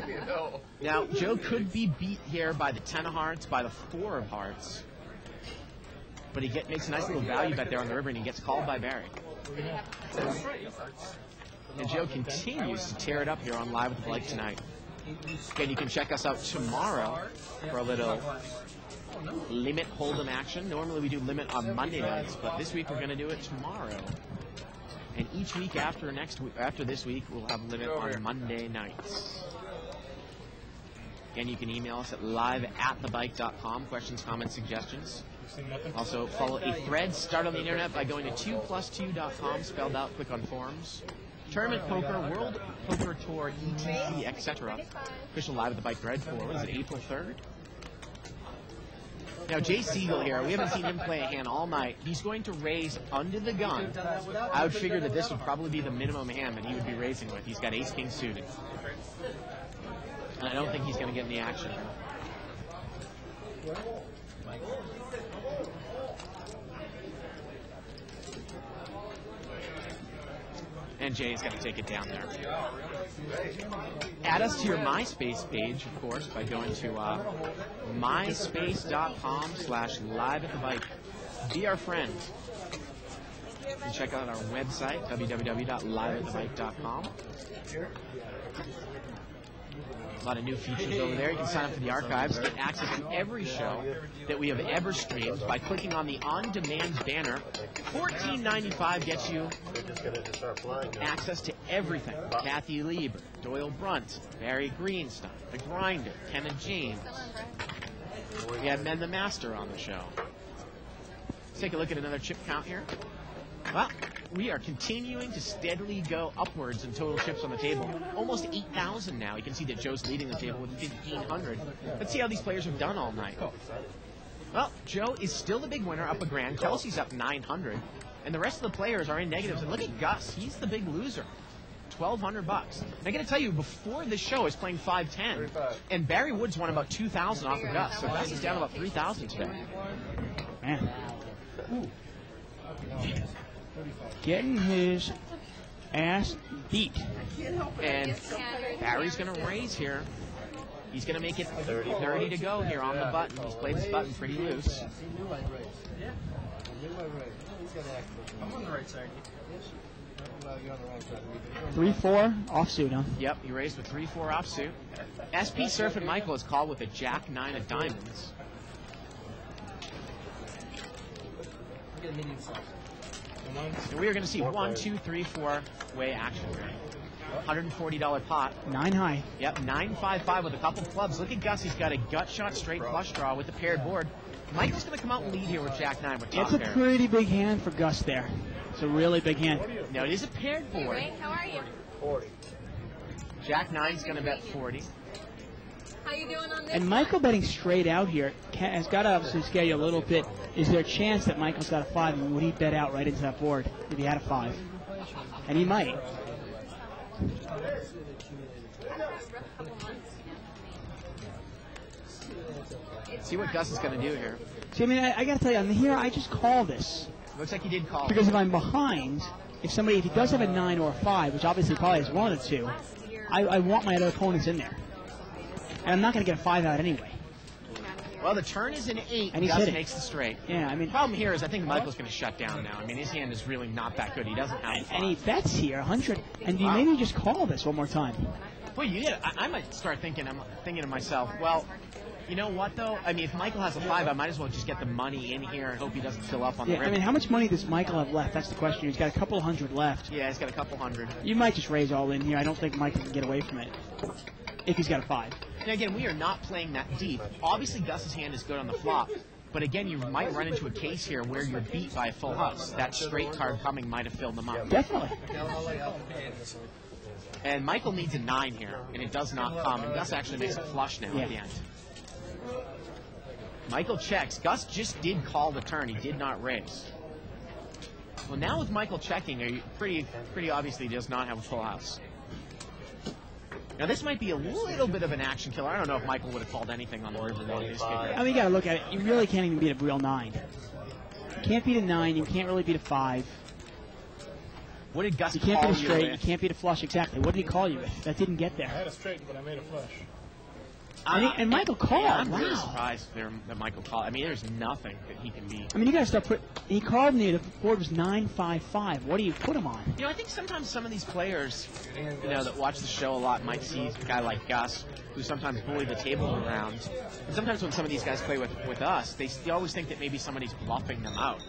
You know. Now, Joe could be beat here by the 10 of hearts, by the 4 of hearts. But he makes a nice little value bet there on the river, and he gets called by Barry. And Joe continues to tear it up here on Live with Blake tonight. Again, you can check us out tomorrow for a little limit hold'em action. Normally we do limit on Monday nights, but this week we're going to do it tomorrow. And each week after this week, we'll have a limit on Monday nights. Again, you can email us at live@thebike.com. Questions, comments, suggestions. Also, follow a thread. Start on the internet by going to 2plus2.com, spelled out. Click on forums. Tournament Poker, World Poker Tour, ETC, etc. Official Live at the Bike thread for, what is it, April 3rd? Now, Jay Siegel here, we haven't seen him play a hand all night. He's going to raise under the gun. I would figure that this would probably be the minimum hand that he would be raising with. He's got ace-king suited. And I don't think he's going to get any action. And Jay's got to take it down there. Add us to your MySpace page, of course, by going to myspace.com/liveatthebike. Be our friend. You can check out our website, www.liveatthebike.com. A lot of new features over there. You can sign up for the archives, get access to every show that we have ever streamed by clicking on the on-demand banner. $14.95 gets you access to everything. Kathy Lieber, Doyle Brunt, Barry Greenstein, The Grinder, Kenna James. We have Men the Master on the show. Let's take a look at another chip count here. Well, we are continuing to steadily go upwards in total chips on the table. Almost 8,000 now. You can see that Joe's leading the table with 1,500. Let's see how these players have done all night. Well, Joe is still the big winner, up a grand. Kelsey's up 900. And the rest of the players are in negatives. And look at Gus. He's the big loser. $1,200. And I got to tell you, before this show, I was playing 510. And Barry Woods won about 2,000 off of Gus. So Gus is down about 3,000 today. Man. Getting his ass beat. And Barry's going to raise here. He's going to make it 30 to go here on the button. He's played this button pretty loose. I'm on the right side. 3-4 offsuit, huh? Yep, he raised with 3-4 offsuit. SP Surfing Michael is called with a Jack-9 of diamonds. And we are going to see 1, 2, 3, 4-way action here. $140 pot. 9 high. Yep, 9-5-5 with a couple clubs. Look at Gus. He's got a gut shot straight flush draw with the paired board. Michael's going to come out and lead here with Jack-9 with top It's a pair. pretty big hand for Gus there. It's a really big hand. No, it is a paired board. Hey, Ray, how are you? 40. Jack-9's going to bet 40. How you doing on this? And Michael betting straight out here has got to obviously scare you a little bit. Is there a chance that Michael's got a 5 and would he bet out right into that board if he had a 5? And he might. See what Gus is going to do here. See, I mean, I got to tell you, on here, I just call this. Looks like he did call. Because if I'm behind, if he does have a 9 or a 5, which obviously probably has one or two, I want my other opponents in there. And I'm not going to get a 5 out anyway. Well, the turn is an 8, and Gus makes the straight. Yeah, I mean... The problem here is I think Michael's going to shut down now. I mean, his hand is really not that good. He doesn't have a 5. And he bets here, 100. And do you maybe just call this one more time? Well, I might start thinking, I'm thinking to myself, well, you know what, though? I mean, if Michael has a 5, I might as well just get the money in here and hope he doesn't fill up on the rim. I mean, how much money does Michael have left? That's the question. He's got a couple hundred left. Yeah, he's got a couple hundred. You might just raise all in here. I don't think Michael can get away from it if he's got a 5. Now, again, we are not playing that deep. Obviously, Gus's hand is good on the flop. But again, you might run into a case here where you're beat by a full house. That straight card coming might have filled them up. Definitely. And Michael needs a 9 here, and it does not come. And Gus actually makes a flush now at the end. Michael checks. Gus just did call the turn. He did not raise. Well, now with Michael checking, pretty obviously does not have a full house. Now, this might be a little bit of an action killer. I don't know if Michael would have called anything on the river though. I mean, you got to look at it. You really can't even beat a real 9. You can't beat a 9. You can't really beat a 5. What did Gus call you with? You can't beat a straight. With? You can't beat a flush. Exactly. What did he call you with? That didn't get there. I had a straight, but I made a flush. And Michael called. Yeah, I'm wow. really surprised that Michael called. I mean, there's nothing that he can beat. I mean, you got to start put. He called me. The board was 9-5-5. What do you put him on? You know, I think sometimes some of these players, that watch the show a lot might see a guy like Gus who sometimes bully the table around. And sometimes when some of these guys play with us, they always think that maybe somebody's bluffing them out.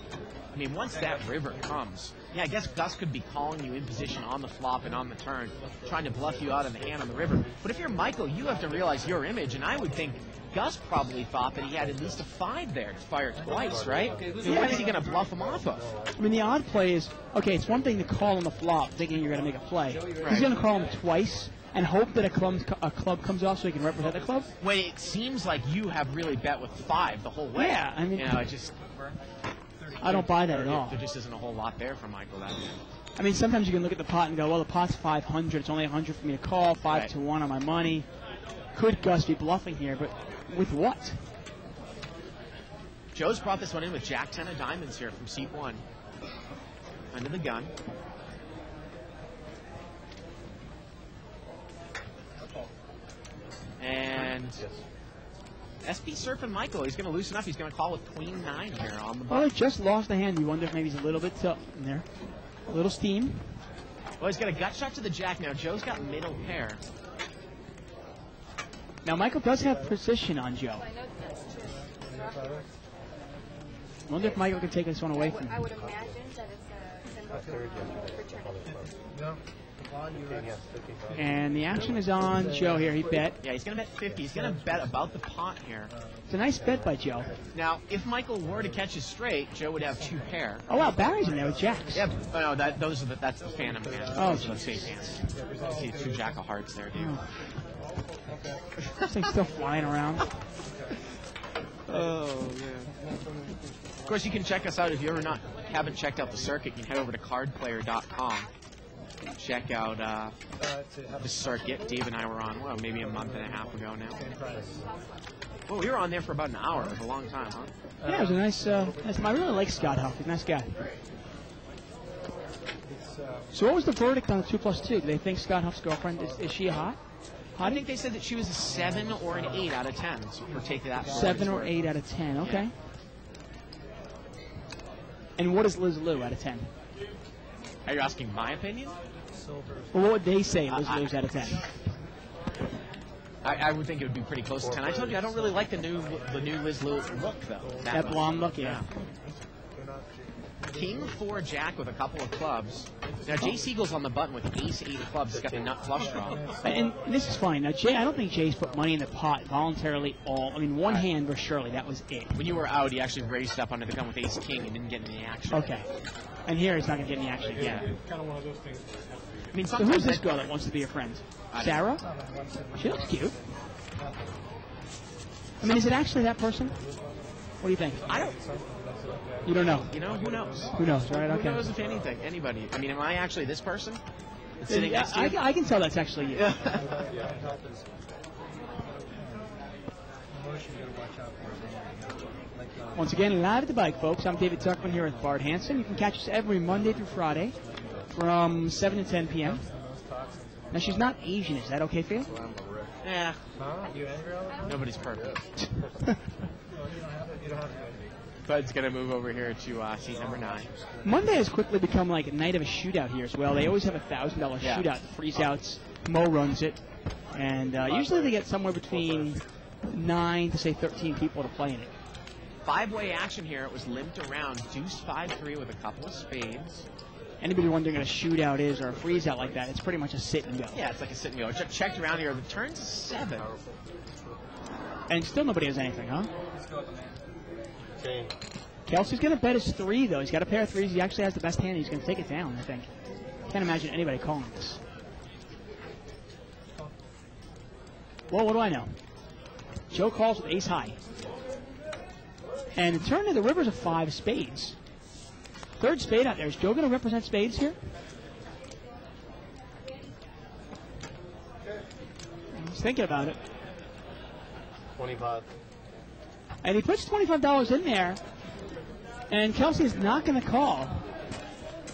I mean, once that river comes, yeah, I guess Gus could be calling you in position on the flop and on the turn, trying to bluff you out of the hand on the river. But if you're Michael, you have to realize your image, and I would think Gus probably thought that he had at least a 5 there to fire twice, right? So what is he going to bluff him off of? I mean, the odd play is, okay, it's one thing to call on the flop thinking you're going to make a play. He's going to call him twice and hope that a club comes off so he can represent the club. When it seems like you have really bet with 5 the whole way. Yeah, I mean, you know, it just... I don't buy that at all. There just isn't a whole lot there for Michael that day. I mean, sometimes you can look at the pot and go, well, the pot's 500. It's only 100 for me to call, 5 to 1 on my money. Could Gus be bluffing here? But with what? Joe's brought this one in with Jack 10 of diamonds here from seat 1. Under the gun. And SB surfing Michael. He's going to loosen up. He's going to call with Queen 9 here on the Well, button. he just lost the hand. You wonder if maybe he's a little bit tilt in there. A little steam. Well, he's got a gut shot to the Jack now. Joe's got middle pair. Now, Michael does have precision on Joe. I know that's true. I wonder if Michael can take this one away from I him. would imagine that it's a symbol for tournament. No. On your And the action is on Joe here. He bet. Yeah, he's going to bet 50. He's going to bet about the pot here. It's a nice bet by Joe. Now, if Michael were to catch his straight, Joe would have 2 pair. Oh, wow, Barry's in there with jacks. Yeah, no, that's the Phantom hand. Oh, Those are the safe hands. See 2 Jack of Hearts there, dude. This thing's still flying around. Oh, man. Of course, you can check us out if you haven't checked out the circuit. You can head over to cardplayer.com. Check out the circuit. Dave and I were on, well, maybe a month and a half ago now. Well, we were on there for about an hour. It was a long time, huh? Yeah, it was a nice, I really like Scott Huff. He's a nice guy. So what was the verdict on the 2+2? Do they think Scott Huff's girlfriend, is she a hot? I think they said that she was a 7 or an 8 out of 10. So we'll take that. 7 or 8 out of 10, okay. Yeah. And what is Liz Lou out of 10? Are you asking my opinion? Well, what would they say Liz Lou's out of 10? I would think it would be pretty close to 10. I told you I don't really like the new Liz Lou look, though. That blonde look, yeah. King 4 Jack with a couple of clubs. Now Jay Siegel's on the button with Ace 8 of clubs. He's got the nut flush draw. And this is fine. Now Jay, I don't think Jay's put money in the pot voluntarily. One hand for Shirley. That was it. When you were out, he actually raised up under the gun with Ace King and didn't get any action. Okay. And here he's not going to get any action again. Kind of one of those things. I mean, so who's this girl that wants to be your friend? Sarah? She looks cute. I mean, is it actually that person? What do you think? I don't. You don't know. You know, who knows? Who knows, right? Okay. Who knows if anything? Anybody. I mean, am I actually this person? That's sitting next to you? I can tell that's actually you. Once again, live at the bike, folks. I'm David Tuckman here with Bart Hanson. You can catch us every Monday through Friday from 7 to 10 p.m. Now, she's not Asian. Is that okay for you? Yeah. Nobody's perfect. Bud's going to move over here to seat number 9. Monday has quickly become like a night of a shootout here as well. They always have a $1,000 shootout. Freeze-outs. Mo runs it. And usually they get somewhere between 9 to, say, 13 people to play in it. 5-way action here. It was limped around. Deuce 5-3 with a couple of spades. Anybody wondering what a shootout is or a freeze-out like that, it's pretty much a sit and go. Yeah, it's like a sit and go. Checked around here. The turn's 7. And still nobody has anything, huh? Kelsey's going to bet his 3, though. He's got a pair of 3s. He actually has the best hand. He's going to take it down, I think. Can't imagine anybody calling this. Well, what do I know? Joe calls with ace high. And the turn to the river's a 5 spades. 3rd spade out there. Is Joe going to represent spades here? He's thinking about it. 25. And he puts $25 in there. And Kelsey is not going to call.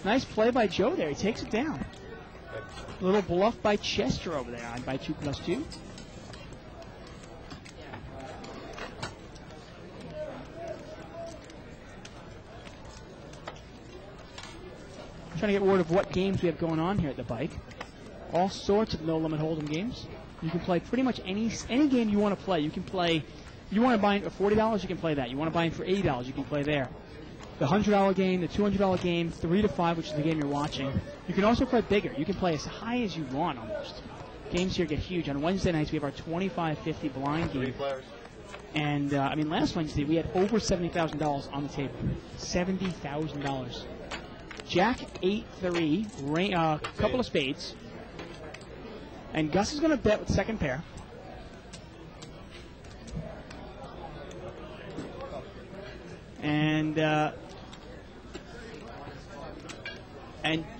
Nice play by Joe there. He takes it down. A little bluff by Chester over there on by 2+2. Trying to get word of what games we have going on here at the bike. All sorts of no-limit hold'em games. You can play pretty much any game you want to play. You can play. You want to buy it for $40, you can play that. You want to buy it for $80, you can play there. The $100 game, the $200 game, 3 to 5, which is the game you're watching. You can also play bigger. You can play as high as you want almost. Games here get huge. On Wednesday nights, we have our 25-50 blind game. And, I mean, last Wednesday, we had over $70,000 on the table. $70,000. Jack 8-3, couple of spades. And Gus is going to bet with second pair. And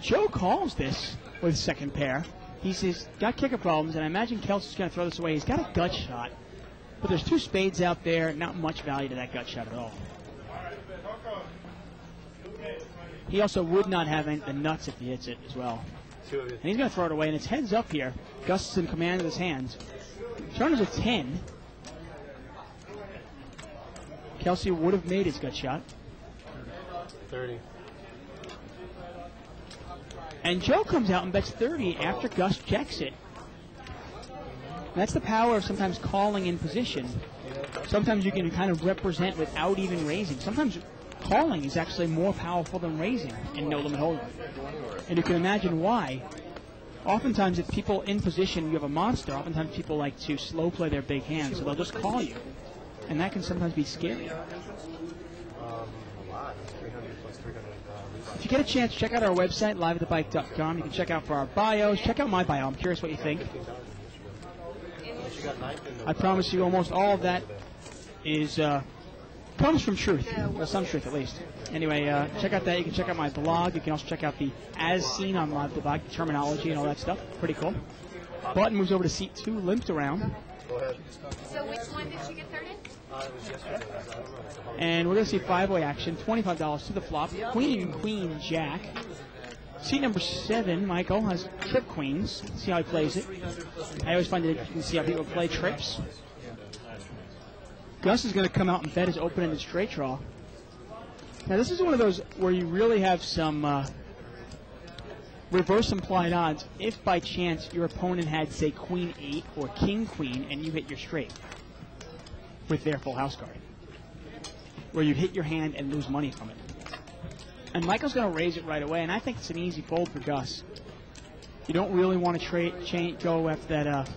Joe calls this with second pair. He says, got kicker problems, and I imagine Kelsey's going to throw this away. He's got a gut shot, but there's 2 spades out there, not much value to that gut shot at all. He also would not have the nuts if he hits it as well. And he's going to throw it away, and it's heads up here. Gus is in command of his hands. Turn is a 10. Kelsey would have made his gut shot. 30. And Joe comes out and bets 30 after Gus checks it. And that's the power of sometimes calling in position. Sometimes you can kind of represent without even raising. Sometimes calling is actually more powerful than raising in no limit hold'em. And you can imagine why. Oftentimes, if people in position, you have a monster, oftentimes people like to slow play their big hands, so they'll just call you. And that can sometimes be scary. If you get a chance, check out our website, liveatthebike.com. You can check out for our bios. Check out my bio. I'm curious what you think. I promise you almost all of that is comes from truth. Well, some truth at least. Anyway, check out that. You can check out my blog. You can also check out the as seen on Live at the Bike, the terminology and all that stuff. Pretty cool. Button moves over to seat 2, limped around. So which one did she get third in? And we're going to see 5-way action. $25 to the flop. Queen and Queen Jack. Seat number 7, Michael, has trip queens. Let's see how he plays it. I always find it interesting to see how people play trips. Gus is going to come out and bet his open-ended straight draw. Now, this is one of those where you really have some reverse implied odds if by chance your opponent had, say, Queen 8 or King Queen and you hit your straight with their full house card, where you hit your hand and lose money from it. And Michael's going to raise it right away, and I think it's an easy fold for Gus. You don't really want to go after that.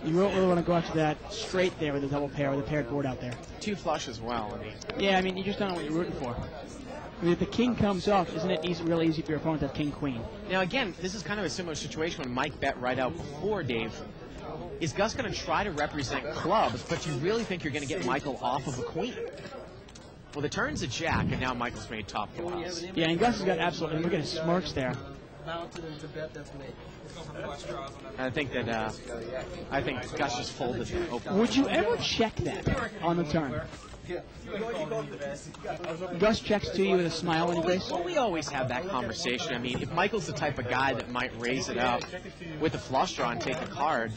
You don't really want to go after that straight there with a double pair with a paired board out there. 2 flush as well. I mean. Yeah, I mean, you just don't know what you're rooting for. I mean, if the king comes off, isn't it really easy for your opponent to have king queen? Now again, this is kind of a similar situation when Mike bet right out before Dave. Is Gus going to try to represent clubs, but you really think you're going to get Michael off of a queen? Well, the turn's a jack, and now Michael's made top draws. Yeah, and Gus has got absolutely, look at his smirks there. I think that, I think Gus just folded the open. Would you ever check that on the turn? Gus checks to you with a smile on your face? Well, we always have that conversation. I mean, if Michael's the type of guy that might raise it up with a flush draw and take the card,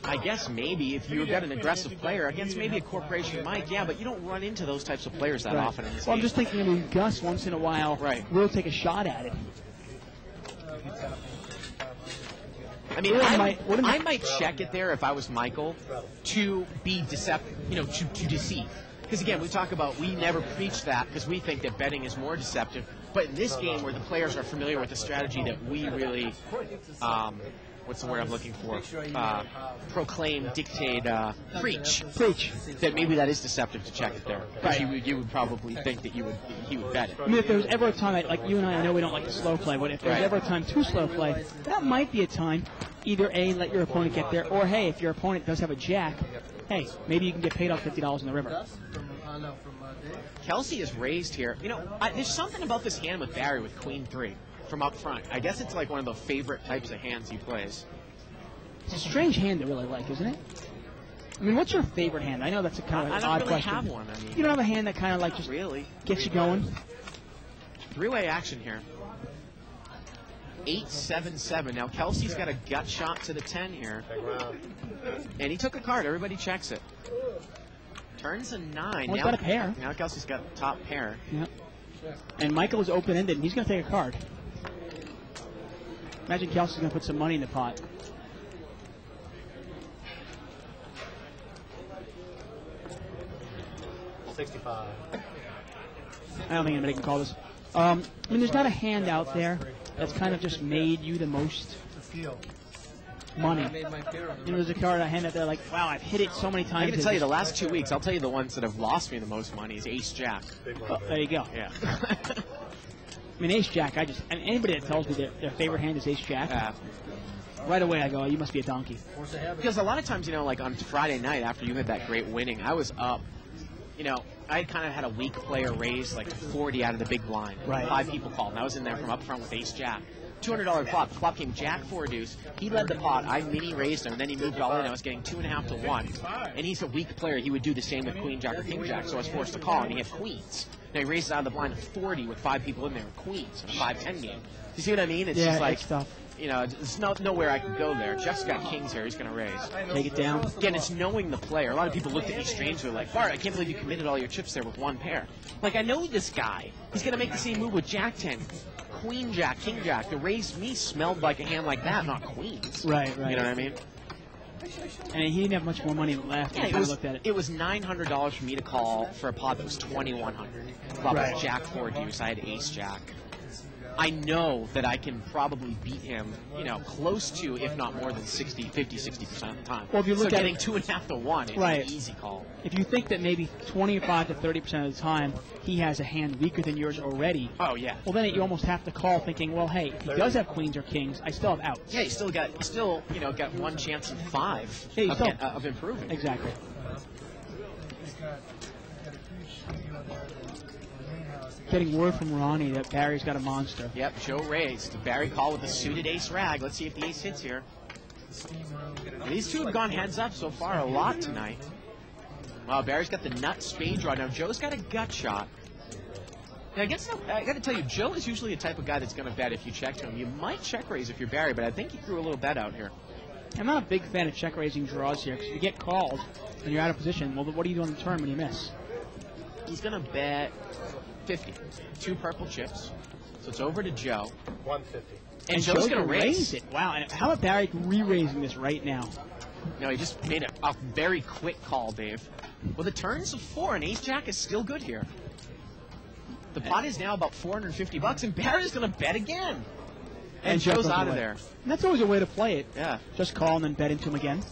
I guess maybe if you've got an aggressive player against maybe a corporation Mike, yeah, but you don't run into those types of players that often in this game. I'm just thinking, I mean, Gus once in a while will take a shot at it. I mean, I might check it there if I was Michael to be deceptive, to deceive. Because again, we talk about we never preach that because we think that betting is more deceptive. But in this game where the players are familiar with the strategy that we really, what's the word I'm looking for? Proclaim, dictate, preach. That maybe that is deceptive to check it there. Because you would probably think that he would bet it. I mean, if there was ever a time, like you and I know we don't like to slow play, but if there's ever a time to slow play, that might be a time. Either A, let your opponent get there, or hey, if your opponent does have a jack, hey, maybe you can get paid off $50 in the river. Kelsey is raised here. There's something about this hand with Barry with Queen 3 from up front. I guess it's like one of the favorite types of hands he plays. It's a strange hand to really like, isn't it? I mean, what's your favorite hand? I know that's a kind of an odd question. I don't really have one. I mean, you don't have a hand that kind of like just really gets you going? 3-way action here. 8-7-7. Now Kelsey's got a gut shot to the 10 here. And he took a card. Everybody checks it. Turns a 9. Well, he's got a pair. Now Kelsey's got top pair. Yep. And Michael is open-ended, and he's going to take a card. Imagine Kelsey's going to put some money in the pot. 65. I don't think anybody can call this. I mean, there's not a hand out there that's kind of just made you the most money. You know, there's a card I hand out there like, wow, I've hit it so many times. I'm going to tell you, the last 2 weeks, I'll tell you the ones that have lost me the most money is Ace-Jack. There you go. Yeah. I mean, Ace-Jack, and anybody that tells me their favorite hand is Ace-Jack, right away I go, you must be a donkey. Because a lot of times, you know, like on Friday night after you had that great winning, I was up. You know, I kind of had a weak player raise like 40 out of the big blind. Right. 5 people called, and I was in there from up front with Ace-Jack. $200 flop. The flop came Jack 4 deuce. He led the pot. I mini raised him, and then he moved all in. I was getting 2.5 to 1. And he's a weak player. He would do the same with Queen Jack or King Jack, so I was forced to call, and he had queens. Now he raised out of the blind to 40 with 5 people in there with queens in a 5-10 game. You see what I mean? It's just like, you know, there's nowhere I can go there. Jeff's got kings here. He's going to raise. Take it down. Again, it's knowing the player. A lot of people looked at me strangely like, Bart, I can't believe you committed all your chips there with 1 pair. Like, I know this guy. He's going to make the same move with Jack 10. Queen Jack, King Jack. The raise me smelled like a hand like that, not queens. Right. You know what I mean? And he didn't have much more money left. Yeah, it was $900 for me to call for a pot that was $2,100. Flop was Jack 4 deuce. I had Ace Jack. I know that I can probably beat him, you know, close to, if not more than 60% of the time. Well, if you look at getting 2.5 to 1 is an easy call. If you think that maybe 25 to 30% of the time he has a hand weaker than yours already, oh yeah. Well, then you almost have to call thinking, well, hey, if he does have queens or kings, I still have outs. Yeah, you still got 1 chance in 5 of improving. Exactly. Getting word from Ronnie that Barry's got a monster. Yep, Joe raised. Barry call with the suited ace rag. Let's see if the ace hits here. These two have gone heads up so far a lot tonight. Wow, Barry's got the nut spade draw. Now Joe's got a gut shot. Now, I got to tell you, Joe is usually the type of guy that's going to bet if you check to him. You might check raise if you're Barry, but I think he threw a little bet out here. I'm not a big fan of check raising draws here because if you get called and you're out of position, well, what do you do on the turn when you miss? He's going to bet 50. 2 purple chips. So it's over to Joe. 150. And Joe's going to raise it. Wow. And how about Barry re-raising this right now? No, he just made a very quick call, Dave. Well, the turns of 4 and Ace-Jack is still good here. The pot is now about $450, and Barry's going to bet again. And Joe's out of there. And that's always a way to play it. Yeah. Just call and then bet into him again.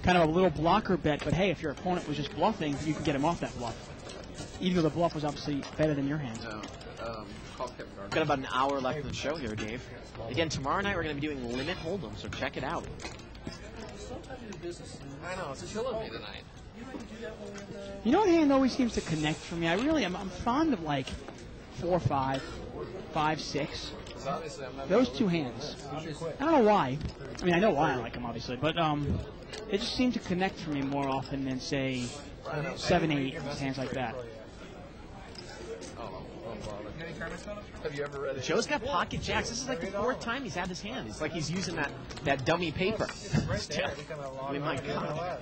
Kind of a little blocker bet, but hey, if your opponent was just bluffing, you can get him off that bluff. Even though the bluff was obviously better than your hand. Got about an hour left in the show here, Dave. Again, tomorrow night we're going to be doing Limit Hold'em, so check it out. I know, it's killing me tonight. You know what hand always seems to connect for me? I really am. I'm fond of like 4-5, 5-6. Those 2 hands. I don't know why. I mean, I know why I like them, obviously, but they just seem to connect for me more often than, say, 7-8, hands like that. Have you ever read it? Joe's got pocket jacks. This is like the 4th time he's had this hand. It's like he's using that dummy paper. I mean, my God.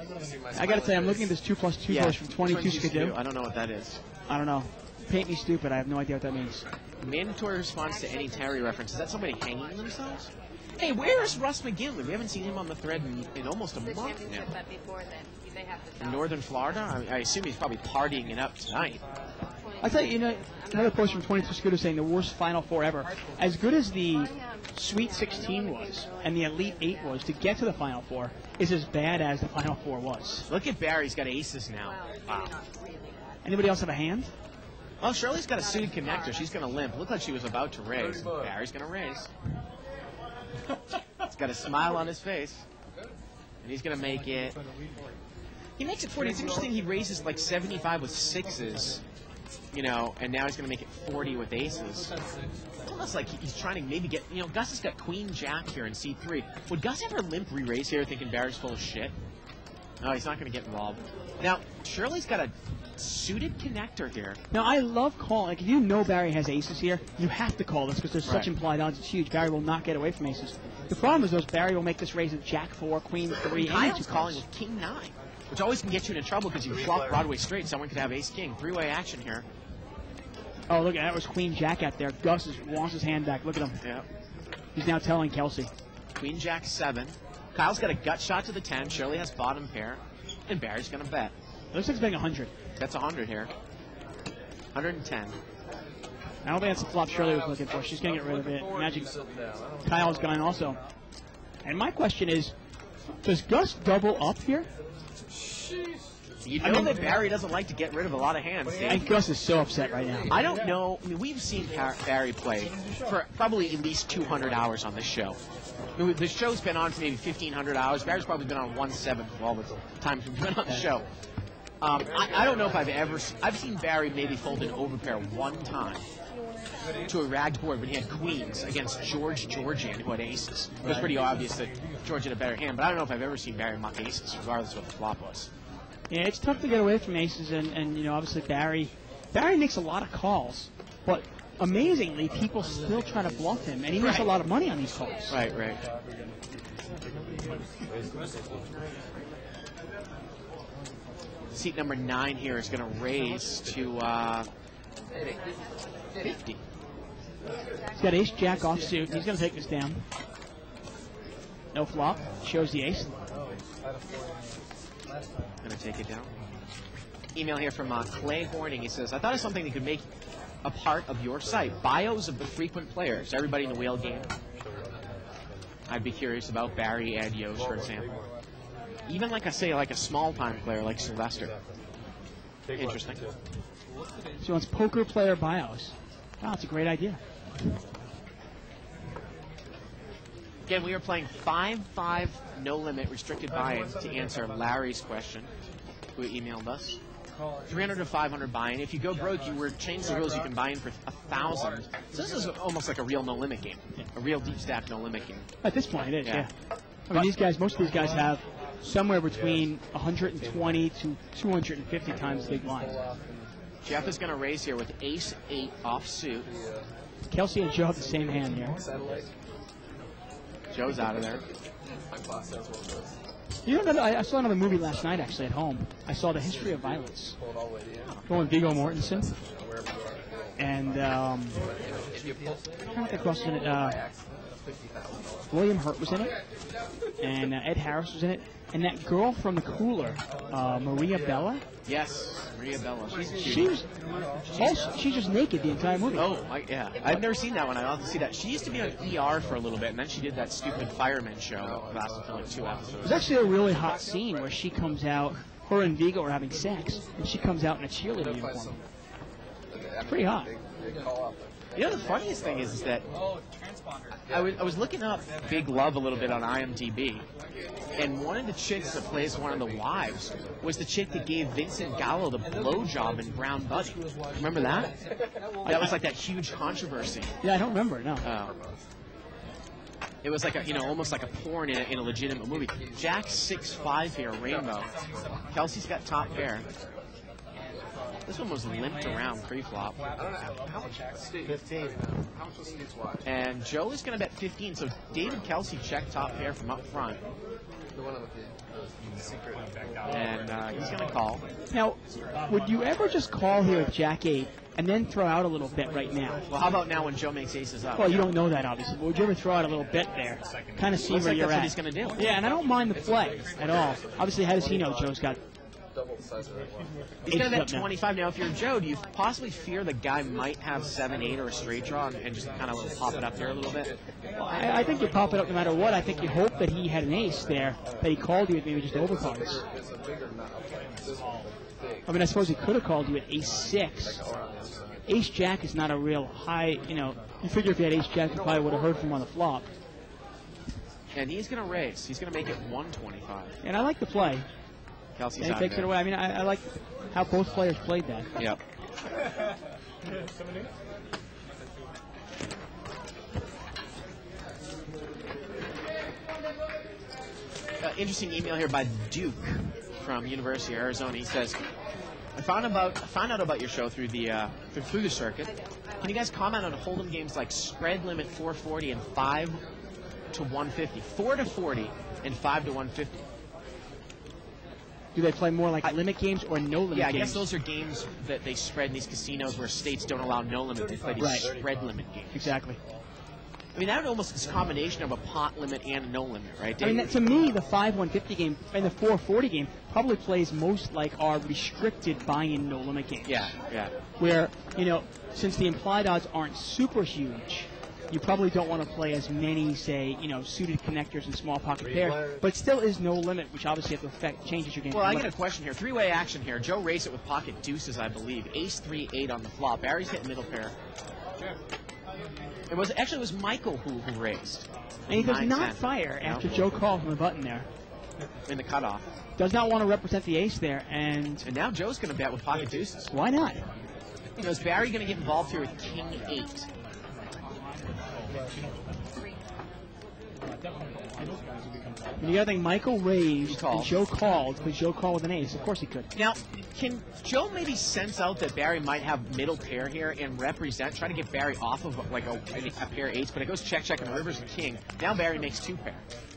I got to tell you, I'm looking at this 2+2 push from 22 Skidoo. I don't know what that is. I don't know. Paint me stupid. I have no idea what that means. Mandatory response to any Terry reference. Is that somebody hanging themselves? Hey, where is Russ McGinley? We haven't seen him on the thread in almost a month now. In Northern Florida? I assume he's probably partying it up tonight. I tell you, another post from 22 Scooter saying the worst Final Four ever. As good as the Sweet 16 was and the Elite 8 was, to get to the Final Four is as bad as the Final Four was. Look at Barry. He's got aces now. Wow. Anybody else have a hand? Well, Shirley's got a suited connector. She's going to limp. Looked like she was about to raise. Barry's going to raise. He's got a smile on his face. And he's going to make it. He makes it 40. It's interesting he raises like 75 with 6s. You know, and now he's going to make it 40 with aces. Almost like he's trying to maybe get, you know, Gus has got Queen Jack here in C3. Would Gus ever limp re-raise here thinking Barry's full of shit? No, he's not going to get involved. Now, Shirley's got a suited connector here. Now, I love calling. Like, if you know Barry has aces here, you have to call this because there's such implied odds. It's huge. Barry will not get away from aces. The problem is, Barry will make this raise with Jack 4, Queen 3, and Kyle's calling with King 9, which always can get you into trouble because you flop Broadway straight. Someone could have ace king. 3-way action here. Oh, look, that was Queen Jack out there. Gus wants his hand back. Look at him. Yeah. He's now telling Kelsey. Queen Jack 7. Kyle's got a gut shot to the 10. Shirley has bottom pair. And Barry's going to bet. Looks like he's betting 100. That's 100 here. 110. I don't think that's the flop Shirley was looking for. She's going to get rid of it. Magic Kyle's going also. And my question is, does Gus double up here? You know that Barry doesn't like to get rid of a lot of hands, Dave. And Gus is so upset right now. I don't know. I mean, we've seen Barry play for probably at least 200 hours on this show. The show's been on for maybe 1,500 hours. Barry's probably been on 1/7 of all the times we've been on the show. I don't know if I've seen Barry maybe fold an overpair one time to a ragged board when he had queens against George Georgian, who had aces. It was pretty obvious that George had a better hand, but I don't know if I've ever seen Barry muck aces, regardless of what the flop was. Yeah, it's tough to get away from aces, and you know, obviously Barry makes a lot of calls, but amazingly, people still try to bluff him, and he makes a lot of money on these calls. Right. Seat number 9 here is going to raise to 50. He's got ace jack offsuit. He's going to take this down. No flop. Shows the ace. Going to take it down. Email here from Clay Horning. He says, I thought of something that could make a part of your site. Bios of the frequent players. Everybody in the wheel game. I'd be curious about Barry, Ed, Yost, for example. Even like I say, like a small-time player like Sylvester. Interesting. So he wants poker player bios. Wow, that's a great idea. Again, we are playing 5-5 no-limit restricted buy-in to answer Larry's question, who emailed us. 300 to 500 buy-in. If you go broke, you were changing the rules. You can buy in for 1,000. So this is almost like a real no-limit game, a real deep stack no-limit game. At this point, it is. Yeah. I mean, most of these guys have somewhere between 120 to 250 times the big blind. Jeff is going to raise here with ace-8 offsuit. Kelsey and Joe have the same hand here. Joe's out of there. You know, I saw another movie last night, actually, at home. I saw The History of Violence. Going Viggo Mortensen. And, I can't think who else was in it. William Hurt was in it. And Ed Harris was in it. And that girl from The Cooler, Maria Bella. Yes, Maria Bella. She's just naked the entire movie. Oh, yeah. I've never seen that one. I'd love to see that. She used to be on ER for a little bit, and then she did that stupid fireman show that lasted for like 2 episodes. There's actually a really hot scene where she comes out, her and Viggo are having sex, and she comes out in a cheerleader uniform. Pretty hot. You know, the funniest thing is that I was looking up Big Love a little bit on IMDb, and one of the chicks that plays one of the wives was the chick that gave Vincent Gallo the blowjob in Brown Buddy. Remember that? That was like that huge controversy. Yeah, I don't remember, no. It was like almost like a porn in a legitimate movie. Jack's 6'5" here, Rainbow. Kelsey's got top pair. This one was limped around pre-flop. How much? 15. How much was Steve's watch? And Joe is going to bet 15, so David Kelsey checked top pair from up front. The one with the secret. And he's going to call. Now, would you ever just call here with Jack-8 and then throw out a little bit right now? Well, how about now when Joe makes aces up? Well, you don't know that, obviously, but would you ever throw out a little bit there? Kind of see Looks where like you're that's at. what he's going to do. Yeah, and I don't mind the play at all. Obviously, how does he know Joe's got... Double the size of that one. He's going to bet 25. Now, if you're Joe, do you possibly fear the guy might have 7-8 or a straight draw and just kind of pop it up there a little bit? Well, I think you pop it up no matter what. I think you hope that he had an ace there, that he called you with maybe just overcards. I mean, I suppose he could have called you at ace-6. Ace-jack is not a real high, you figure if he had ace-jack, you probably would have heard from him on the flop. And he's going to raise. He's going to make it 125. And I like the play. Kelsey's and he takes it away. I mean, I like how both players played that. Yep. Interesting email here by Duke from University of Arizona. He says, I found out about your show through the circuit. Can you guys comment on hold'em games like spread limit 440 and 5 to 150, 4 to 40 and 5 to 150? Do they play more like limit games or no limit games? Yeah, I guess those are games that they spread in these casinos where states don't allow no limit. They play these spread limit games. Exactly. I mean, that almost is a combination of a pot limit and a no limit, right? I mean, to me, the 5-150 game and the 440 game probably plays most like our restricted buy-in no limit games. Yeah. Where, you know, since the implied odds aren't super huge, you probably don't want to play as many, say, you know, suited connectors and small pocket pair, but it still is no limit, which obviously has to affect changes your game. Well, I get a question here. Three-way action here. Joe raised it with pocket deuces, I believe. Ace 3-8 on the flop. Barry's hit middle pair. It was Michael who raised. And he does 9, not 10. fire after Joe called from the button there. In the cutoff. Does not want to represent the ace there, and now Joe's going to bet with pocket deuces. Why not? You know, is Barry going to get involved here with king 8? And you got to think Michael raised and Joe called because Joe called with an ace. Of course he could. Now, can Joe maybe sense out that Barry might have middle pair here and try to get Barry off of like a pair eights, but it goes check, check, and the river's a king. Now Barry makes 2 pair.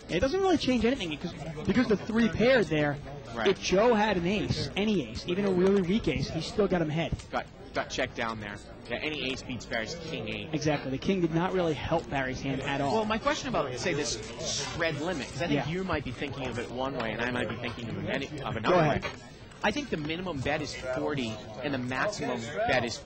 It doesn't really change anything because the 3 pair there, right. If Joe had an ace, any ace, even a really weak ace, he still got him head. Got checked down there. Yeah, any ace beats Barry's king 8. Exactly. The king did not really help Barry's hand at all. Well, my question about, say, this spread limit, because I think you might be thinking of it one way and I might be thinking of another way. I think the minimum bet is 40 and the maximum bet is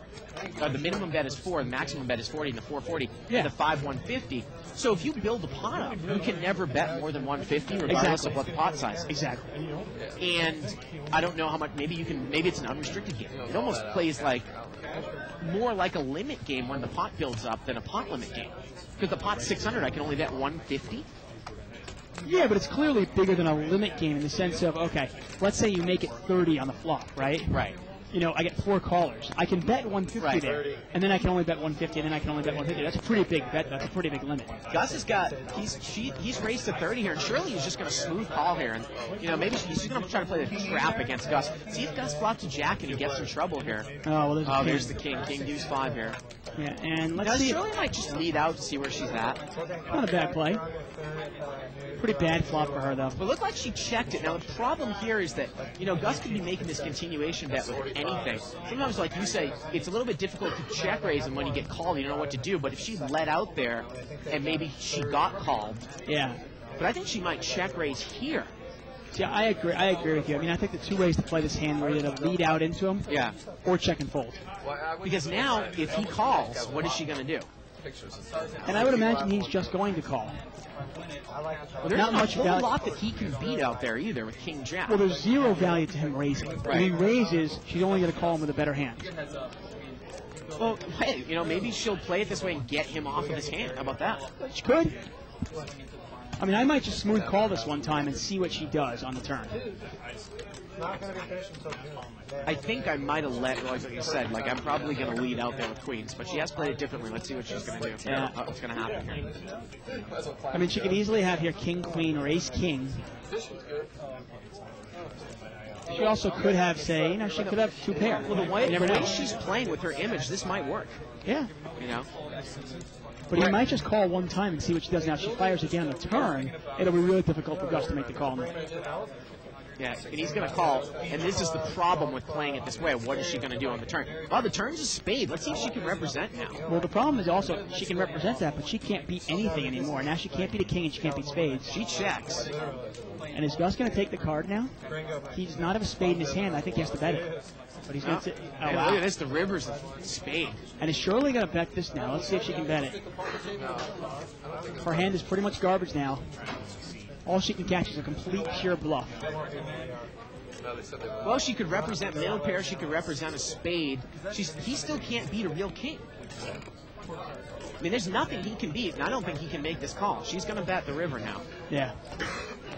the minimum bet is 4, the maximum bet is 40 and the 440 and the 5-150. So if you build the pot up, you can never bet more than 150 regardless of what the pot size is. Exactly. And I don't know how much, maybe it's an unrestricted game. It almost plays like more like a limit game when the pot builds up than a pot limit game. Because the pot's 600, I can only bet 150. Yeah, but it's clearly bigger than a limit game in the sense of, okay, let's say you make it 30 on the flop, right? Right. You know, I get 4 callers. I can bet 150 there, and then I can only bet 150, and then I can only bet 150. That's a pretty big bet. That's a pretty big limit. Gus has got, he's raised to 30 here, and surely he's just going to smooth call here. And, you know, maybe he's going to try to play the trap against Gus. See if Gus flops a jack and he gets in trouble here. Oh, well, there's the king. King deuce 5 here. Yeah, and let's see. Shirley might just lead out to see where she's at. Not a bad play. Pretty bad flop for her, though. But it looked like she checked it. Now, the problem here is that, you know, Gus could be making this continuation bet with anything. Sometimes, like you say, it's a little bit difficult to check raise, and when you get called, you don't know what to do. But if she let out there, and maybe she got called. Yeah. But I think she might check raise here. Yeah, I agree with you. I mean, I think the 2 ways to play this hand were either to lead out into him, or check and fold. Because now, if he calls, what is she going to do? And I would imagine he's just going to call. Well, there's not much a whole lot that he can beat out there either with King Jack. Well, there's 0 value to him raising. Right. If he raises, she's only going to call him with a better hand. Well, hey, you know, maybe she'll play it this way and get him off of his hand. How about that? She could. I mean, I might just smooth call this one time and see what she does on the turn. I think I might have let, like you said, like I'm probably going to lead out there with queens, but she has played it differently. Let's see what she's going to do. Yeah. What's going to happen here? I mean, she could easily have here king, queen, or ace, king. She also could have, say, you know, she could have 2 pair. Well, the way she's playing with her image, this might work. Yeah. You know? But he might just call one time and see what she does. Now, if she fires again on the turn, it'll be really difficult for Gus to make the call. Yeah, and he's going to call, and this is the problem with playing it this way. What is she going to do on the turn? Well, the turn's a spade. Let's see if she can represent now. Well, the problem is also she can represent that, but she can't beat anything anymore. Now she can't beat a king and she can't beat spades. She checks. And is Gus going to take the card now? He does not have a spade in his hand. I think he has to bet it. But he's going to. Oh, wow. Look at this. The river's a spade. And is Shirley going to bet this now? Let's see if she can bet it. Her hand is pretty much garbage now. All she can catch is a complete pure bluff. Well, she could represent middle pair. She could represent a spade. He still can't beat a real king. I mean, there's nothing he can beat, and I don't think he can make this call. She's going to bet the river now. Yeah.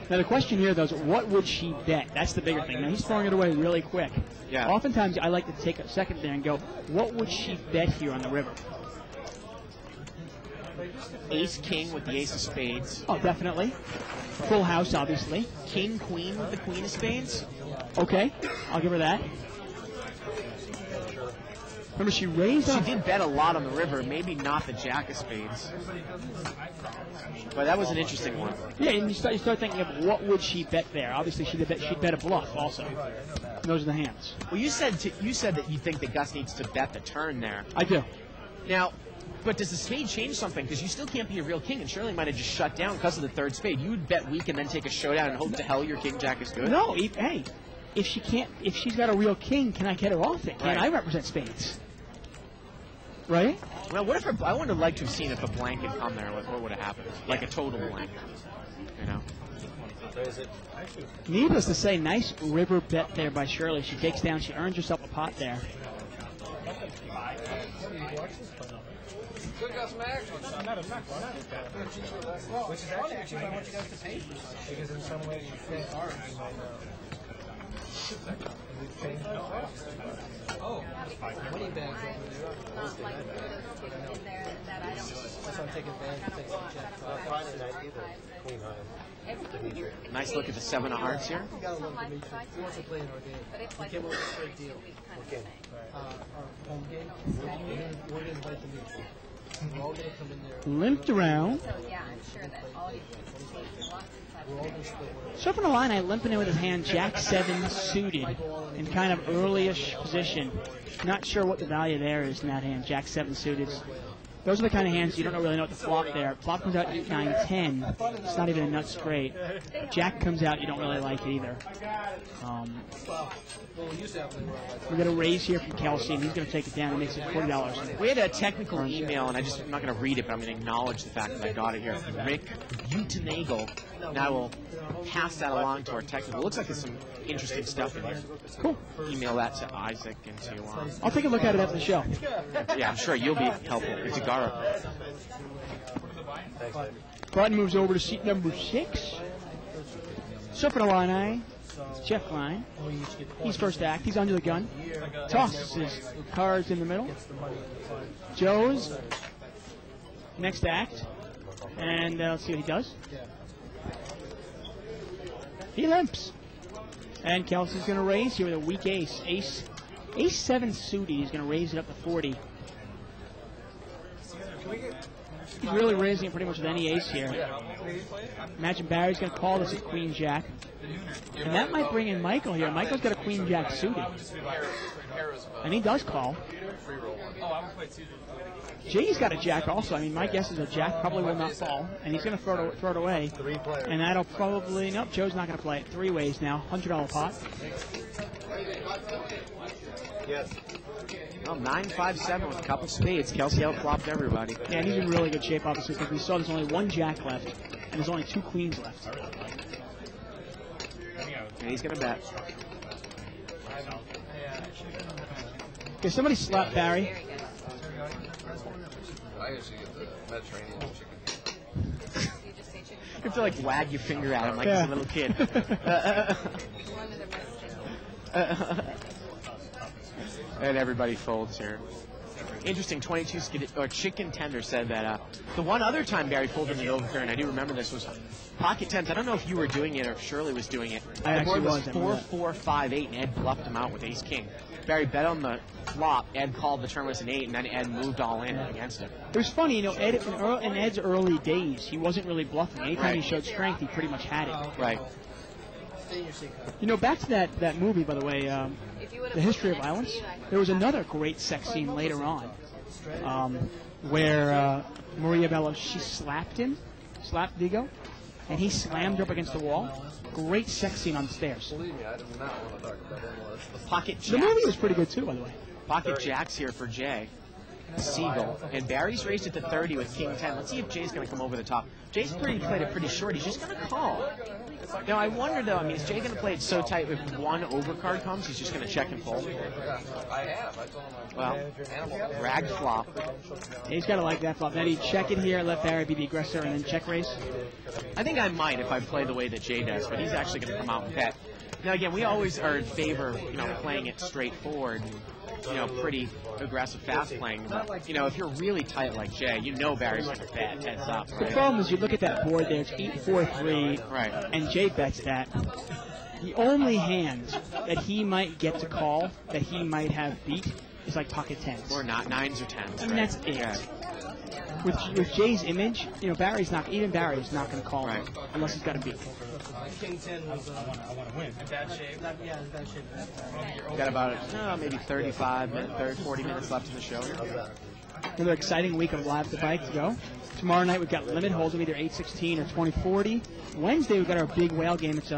Now, the question here, though, is what would she bet? That's the bigger thing. Now, he's throwing it away really quick. Yeah. Oftentimes, I like to take a second there and go, what would she bet here on the river? Ace-king with the ace of spades. Oh, definitely. Full house, obviously. King-queen with the queen of spades. Okay, I'll give her that. Remember, she raised up. She did bet a lot on the river, maybe not the jack of spades. But that was an interesting one. Yeah, and you start thinking of what would she bet there. Obviously, she'd bet a bluff also. Those are the hands. Well, you said that you think that Gus needs to bet the turn there. I do. Now, But does the spade change something? Because you still can't be a real king, and Shirley might have just shut down because of the third spade. You would bet weak and then take a showdown and hope to hell your king jack is good. No, hey, if she's got a real king, can I get her off it? Can I represent spades? Right? Well, what if I would have liked to have seen if a blank had come there. What would have happened? Like a total blank, you know? Needless to say, nice river bet there by Shirley. She takes down. She earns herself a pot there. Good got some action. Which is actually I want you guys to pay for something, because in some way you think ours, you might know. We've changed the cost. Oh, money bags over there. Not like those in there that I don't. That's why I'm taking advantage of things like Jack five. Nice look at the 7 of hearts here. You gotta love Dimitri. He wants to play in our game. We came up with a straight deal. Our home game. We're gonna invite Dimitri. We're all gonna come in there. Limped around. So yeah, I'm sure that all you lots We're all gonna split. So from the line, I limping in with his hand, Jack 7 suited in kind of early-ish position. Not sure what the value there is in that hand, Jack 7 suited. Those are the kind of hands you don't really know what the flop there. Flop comes out 8, 9, 10. It's not even a nut straight. Jack comes out, you don't really like it either. We got a raise here from Kelsey, and he's going to take it down. It makes it $40. We had a technical email, and I'm not going to read it, but I'm going to acknowledge the fact that I got it here from Rick Butenagle, and I will pass that along to our technical. It looks like there's some interesting stuff in here. Cool. Email that to Isaac and to... I'll take a look at it after the show. Yeah, I'm sure you'll be helpful. It's a Gara. Button moves over to seat number 6. So for the line, it's Jeff Klein. He's first act. He's under the gun. Tosses his cards in the middle. Joe's next act. And let's see what he does. He limps. And Kelsey's going to raise here with a weak ace. Ace 7 suited. He's going to raise it up to 40. He's really raising it pretty much with any ace here. Imagine Barry's going to call this a queen jack. And that might bring in Michael here. Michael's got a queen jack suited. And he does call. Jay's got a jack also. I mean, my guess is a jack probably will not fall. And he's going to throw it away. And that'll probably... Nope, Joe's not going to play it. 3 ways now. $100 pot. Yes. Well, 9-5-7 with a couple spades. Kelsey outflopped everybody. Yeah, and he's in really good shape, obviously, because we saw there's only 1 jack left, and there's only 2 queens left. And he's going to bet. Okay, somebody slap Barry. I usually get the Mediterranean chicken. You have to, like, wag your finger at him like he's a little kid. And everybody folds here. Interesting, 22 Chicken Tender said that the one other time Barry folded in the overturn, and I do remember this, was pocket tens. I don't know if you were doing it or if Shirley was doing it. I the board actually was 4-4-5-8, and Ed bluffed him out with ace-king. Barry bet on the flop, Ed called the turn was an 8, and then Ed moved all in against him. It was funny, you know, Ed, in Ed's early days, he wasn't really bluffing. Anytime he showed strength, he pretty much had it. Right. You know, back to that movie, by the way, The History of Violence, there was another great sex scene later on where Maria Bello, she slapped Vigo, and he slammed her up against the wall. Great sex scene on the stairs. Believe me, I do not want to talk about MLS. Pocket jacks. The movie was pretty good, too, by the way. Pocket jacks here for Jay. Siegel. And Barry's raised it to 30 with King 10. Let's see if Jay's going to come over the top. Jay's played it pretty short. He's just going to call. Now, I wonder, though, I mean, is Jay going to play it so tight if 1 overcard comes, he's just going to check and fold? I have. I told him Well, rag flop. He's got to like that flop. Then he'd check it here, let Barry be the aggressor, and then check raise. I think I might if I play the way that Jay does, but he's actually going to come out and bet. Now, again, we always are in favor of, playing it straightforward, pretty aggressive fast playing. But, if you're really tight like Jay, Barry's going to bet heads up. Right? The problem is you look at that board there, it's 8-4-3, right, and Jay bets that. The only hand that he might get to call, that he might have beat, is like pocket tens. Or not, 9s or 10s. I mean, that's it. Yeah. with Jay's image, Barry's not going to call him unless he's got a beat. King 10 was I want to win. In bad shape. yeah, in bad shape. Got about maybe 40 minutes left in the show. Another exciting week of Live at the Bike to go. Tomorrow night we've got limit holds of either 816 or 2040. Wednesday we've got our big whale game. It's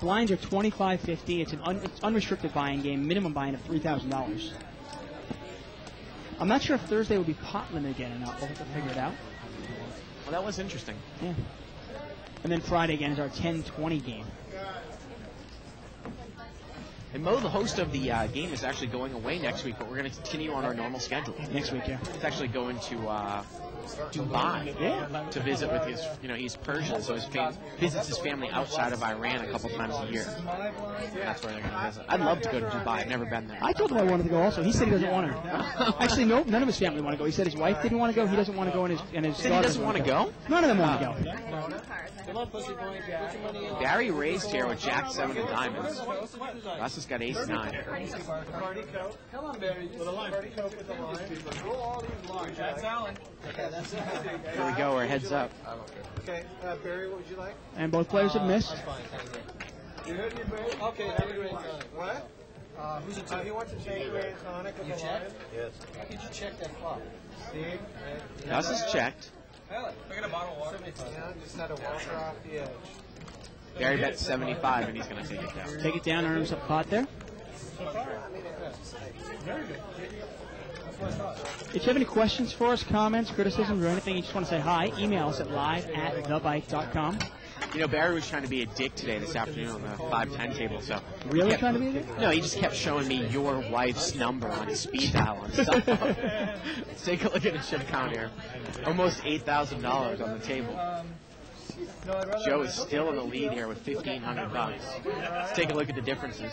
blinds are $25.50. It's it's unrestricted buy-in game. Minimum buy-in of $3,000. I'm not sure if Thursday will be pot limit again or not. We'll have to figure it out. Well, that was interesting. Yeah. And then Friday again is our 10-20 game. And Mo, the host of the game, is actually going away next week, but we're going to continue on our normal schedule. Next week, yeah. He's actually going to Dubai to visit with his, he's Persian, so visits his family outside of Iran a couple times a year. That's where they're going to visit. I'd love to go to Dubai. I've never been there. I told him I wanted to go also. He said he doesn't want to. Actually, no, none of his family want to go. He said his wife didn't want to go. He doesn't want to go, and his said he doesn't want to go? None of them want to go. Come on, pussy boy. Put your money in. Barry raised here with Jack 7 of diamonds. Russ has got ace 9. Come on, Barry. With a line. Party coke with a line. Roll all these lines. That's Alan. Okay, that's it. Here we go. We're heads up. Okay, Barry, what would you like? And both players have missed. That's fine, thank you. You heard me, Barry? Okay, have a great time. What? Who's it to? He wants to change Ray and Tonic. You checked? Yes. How could you check that flop? Steve? Russ is checked. Look at a bottle of water. Just had a walker off the edge. Barry bet 75, and he's going to take it down. Take it down, earn himself a pot there. If you have any questions for us, comments, criticisms, or anything, you just want to say hi, email us at live@thebike.com. Barry was trying to be a dick today this afternoon on the 510 table, so... Really trying to be a dick? No, he just kept showing me your wife's number on his speed dial and stuff. Let's take a look at the chip count here. Almost $8,000 on the table. Joe is still in the lead here with $1,500. Let's take a look at the differences.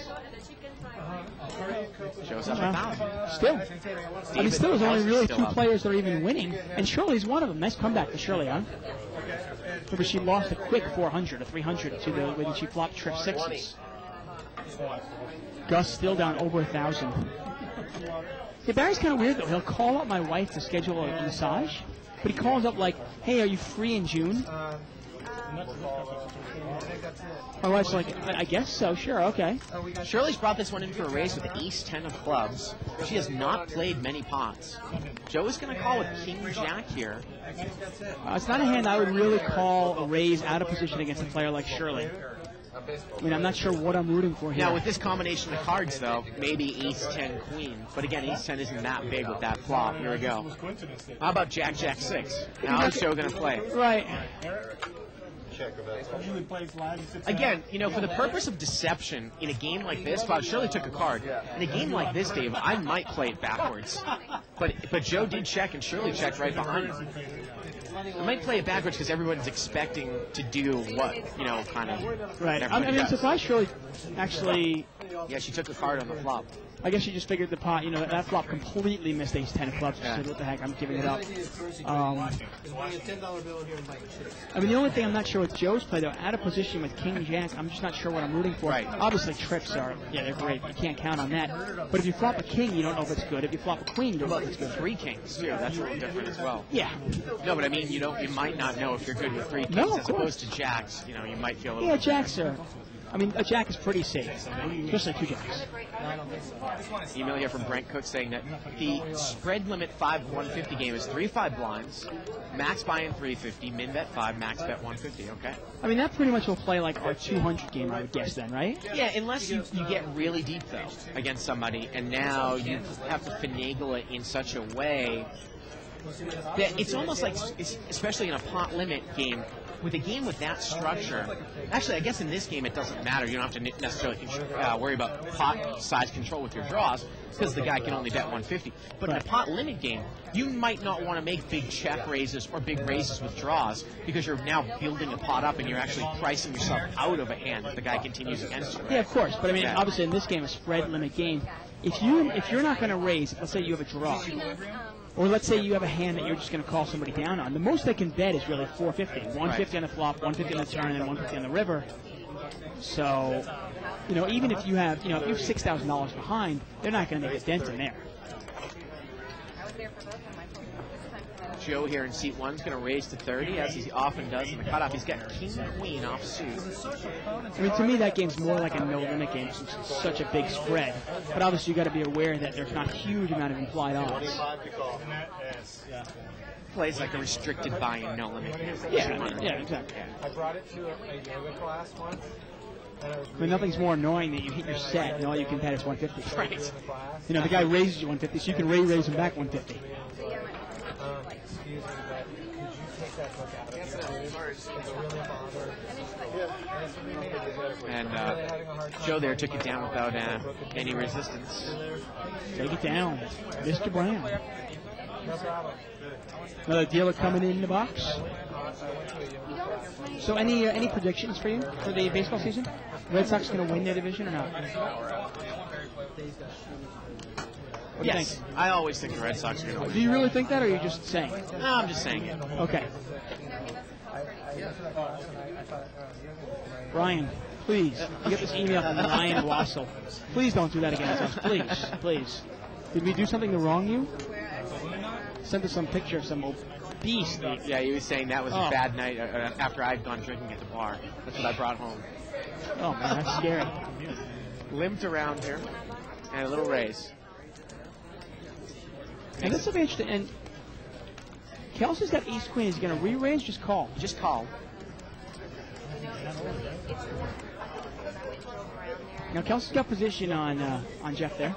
Joe's up 1,000. Still. Still, there's only really two players that are even winning, and Shirley's one of them. Nice comeback to Shirley, huh? Remember, she lost a quick 400 or 300 to when she flopped trip sixes. Gus still down over 1,000. Yeah, Barry's kind of weird, though. He'll call up my wife to schedule a massage, but he calls up like, hey, are you free in June? My wife's like, I guess so, sure, okay. Shirley's brought this one in for a raise with the ace 10 of clubs. She has not played many pots. Joe is going to call with king jack here. It's not a hand I would really call a raise out of position against a player like Shirley. I mean, I'm not sure what I'm rooting for here. Now, with this combination of cards, though, maybe ace 10 queen. But again, ace 10 isn't that big with that flop. Here we go. How about jack jack 6? How is Joe going to play? Right. Again, for the purpose of deception in a game like this, Bob Shirley took a card. In a game like this, Dave, I might play it backwards. But Joe did check, and Shirley checked right behind him. I might play it backwards because everyone's expecting to do what, kind of. Right. I'm surprised Shirley actually. Yeah, she took a card on the flop. I guess she just figured the pot, that flop completely missed ace 10 of clubs. She said, what the heck, I'm giving it up. I mean, the only thing I'm not sure with Joe's play, though, out of position with king jack, I'm just not sure what I'm rooting for. Right. Obviously, trips are, they're great. You can't count on that. But if you flop a king, you don't know if it's good. If you flop a queen, you don't know if it's good. 3 kings, too. That's a little different as well. Yeah. No, but I mean, you might not know if you're good with 3 kings no, as opposed to jacks. You might feel a little Yeah, bit jacks are. I mean, a jack is pretty safe, especially 2 jacks. Email here from Brent Cook saying that the spread limit 5-150 game is 3-5 blinds, max buy-in 350, min bet 5, max bet 150. Okay. I mean, that pretty much will play like our 200 game, I would guess, then, right? Yeah, unless you get really deep though against somebody, and now you have to finagle it in such a way that it's almost like, especially in a pot limit game. With a game with that structure, actually, I guess in this game it doesn't matter. You don't have to necessarily worry about pot size control with your draws because the guy can only bet 150. But in a pot limit game, you might not want to make big check raises or big raises with draws because you're now building a pot up and you're actually pricing yourself out of a hand if the guy continues against you. Right? Yeah, of course. But I mean, obviously in this game, a spread limit game, if you're not going to raise, let's say you have a draw. Or let's say you have a hand that you're just going to call somebody down on. The most they can bet is really 450. 150 on the flop, 150 on the turn, and then 150 on the river. So, even if you have, if you're $6,000 behind, they're not going to make a dent in there. there for both of my poker this time. Joe here in seat 1 is going to raise to 30, as he often does in the cutoff. He's got king-queen offsuit. I mean, to me, that game's more like a no-limit game since it's such a big spread. But obviously, you got to be aware that there's not a huge amount of implied odds. Plays like a restricted buy-in, no-limit. Yeah, exactly. I brought it to a yoga class once. I mean, nothing's more annoying than you hit your set and all you can bet is 150. Right. You know, the guy raises you 150, so you can raise him back 150. Excuse me, but could you take that book out of here? It's really bothered. And Joe there took it down without any resistance. Take it down. Mr. Brown. No problem. Another dealer coming in the box. So any predictions for you for the baseball season? Red Sox going to win their division or not? What do you Yes, think? I always think the Red Sox are going to win. Do you really think that, or are you just saying? No, I'm just saying it. Okay. Ryan, please, you get this email from Ryan Wassel. Please don't do that again to us. Please, please. Did we do something to wrong you? Sent us some picture of some obese. Yeah, he was saying that was Oh. a bad night after I'd gone drinking at the bar. That's what I brought home. Oh, man, that's scary. Limped around here, and a little raise. And this will be interesting. And Kelsey's got ace queen. Is he going to re-raise? Just call. Just call. Now Kelsey's got position on Jeff there.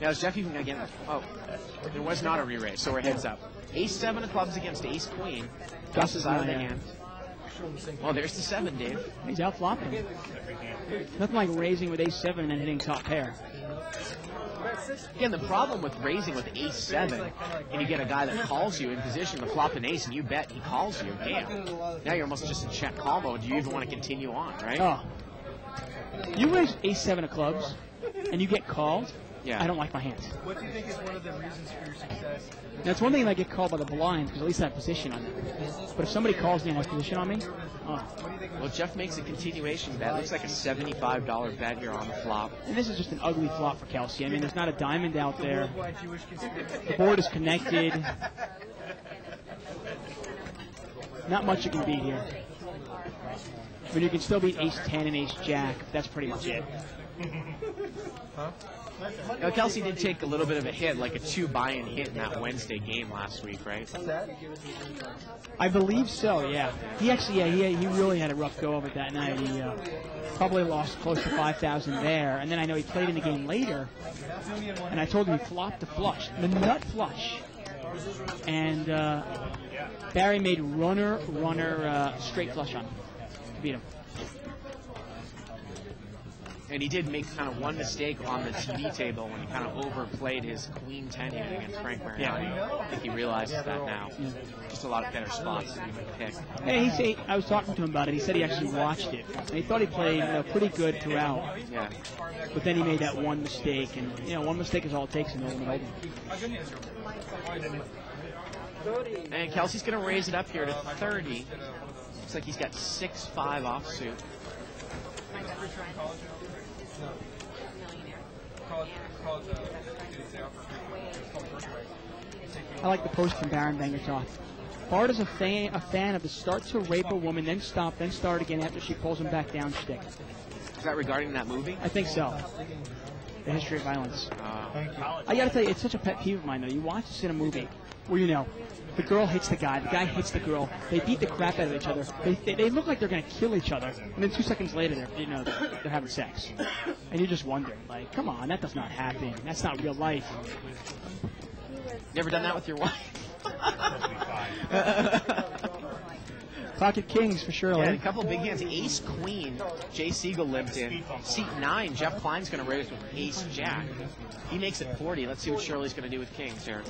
Now, is Jeff even going to get... Oh, there was not a re-raise, so we're heads up. Ace-7 of clubs against ace-queen. Gus is out of the hand. Oh, there's the 7, Dave. He's out flopping. Nothing like raising with ace-7 and then hitting top pair. Again, the problem with raising with ace-7, and you get a guy that calls you in position to flop an ace, and you bet he calls you, damn. Now you're almost just in check call mode. Do you even want to continue on, right? Oh. You raise ace-7 of clubs, and you get called. Yeah. I don't like my hands. What do you think is one of the reasons for your success? Now, it's one thing if I get called by the blinds, because at least I have position on them. But if somebody calls me and has position on me, oh. Well, Jeff makes a continuation bet. Looks like a $75 bet here on the flop. And this is just an ugly flop for Kelsey. I mean, there's not a diamond out there. The board is connected. Not much you can beat here. But you can still beat ace-10 and ace-jack. That's pretty much it. Now, Kelsey did take a little bit of a hit, like a 2 buy-in hit in that Wednesday game last week, right? I believe so, yeah. He actually, he really had a rough go of it that night. He probably lost close to 5,000 there. And then I know he played in the game later, and I told him he flopped the flush, the nut flush. And Barry made runner, straight flush on him to beat him. And he did make kind of one mistake on the TV table when he kind of overplayed his Queen 10 hand against Frank Mariani. I think he realizes that now. Just a lot of better spots than he would pick. Hey, I was talking to him about it. He said he actually watched it. And he thought he played pretty good throughout. Yeah. But then he made that one mistake. And, one mistake is all it takes in the Open. And Kelsey's going to raise it up here to 30. Looks like he's got 6-5 offsuit. I like the post from Baron Vangertoth. Bart is a fan of the start to rape a woman, then stop, then start again after she pulls him back down shtick. Is that regarding that movie? I think so. The History of Violence. I gotta tell you, it's such a pet peeve of mine, though. You watch this in a movie where, the girl hits the guy hits the girl, they beat the crap out of each other, they look like they're gonna kill each other, and then 2 seconds later they're having sex. And you're just wondering, like, come on, that does not happen. That's not real life. Never done that with your wife? Pocket kings for Shirley. Yeah, a couple of big hands. Ace Queen. Jay Siegel limped in. Seat 9. Jeff Klein's going to raise with Ace Jack. He makes it 40. Let's see what Shirley's going to do with kings here.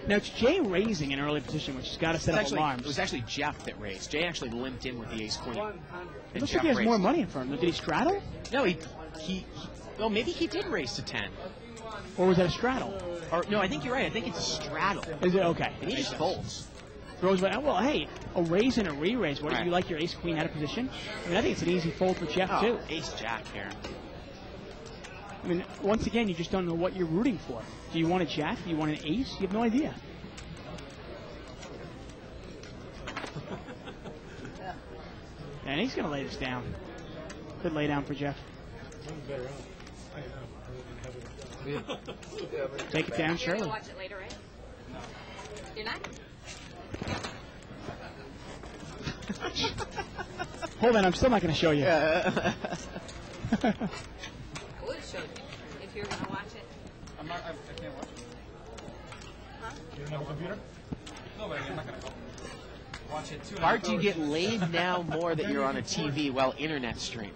Now it's Jay raising in early position, which has got to set up alarms. It was actually Jeff that raised. Jay actually limped in with the Ace Queen. It looks like he has more money in front of him. Did he straddle? No, well, maybe he did raise to 10. Or was that a straddle? Or no, I think you're right. I think it's a straddle. Is it okay? And he just folds. throws it. Well, hey, a raise and a re-raise. What do Right. you like your ace queen out of position? I mean, I think it's an easy fold for Jeff too. Ace jack here. I mean, once again, you just don't know what you're rooting for. Do you want a jack? Do you want an ace? You have no idea. And he's going to lay this down. Good lay down for Jeff. Take it down, You're Shirley. gonna watch it later, right? You're not? Hold on, I'm still not going to show you. I would show you if you're gonna watch it. I'm not. I can't watch it. Huh? You don't have a computer? No, but I'm not gonna watch it too. Bart, do you get laid now more that you're on a TV while internet stream?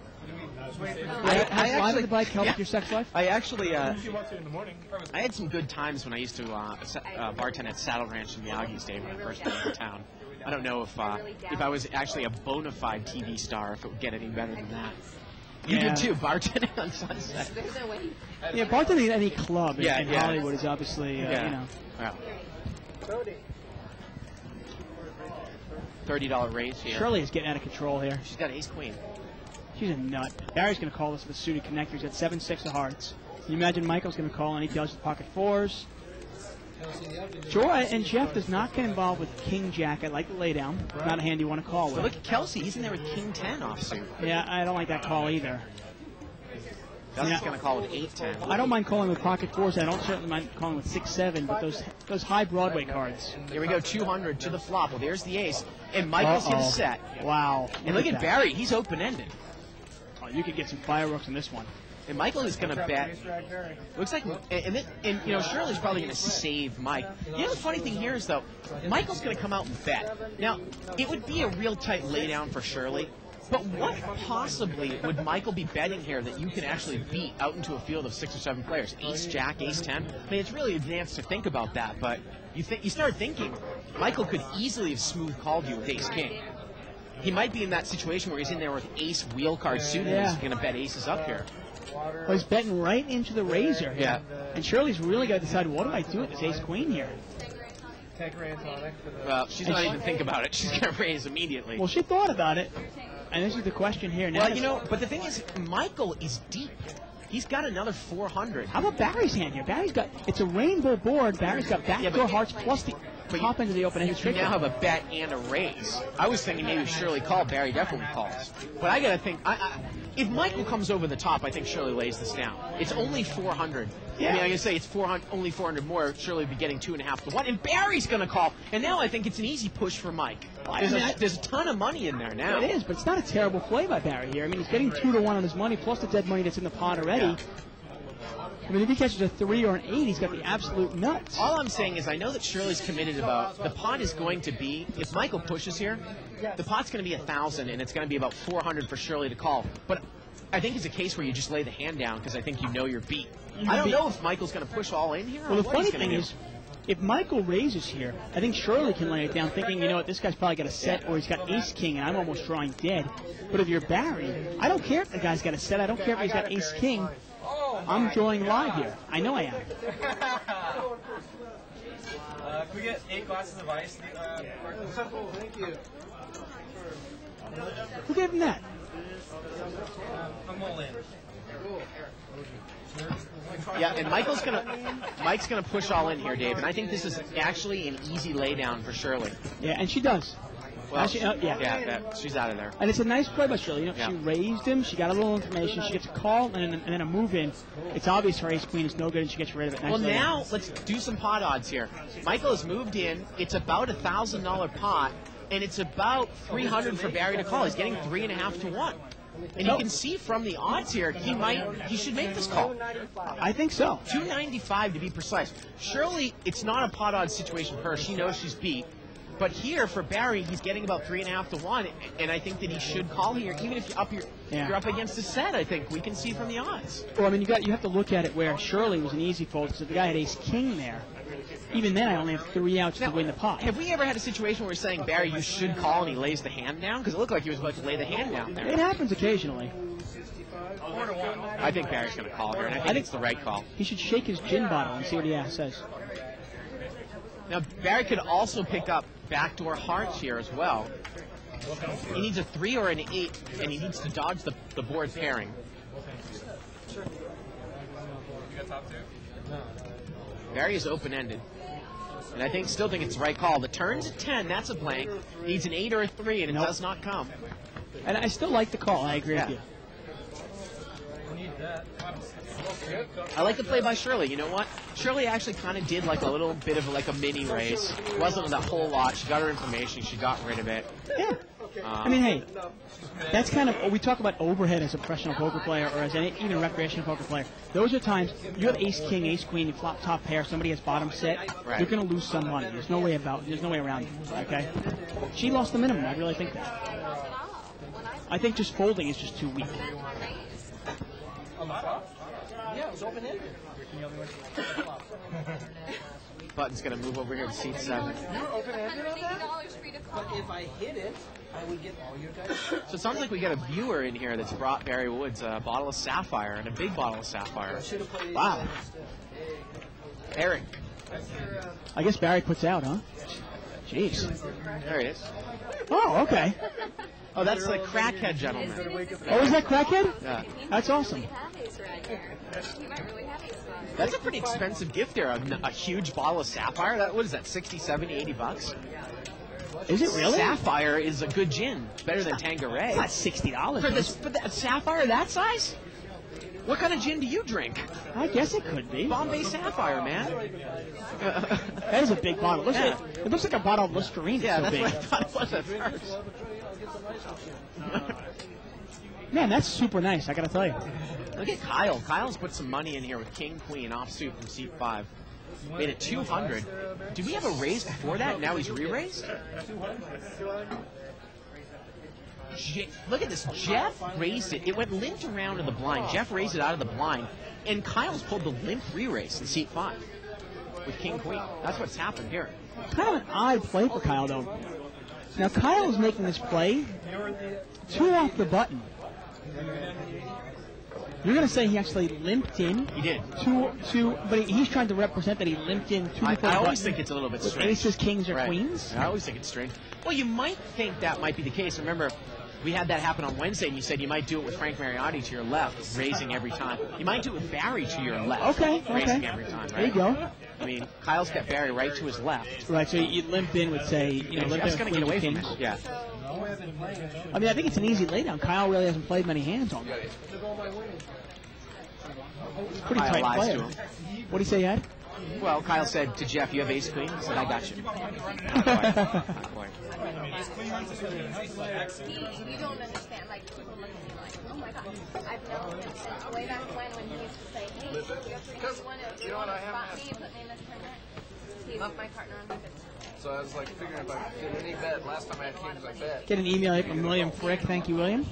Has Live at the Bike helped your sex life? I actually, You can watch it in the morning. I had some good times when I used to bartend at Saddle Ranch in Miyagi's day when I first moved to town. I don't know if I was actually a bona fide TV star, if it would get any better than that. You Yeah. did too, bartending on Sunset. There's no way. Yeah, bartending at any club Yeah, in yeah. Hollywood is obviously, you know. Well, $30 raise here. Shirley is getting out of control here. She's got ace queen. She's a nut. Barry's going to call this with a suited connector. He's got 7-6 of hearts. Can you imagine Michael's going to call and he tells you the pocket fours? Joy and Jeff does not get involved with King Jack. I like the lay down. Not a hand you want to call So with. look at Kelsey. He's in there with King 10 offsuit. Yeah, I don't like that call either. Kelsey's going to call with 8-10. I don't mind calling with pocket fours. I don't certainly mind calling with 6-7. But those high Broadway cards. Here we go, 200 to the flop. Well, there's the ace. And Michael's going to set. Wow. And look at that. Barry. He's open-ended. Oh, you could get some fireworks in this one. And Michael is going to bet. Looks like, and you know, Shirley's probably going to save Mike. You know, the funny thing here is, though, Michael's going to come out and bet. Now, it would be a real tight laydown for Shirley. But what possibly would Michael be betting here that you can actually beat out into a field of 6 or 7 players? Ace, Jack, Ace, 10. I mean, it's really advanced to think about that. But you start thinking, Michael could easily have smooth called you with Ace, King. He might be in that situation where he's in there with Ace wheel card suited. Yeah. He's going to bet aces up here. Well, he's betting right into the razor here. Yeah. And Shirley's really got to decide, what do I do with this ace queen here? Well, she's not even think about it. She's going to raise immediately. Well, she thought about it. And this is the question here. Now Well, you know, but the thing is, Michael is deep. He's got another 400. how about Barry's hand here? Barry's got, it's a rainbow board. Barry's got backdoor hearts plus the top end of the open-ended You trick. now have a bet and a raise. I was thinking maybe Shirley called. Barry definitely calls. But I got to think, if Michael comes over the top, I think Shirley lays this down. It's only 400. Yeah. I mean, I can say it's 400, only 400 more. Shirley would be getting 2.5 to 1. And Barry's going to call. And now I think it's an easy push for Mike. There's a ton of money in there now. It is, but it's not a terrible play by Barry here. I mean, he's getting 2 to 1 on his money plus the dead money that's in the pot already. Yeah. I mean, if he catches a 3 or an 8, he's got the absolute nuts. All I'm saying is I know that Shirley's committed about the pot is going to be, if Michael pushes here, the pot's going to be 1,000 and it's going to be about 400 for Shirley to call. But I think it's a case where you just lay the hand down because I think you know you're beat. I don't know if Michael's going to push all in here. Well, or the what funny he's gonna thing do. is, if Michael raises here, I think Shirley can lay it down thinking, you know what, this guy's probably got a set or he's got ace king and I'm almost drawing dead. But if you're Barry, I don't care if the guy's got a set. I don't care if he's got ace king. I'm drawing live here. I know I am. Can we get 8 glasses of ice? Thank you. Who gave him that? I'm all in. Yeah, and Mike's gonna push all in here, Dave. And I think this is actually an easy laydown for Shirley. Yeah, and she does. Well, yeah. She's out of there. And it's a nice play by Shirley. You know, Yeah. she raised him, she got a little information, she gets a call, and then a move in. It's obvious her ace queen is no good, and she gets rid of it. Nice Well, lay now down. let's do some pot odds here. Michael has moved in. It's about $1,000 pot, and it's about 300 for Barry to call. He's getting 3.5 to 1. And you can see from the odds here, he should make this call. I think so. 295 to be precise. Surely it's not a pot odds situation for her. She knows she's beat. But here for Barry, he's getting about 3.5 to 1, and I think that he should call here, even if you're up against a set. I think we can see from the odds. Well, I mean, you have to look at it where Shirley was an easy fold, so the guy had ace king there. Even then, I only have 3 outs to win the pot. Have we ever had a situation where we're saying, Barry, you should call, and he lays the hand down? Because it looked like he was about to lay the hand down there. It happens occasionally. I think Barry's going to call here, and I think it's the right call. He should shake his gin bottle and see what he says. Now, Barry could also pick up backdoor hearts here as well. He needs a 3 or an 8, and he needs to dodge the board pairing. You got top 2? Barry is open-ended. And I still think it's the right call. The turn's a 10, that's a blank. Needs an 8 or a 3, and it does not come. And I still like the call. I agree with you. I like the play by Shirley. You know what? Shirley actually kind of did like a little bit of like a mini race. It wasn't that whole lot. She got her information. She got rid of it. Yeah. I mean, hey, that's kind of, we talk about overhead as a professional poker player or as even a recreational poker player. Those are times you have ace king, ace queen, you flop top pair, somebody has bottom set, right. You're going to lose some money. There's no way around it. Okay? She lost the minimum. I really think that. I think just folding is just too weak. Yeah, it was open-ended. Button's going to move over here to seat 7. You were open-ended on that? But if I hit it, I would get all your guys. So it sounds like we got a viewer in here that's brought Barry Woods a bottle of Sapphire, and a big bottle of Sapphire. Wow. Eric. I guess Barry puts out, huh? Jeez. There he is. Oh, okay. Oh, that's the crackhead gentleman. Oh, is that crackhead? Yeah. That's awesome. That's a pretty expensive gift there, a huge bottle of Sapphire. What is that, 60, 70, 80 bucks? Is it really? Sapphire is a good gin. It's better than Tanqueray. That's $60. For that Sapphire that size? What kind of gin do you drink? I guess it could be. Bombay Sapphire, man. That is a big bottle. It looks like a bottle of Listerine. Yeah, so that's big. what I thought it was at first. Man, that's super nice, I got to tell you. Look at Kyle. Kyle's put some money in here with King, Queen, offsuit from seat 5. Made it 200. Did we have a raise before that? Now he's re-raised? Look at this. Jeff raised it. It went limped around to the blind. Jeff raised it out of the blind. And Kyle's pulled the limp re-raise in seat 5 with King, Queen. That's what's happened here. Kind of an odd play for Kyle, though. Now, Kyle is making this play 2 off the button. You're going to say he actually limped in. He did. Two, but he's trying to represent that he limped in 2 before the I always button think it's a little bit with strange. aces, kings, or Right. queens. I always think it's strange. Well, you might think that might be the case. Remember, we had that happen on Wednesday, and you said you might do it with Frank Mariotti to your left, raising every time. You might do it with Barry to your left, raising every time, right? There you go. I mean, Kyle's got Barry right to his left. Right, so you limp in with, say, limp Jeff's in going to get away from kings. it. Yeah. I mean, I think it's an easy laydown. Kyle really hasn't played many hands on that. Pretty Kyle tight lies player. to him. What do you say, Ed? Well, Kyle said to Jeff, "You have ace queen." He said, "I got you." You don't understand. Like, people look at me like, oh my God. I've known him since way back when he used to say, hey, you want to spot me, put me in this tournament. He's my partner on the business. So I was like figuring if I did any bet. Last time I had kings, I bet. Get an email here from William Frick. Thank you, William.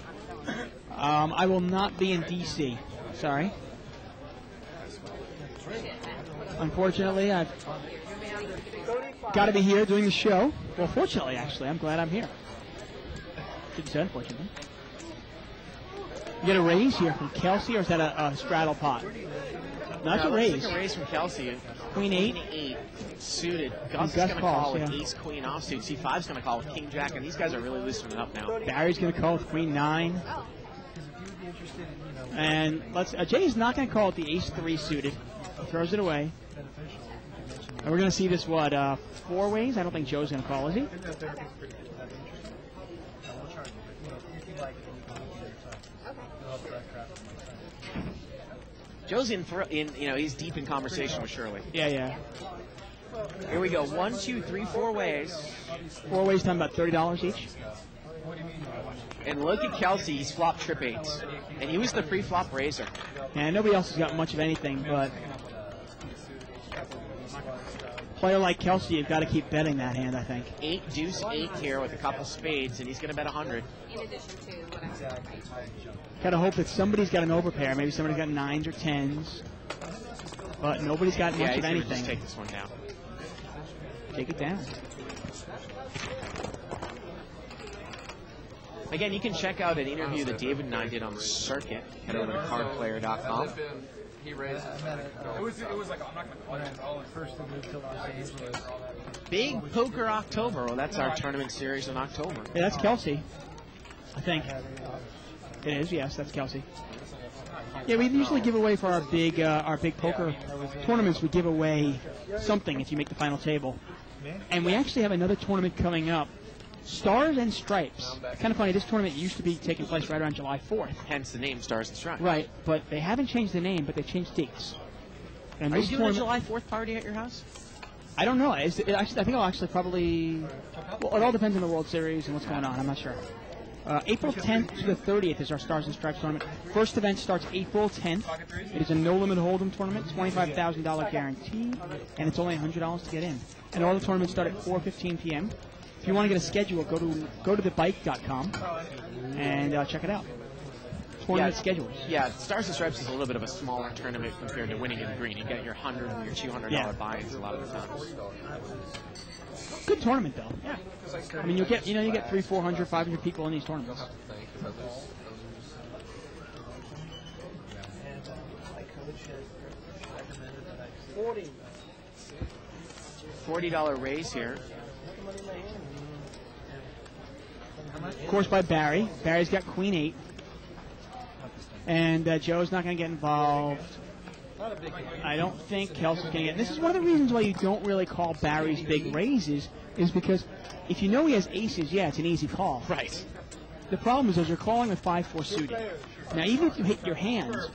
I will not be in D.C. Sorry. Unfortunately, I've got to be here doing the show. Well, fortunately, actually, I'm glad I'm here. Didn't say unfortunately. You get a raise here from Kelsey, or is that a straddle pot? No, that's a raise. Like a raise from Kelsey. Queen 8. Queen 8 suited. Gus is Gus going to calls, call with yeah. ace queen offsuit. C5's going to call with king jack, and these guys are really loosening up now. Barry's going to call with Queen 9. And Jay's not going to call with the ace 3 suited. He throws it away. And we're going to see this, 4 ways? I don't think Joe's going to call, is he? Joe's he's deep in conversation with Shirley. Yeah. Here we go. 1, 2, 3, 4 ways. 4 ways, time about $30 each. And look at Kelsey. He's flopped trip 8s. And he was the pre-flop raiser. And nobody else has got much of anything, but player like Kelsey, you've got to keep betting that hand, I think. 8, deuce, 8 here with a couple spades, and he's going to bet 100. In addition to whatever. Got to hope that somebody's got an overpair. Maybe somebody's got 9s or 10s. But nobody's got much of anything. Just take this one down. Take it down. Again, you can check out an interview that David and I did on the circuit. Head over to cardplayer.com. he raises. It was like, I'm not going to call it all. First to move to Los Angeles. Big Poker October. Well, that's our tournament series in October. Yeah, that's Kelsey. I think. It is, yes, that's Kelsey. Yeah, we usually give away for our big poker tournaments. We give away something if you make the final table. And we actually have another tournament coming up. Stars and Stripes. Kind of funny, this tournament used to be taking place right around July 4th. Hence the name Stars and Stripes. Right, but they haven't changed the name, but they've changed dates. And Are this you doing a tournament- July 4th party at your house? I don't know. I think I'll actually probably... Well, it all depends on the World Series and what's going on. I'm not sure. April 10th to the 30th is our Stars and Stripes tournament. First event starts April 10th. It is a no-limit hold'em tournament, $25,000 guarantee, and it's only $100 to get in. And all the tournaments start at 4:15 p.m. If you want to get a schedule, go to thebike.com and check it out. Tournament schedules. Yeah, Stars and Stripes is a little bit of a smaller tournament compared to Winning in the Green. You get your $100 and your $200 buy-ins a lot of the times. Good tournament though. Yeah. I mean, you get 300, 400, 500 people in these tournaments. $40 raise here. Of course, by Barry. Barry's got Queen 8. And Joe's not going to get involved. I don't think Kelsey's going to get. And this is one of the reasons why you don't really call Barry's big raises, is because if you know he has aces, yeah, it's an easy call. Right. The problem is you're calling with 5-4 suited. Now, even if you hit your hands,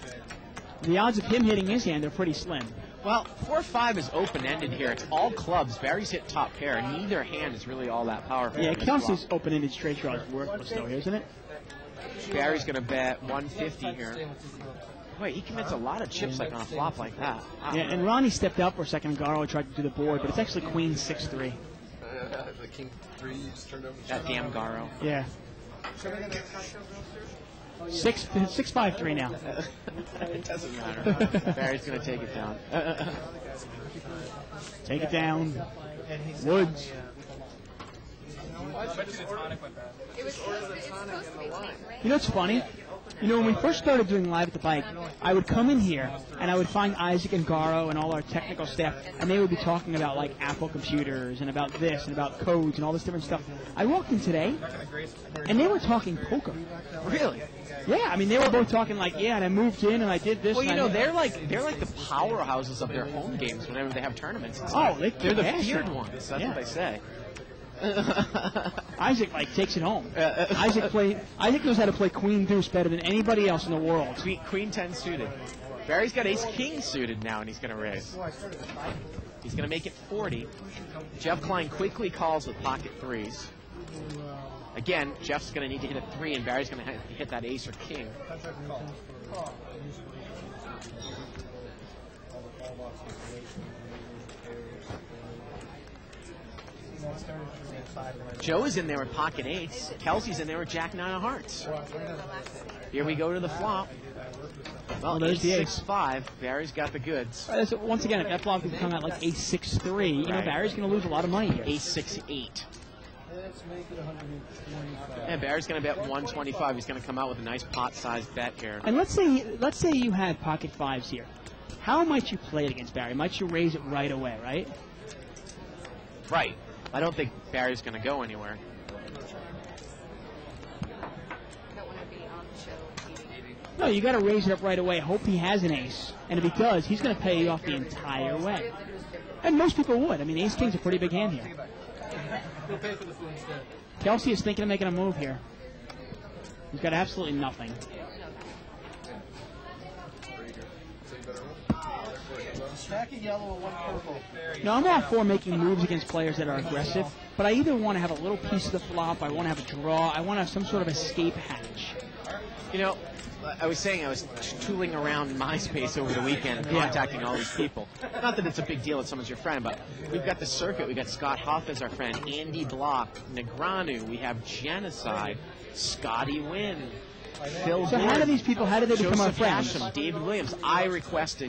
the odds of him hitting his hand are pretty slim. Well, 4-5 is open-ended here. It's all clubs. Barry's hit top pair. Neither hand is really all that powerful. Yeah, Kelsey's open-ended straight draw is worthless, though, isn't it? Barry's going to bet 150 here. Wait, he commits a lot of chips like on a flop like that. Wow. Yeah, and Ronnie stepped up for a second. Garo tried to do the board, but it's actually Queen 6-3. The King 3 you just turned over. That damn Garo. Yeah. 6-5-3 now. It doesn't matter. Barry's going to take it down. Take it down. Woods. It was supposed to be clean, right? You know what's funny? You know, when we first started doing Live at the Bike, I would come in here and I would find Isaac and Garo and all our technical staff, and they would be talking about like Apple computers and about this and about codes and all this different stuff. I walked in today, and they were talking poker. Really? Yeah, I mean, they were both talking like, yeah, and I moved in and I did this. Well, you and I know, did- they're like the powerhouses of their home games whenever they have tournaments. and stuff. Oh, they're the master. feared ones. That's Yeah. what they say. Isaac like takes it home. Isaac knows how to play Queen Deuce better than anybody else in the world. Queen 10 suited. Barry's got Ace King suited now, and he's going to raise. He's going to make it 40. Jeff Klein quickly calls with pocket threes. Again, Jeff's going to need to hit a 3, and Barry's going to hit that ace or king. Joe is in there with pocket 8s. Kelsey's in there with Jack 9 of hearts. Here we go to the flop. Well, there's the ace. 6-5. Barry's got the goods. So once again, if that flop could come out like Ace 6-3, you know, Right. Barry's going to lose a lot of money here. Ace 6-8. Let's make it 125. And Barry's going to bet 125. He's going to come out with a nice pot-sized bet here. And let's say you had pocket 5s here. How might you play it against Barry? Might you raise it right away, right? Right. I don't think Barry's going to go anywhere. Don't want to be on the show TV. No, you got to raise it up right away. Hope he has an ace, and if he does, he's going to pay you off the entire way. And most people would. I mean, Ace King's a pretty big hand here. He'll pay for the food instead. Kelsey is thinking of making a move here. He's got absolutely nothing. Stack of yellow and one purple. Now, I'm all for making moves against players that are aggressive, but I either want to have a little piece of the flop, I want to have a draw, I want to have some sort of escape hatch. You know, I was saying I was tooling around MySpace over the weekend, contacting all these people. Not that it's a big deal if someone's your friend, but we've got the circuit. We've got Scott Huff as our friend, Andy Block, Negranu. We have Genocide, Scotty Wynn, Phil So how Gordon, do these people, how do they become our Joseph friends? Asham, David Williams.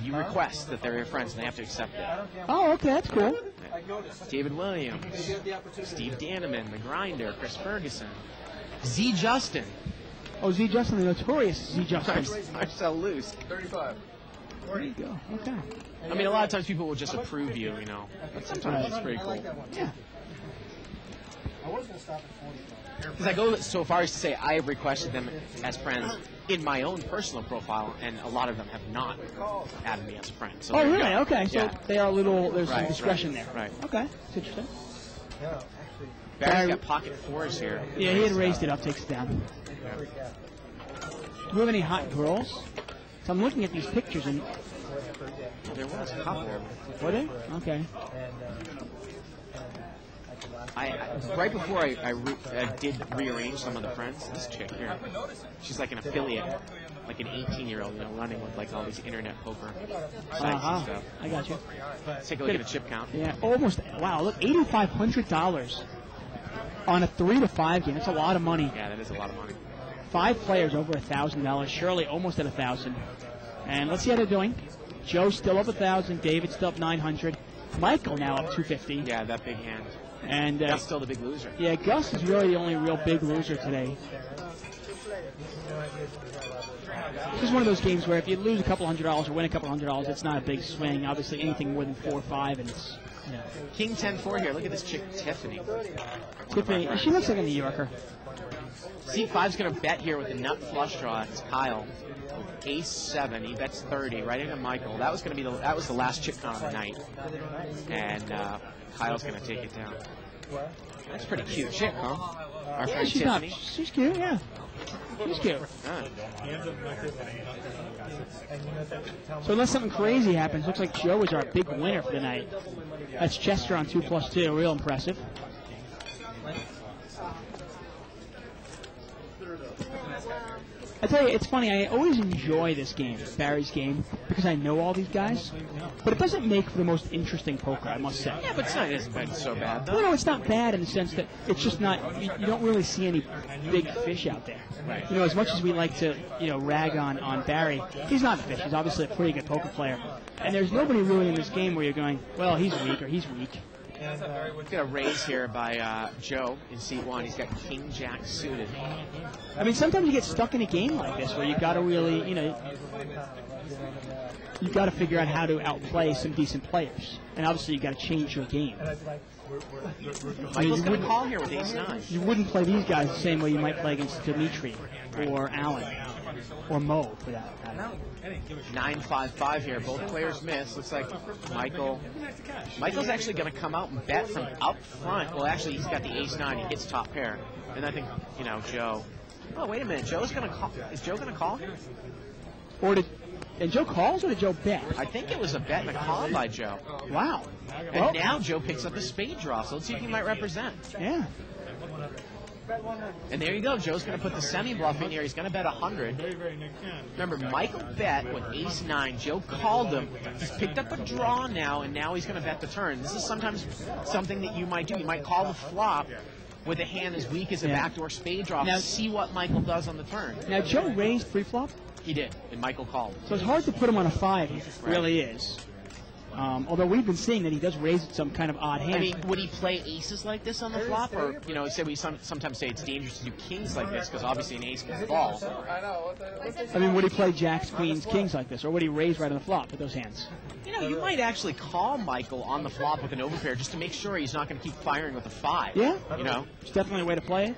You request that they're your friends, and they have to accept it. Oh, okay, that's cool. David Williams, Steve Daneman, The Grinder, Chris Ferguson, Z. Justin, Oh, Z. Justin, the notorious Z. Justin. Marcel Luce. 35. There you go. Okay. I mean, a lot of times people will just approve you, you know. But sometimes it's pretty cool. Yeah. I was going to stop at 45. Because I go so far as to say I have requested them as friends in my own personal profile, and a lot of them have not added me as a friend. So Oh, there you really? go. Okay. So Yeah. they are a little. There's some Right, discretion right, there. right. Okay. It's interesting. No, actually, Barry's got pocket fours here. Yeah, he had raised it up, takes it down. Do you have any hot girls? So I'm looking at these pictures and. There was a couple. Were they? Okay. Right before I did rearrange some of the friends, this chick here, she's like an affiliate, like an 18-year-old, you know, running with like all these internet poker sites and stuff. I got you. Let's take a look at the chip count. Yeah, almost. Wow, look, $8,500 on a 3 to 5 game. That's a lot of money. Yeah, that is a lot of money. 5 players over $1,000. Shirley almost at 1,000. And let's see how they're doing. Joe's still up 1,000. David's still up 900. Michael now up 250. Yeah, that big hand. And That's still the big loser. yeah, Gus is really the only real big loser today. This is one of those games where if you lose a couple $100 or win a couple $100, it's not a big swing. Obviously, anything more than 4 or 5, and it's King 10-4 here. Look at this chick, Tiffany. Tiffany. She looks like a New Yorker. C5's going to bet here with the nut flush draw. It's Kyle. Ace 7. He bets 30 right into Michael. That was going to be that was the last chip count of the night, and Kyle's going to take it down. That's a pretty cute chick, huh? Our Yeah, friend she's Tiffany. not. She's cute. Yeah, she's cute. Ah. So unless something crazy happens, looks like Joe is our big winner for the night. That's Chester on 2+2. Real impressive. I tell you, it's funny. I always enjoy this game, Barry's game, because I know all these guys. But it doesn't make for the most interesting poker, I must say. Yeah, but it's not been so bad, though. Well, no, it's not bad in the sense that it's just not. You don't really see any big fish out there. Right. You know, as much as we like to, rag on Barry, he's not a fish. He's obviously a pretty good poker player. And there's nobody really in this game where you're going, well, he's weak or he's weak. We've got a raise here by Joe in seat 1. He's got King Jack suited. I mean, sometimes you get stuck in a game like this where you got to really, you got to figure out how to outplay some decent players, and obviously you got to change your game. Michael's going to call here with Ace 9. You wouldn't play these guys the same way you might play against Dimitri or Alan or Mo for that matter. 9-5-5 here. Both players miss. Looks like Michael's actually going to come out and bet from up front. Well, actually, he's got the Ace 9. He gets top pair. And I think, Joe. Oh, wait a minute. Joe's going to call. Is Joe going to call here? And Joe calls or did Joe bet? I think it was a bet and a call by Joe. Wow. And now Joe picks up a spade draw. So let's see if he might represent. Yeah. And there you go. Joe's going to put the semi-bluff in here. He's going to bet 100. Remember, Michael bet with Ace 9. Joe called him. He's picked up a draw now, and now he's going to bet the turn. This is sometimes something that you might do. You might call the flop with a hand as weak as a backdoor spade draw. Now, see what Michael does on the turn. Now, Joe raised pre-flop? He did, and Michael called. So it's hard to put him on a 5. It really is. Although we've been seeing that he does raise some kind of odd hand. I mean, would he play aces like this on the flop? Or, he said we sometimes say it's dangerous to do kings like this because obviously an ace can fall. I mean, would he play jacks, queens, kings like this? Or would he raise right on the flop with those hands? You might actually call Michael on the flop with an overpair just to make sure he's not going to keep firing with a 5. Yeah? It's definitely a way to play it.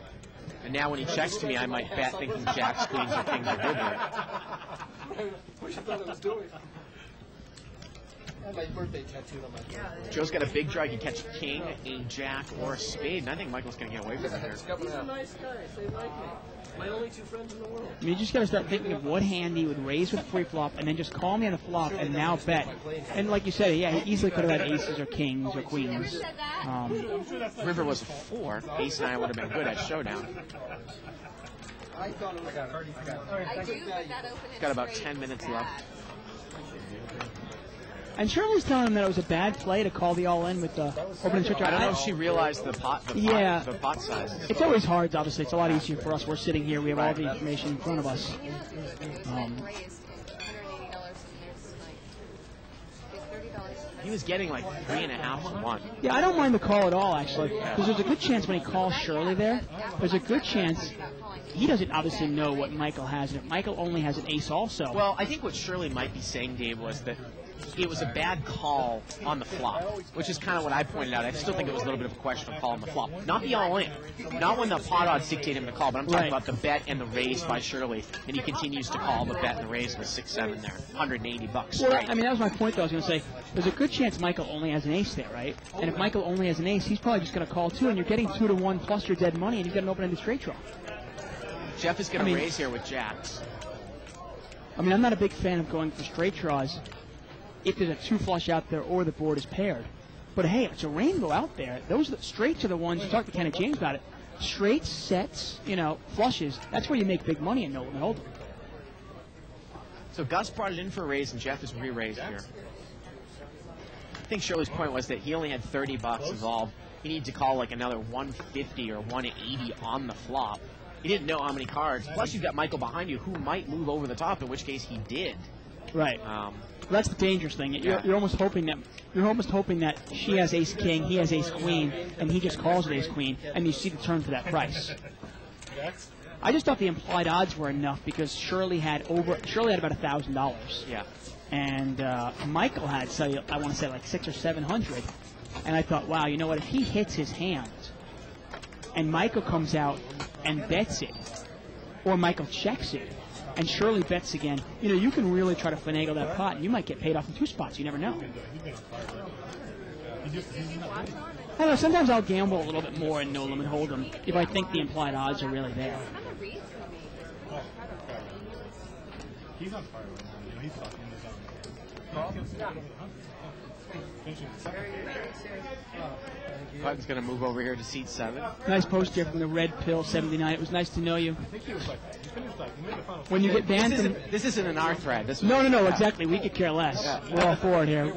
And now when he checks to me, I might bet thinking jacks, queens, or kings are good here. What you thought it was doing? I had my birthday tattooed on my foot. Joe's got a big draw. He can catch a king, a jack, or a spade, and I think Michael's going to get away from it here. These are nice guys. They like me. My only 2 friends in the world. I mean, you just got to start thinking of what hand he would raise with pre-flop and then just call me on the flop and now bet. And like you said, he easily could have had aces or kings or queens. River was a 4. Ace 9 would have been good at showdown. I thought it was Got about 10 minutes left. And Shirley's telling him that it was a bad play to call the all-in with the opening stretch. I don't know if she realized the pot size. It's always hard, obviously. It's a lot easier for us. We're sitting here. We have all the information in front of us. He was getting like 3.5 to 1. Yeah, I don't mind the call at all, actually. Because there's a good chance when he calls Shirley there, there's a good chance he doesn't obviously know what Michael has, and if Michael only has an ace also. Well, I think what Shirley might be saying, Dave, was that it was a bad call on the flop, which is kind of what I pointed out. I still think it was a little bit of a questionable call on the flop. Not the all-in. Not when the pot odds dictate him to call, but I'm talking about the bet and the raise by Shirley, and he continues to call the bet and the raise with 6-7 there. $180. Well, Right? I mean, that was my point, though. I was going to say, there's a good chance Michael only has an ace there, right? And if Michael only has an ace, he's probably just going to call, too, and you're getting 2-1 plus your dead money, and you've got an open-ended straight draw. Jeff is going to raise here with jacks. I mean, I'm not a big fan of going for straight draws if there's a 2 flush out there or the board is paired. But hey, if it's a rainbow out there, those straights are the ones, you talk to Kenneth James about it, straights, sets, flushes, that's where you make big money in no limit hold'em. So Gus brought it in for a raise, and Jeff is re-raised here. I think Shirley's point was that he only had $30 involved. He needed to call like another 150 or 180 on the flop. He didn't know how many cards. Plus, you've got Michael behind you who might move over the top, in which case he did. Right. That's the dangerous thing. You're almost hoping that she has ace king, he has ace queen, and he just calls with ace queen, and you see the turn for that price. I just thought the implied odds were enough because Shirley had about $1,000. Yeah. And Michael had, I want to say like $600 or $700, and I thought, wow, you know what? If he hits his hand, and Michael comes out and bets it, or Michael checks it, and Shirley bets again, you can really try to finagle that pot, and you might get paid off in 2 spots. You never know. I don't know. Sometimes I'll gamble a little bit more in no limit hold'em if I think the implied odds are really there. He's on fire right now. He's talking in his own. Button's going to move over here to seat 7. Nice post here from the Red Pill 79. It was nice to know you. When you get banned from... This isn't an R thread. No, exactly. We could care less. Yeah. We're all for it here.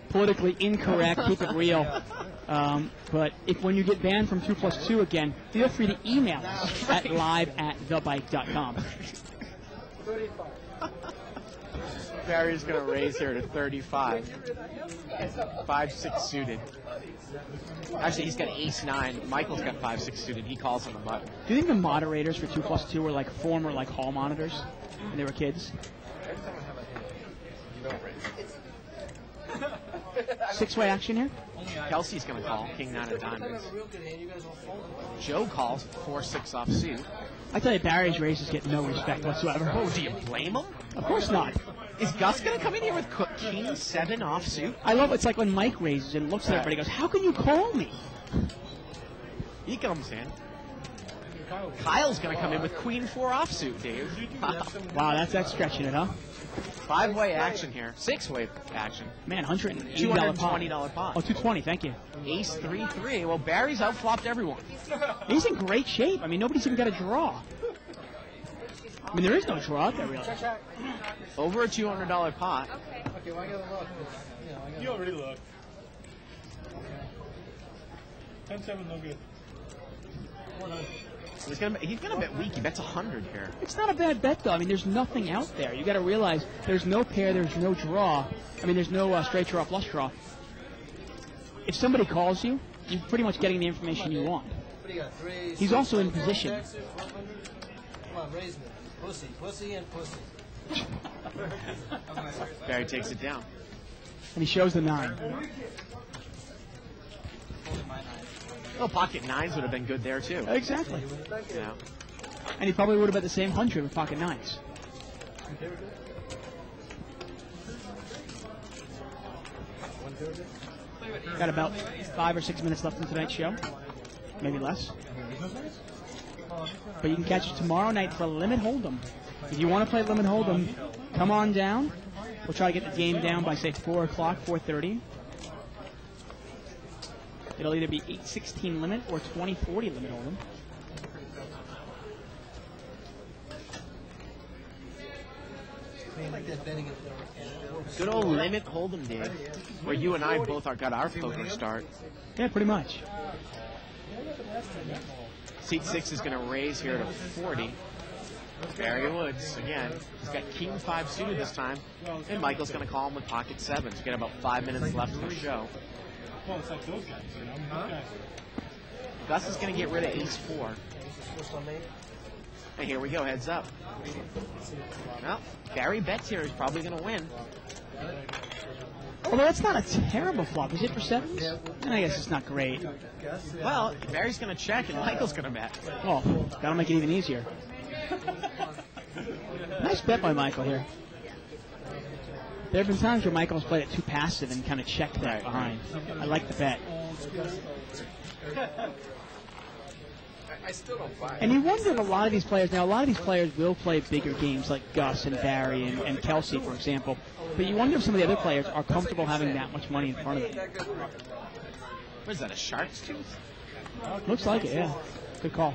Politically incorrect. Keep it real. But when you get banned from 2+2 again, feel free to email us at live@thebike.com. Barry's going to raise here to 35. 5-6 suited. Actually, he's got ace-9. Michael's got 5-6 suited. He calls on the button. Do you think the moderators for 2+2 were like former hall monitors when they were kids? 6-way action here? Kelsey's going to call King-9 of diamonds. Joe calls 4-6 off suit. I tell you, Barry's raises get no respect whatsoever. Oh, do you blame him? Of course not. Is Gus going to come in here with King-7 off suit? I love it's like when Mike raises and looks at everybody and goes, how can you call me? He comes in. Kyle's going to come in with Queen-4 off suit, Dave. Wow, that's stretching it, huh? 5-way action here. 6-way action. Man, $220 pot. Oh, $220, thank you. Ace 3-3. Well, Barry's outflopped everyone. He's in great shape. I mean, nobody's even got a draw. I mean, there is no draw out there, really. Over a $200 pot. Okay, well, I gotta look. You already looked. 10-7, no good. He's gonna bet weak. He bets 100 here. It's not a bad bet, though. I mean, there's nothing out there. You got to realize there's no pair, there's no draw. I mean, there's no straight draw, flush draw. If somebody calls you, you're pretty much getting the information you want. He's also in position. Come on, raise me. Pussy, and pussy. Barry takes it down. And he shows the 9. Well, pocket 9s would have been good there, too. Exactly. Yeah. And he probably would have bet the same 100 with pocket 9s. Got about 5 or 6 minutes left in tonight's show. Maybe less. But you can catch us tomorrow night for Limit Hold'em. If you want to play Limit Hold'em, come on down. We'll try to get the game down by, say, 4 o'clock, 4:30. It'll either be 8-16 limit or 20-40 limit hold'em. Good old limit hold'em, Dave, where you and I both got our poker start. Yeah, pretty much. Seat 6 is going to raise here to 40. Barry Woods, again, he's got King-5 suited this time, and Michael's going to call him with pocket 7s. We got about 5 minutes left in the show. Well, it's like those guys, you know? Gus is going to get rid of ace 4. And here we go, heads up. Well, Barry bets here is probably going to win. Although that's not a terrible flop, is it for sevens? And I guess it's not great. Well, Barry's going to check and Michael's going to bet. Oh, that'll make it even easier. Nice bet by Michael here. There have been times where Michael's played it too passive and kind of checked that behind. I like the bet. I still don't buy it. And you wonder if a lot of these players will play bigger games like Gus and Barry and Kelsey, for example. But you wonder if some of the other players are comfortable having that much money in front of them. What is that, a shark's tooth? Looks like it, yeah. Good call.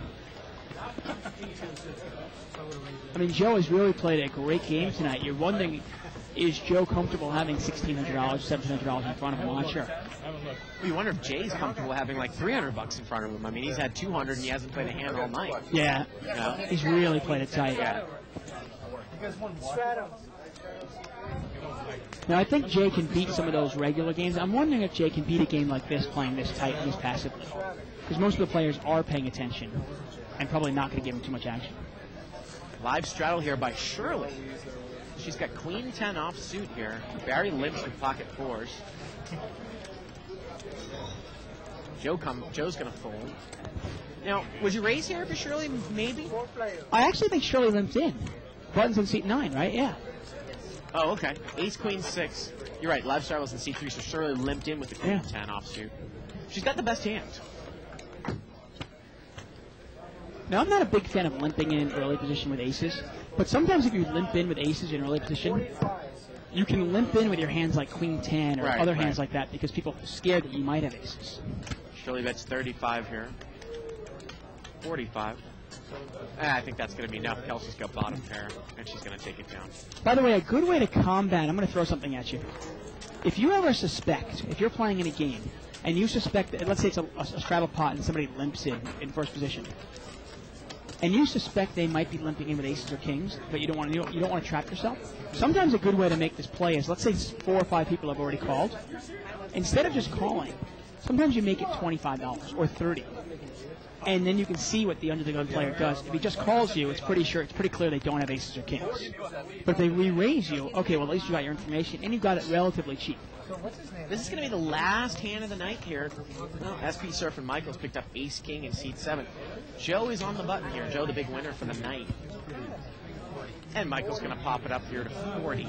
I mean, Joe has really played a great game tonight. You're wondering, is Joe comfortable having $1,600, $1,700 in front of him? I'm not sure. Well, you wonder if Jay's comfortable having like $300 in front of him. I mean, he's had 200 and he hasn't played a hand all night. Yeah, he's really played it tight. Now, I think Jay can beat some of those regular games. I'm wondering if Jay can beat a game like this playing this tight and this passively. Because most of the players are paying attention and probably not going to give him too much action. Live straddle here by Shirley. She's got queen 10 offsuit here. Barry limps with pocket fours. Joe's going to fold. Now, would you raise here for Shirley? Maybe? I actually think Shirley limped in. Button's on seat 9, right? Yeah. Oh, okay. Ace, queen, 6. You're right. Live straddle's in seat 3, so Shirley limped in with the queen 10 offsuit. She's got the best hand. Now, I'm not a big fan of limping in early position with aces, but sometimes if you limp in with aces in early position, you can limp in with your hands like queen 10 or other hands like that because people are scared that you might have aces. Shirley bets 35 here. 45. I think that's going to be enough. Kelsey's got bottom pair, and she's going to take it down. By the way, a good way to combat, I'm going to throw something at you. If you ever suspect, if you're playing in a game, and you suspect that, let's say it's a straddle pot and somebody limps in first position, and you suspect they might be limping in with aces or kings, but you don't want to trap yourself. Sometimes a good way to make this play is, let's say 4 or 5 people have already called. Instead of just calling, sometimes you make it $25 or $30, and then you can see what the under the gun player does. If he just calls you, it's pretty clear they don't have aces or kings. But if they re-raise you, okay, well at least you got your information and you got it relatively cheap. This is going to be the last hand of the night here. Well, SP Surf and Michaels picked up ace king in seat 7. Joe is on the button here. Joe, the big winner for the night. And Michael's going to pop it up here to 40.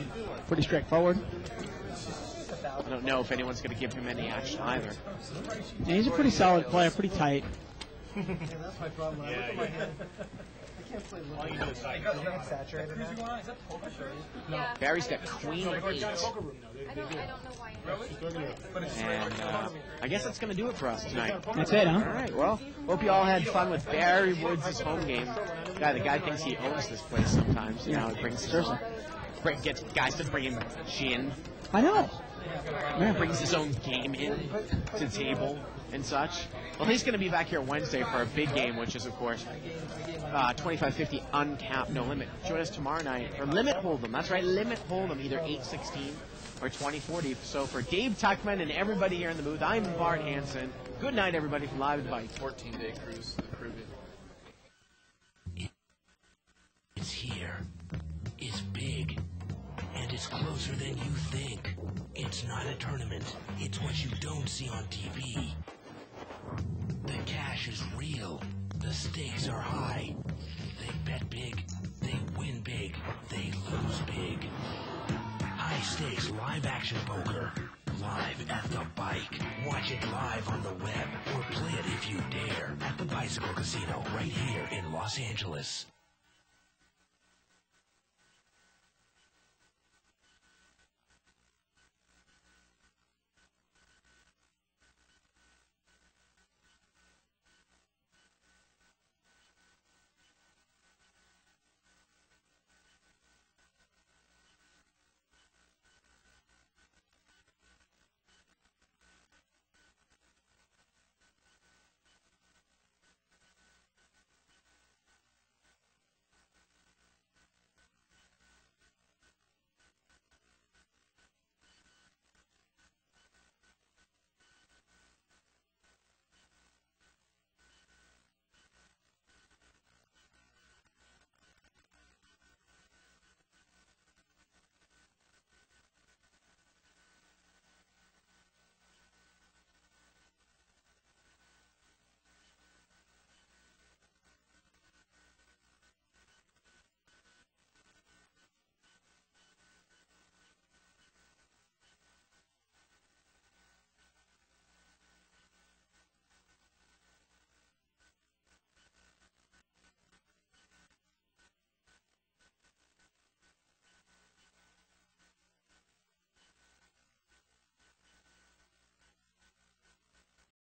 Pretty straightforward. I don't know if anyone's going to give him any action either. Yeah, he's a pretty solid player, pretty tight. That's my problem. When I look at my hand, I can't play All you do is I get saturated now. Is that poker? Yeah. Barry's got queen 8. I don't know why. And I guess that's going to do it for us tonight. That's it, huh? All right, well, hope you all had fun with Barry Woods' home game. The guy thinks he owns this place sometimes. You know, it gets guys to bring him gin. I know. Yeah, brings his own game in to the table and such. Well, he's going to be back here Wednesday for a big game, which is, of course, 25-50 uncapped, no limit. Join us tomorrow night for Limit Hold'em. That's right, Limit Hold'em, either 8-16 or 20-40. So for Dave Tuckman and everybody here in the booth, I'm Bart Hanson. Good night, everybody, from Live at the Bike. 14-day cruise to the Caribbean. It's here. It's big. And it's closer than you think. It's not a tournament. It's what you don't see on TV. The cash is real. The stakes are high. They bet big. They win big. They lose big. High stakes live action poker. Live at the Bike. Watch it live on the web or play it if you dare at the Bicycle Casino right here in Los Angeles.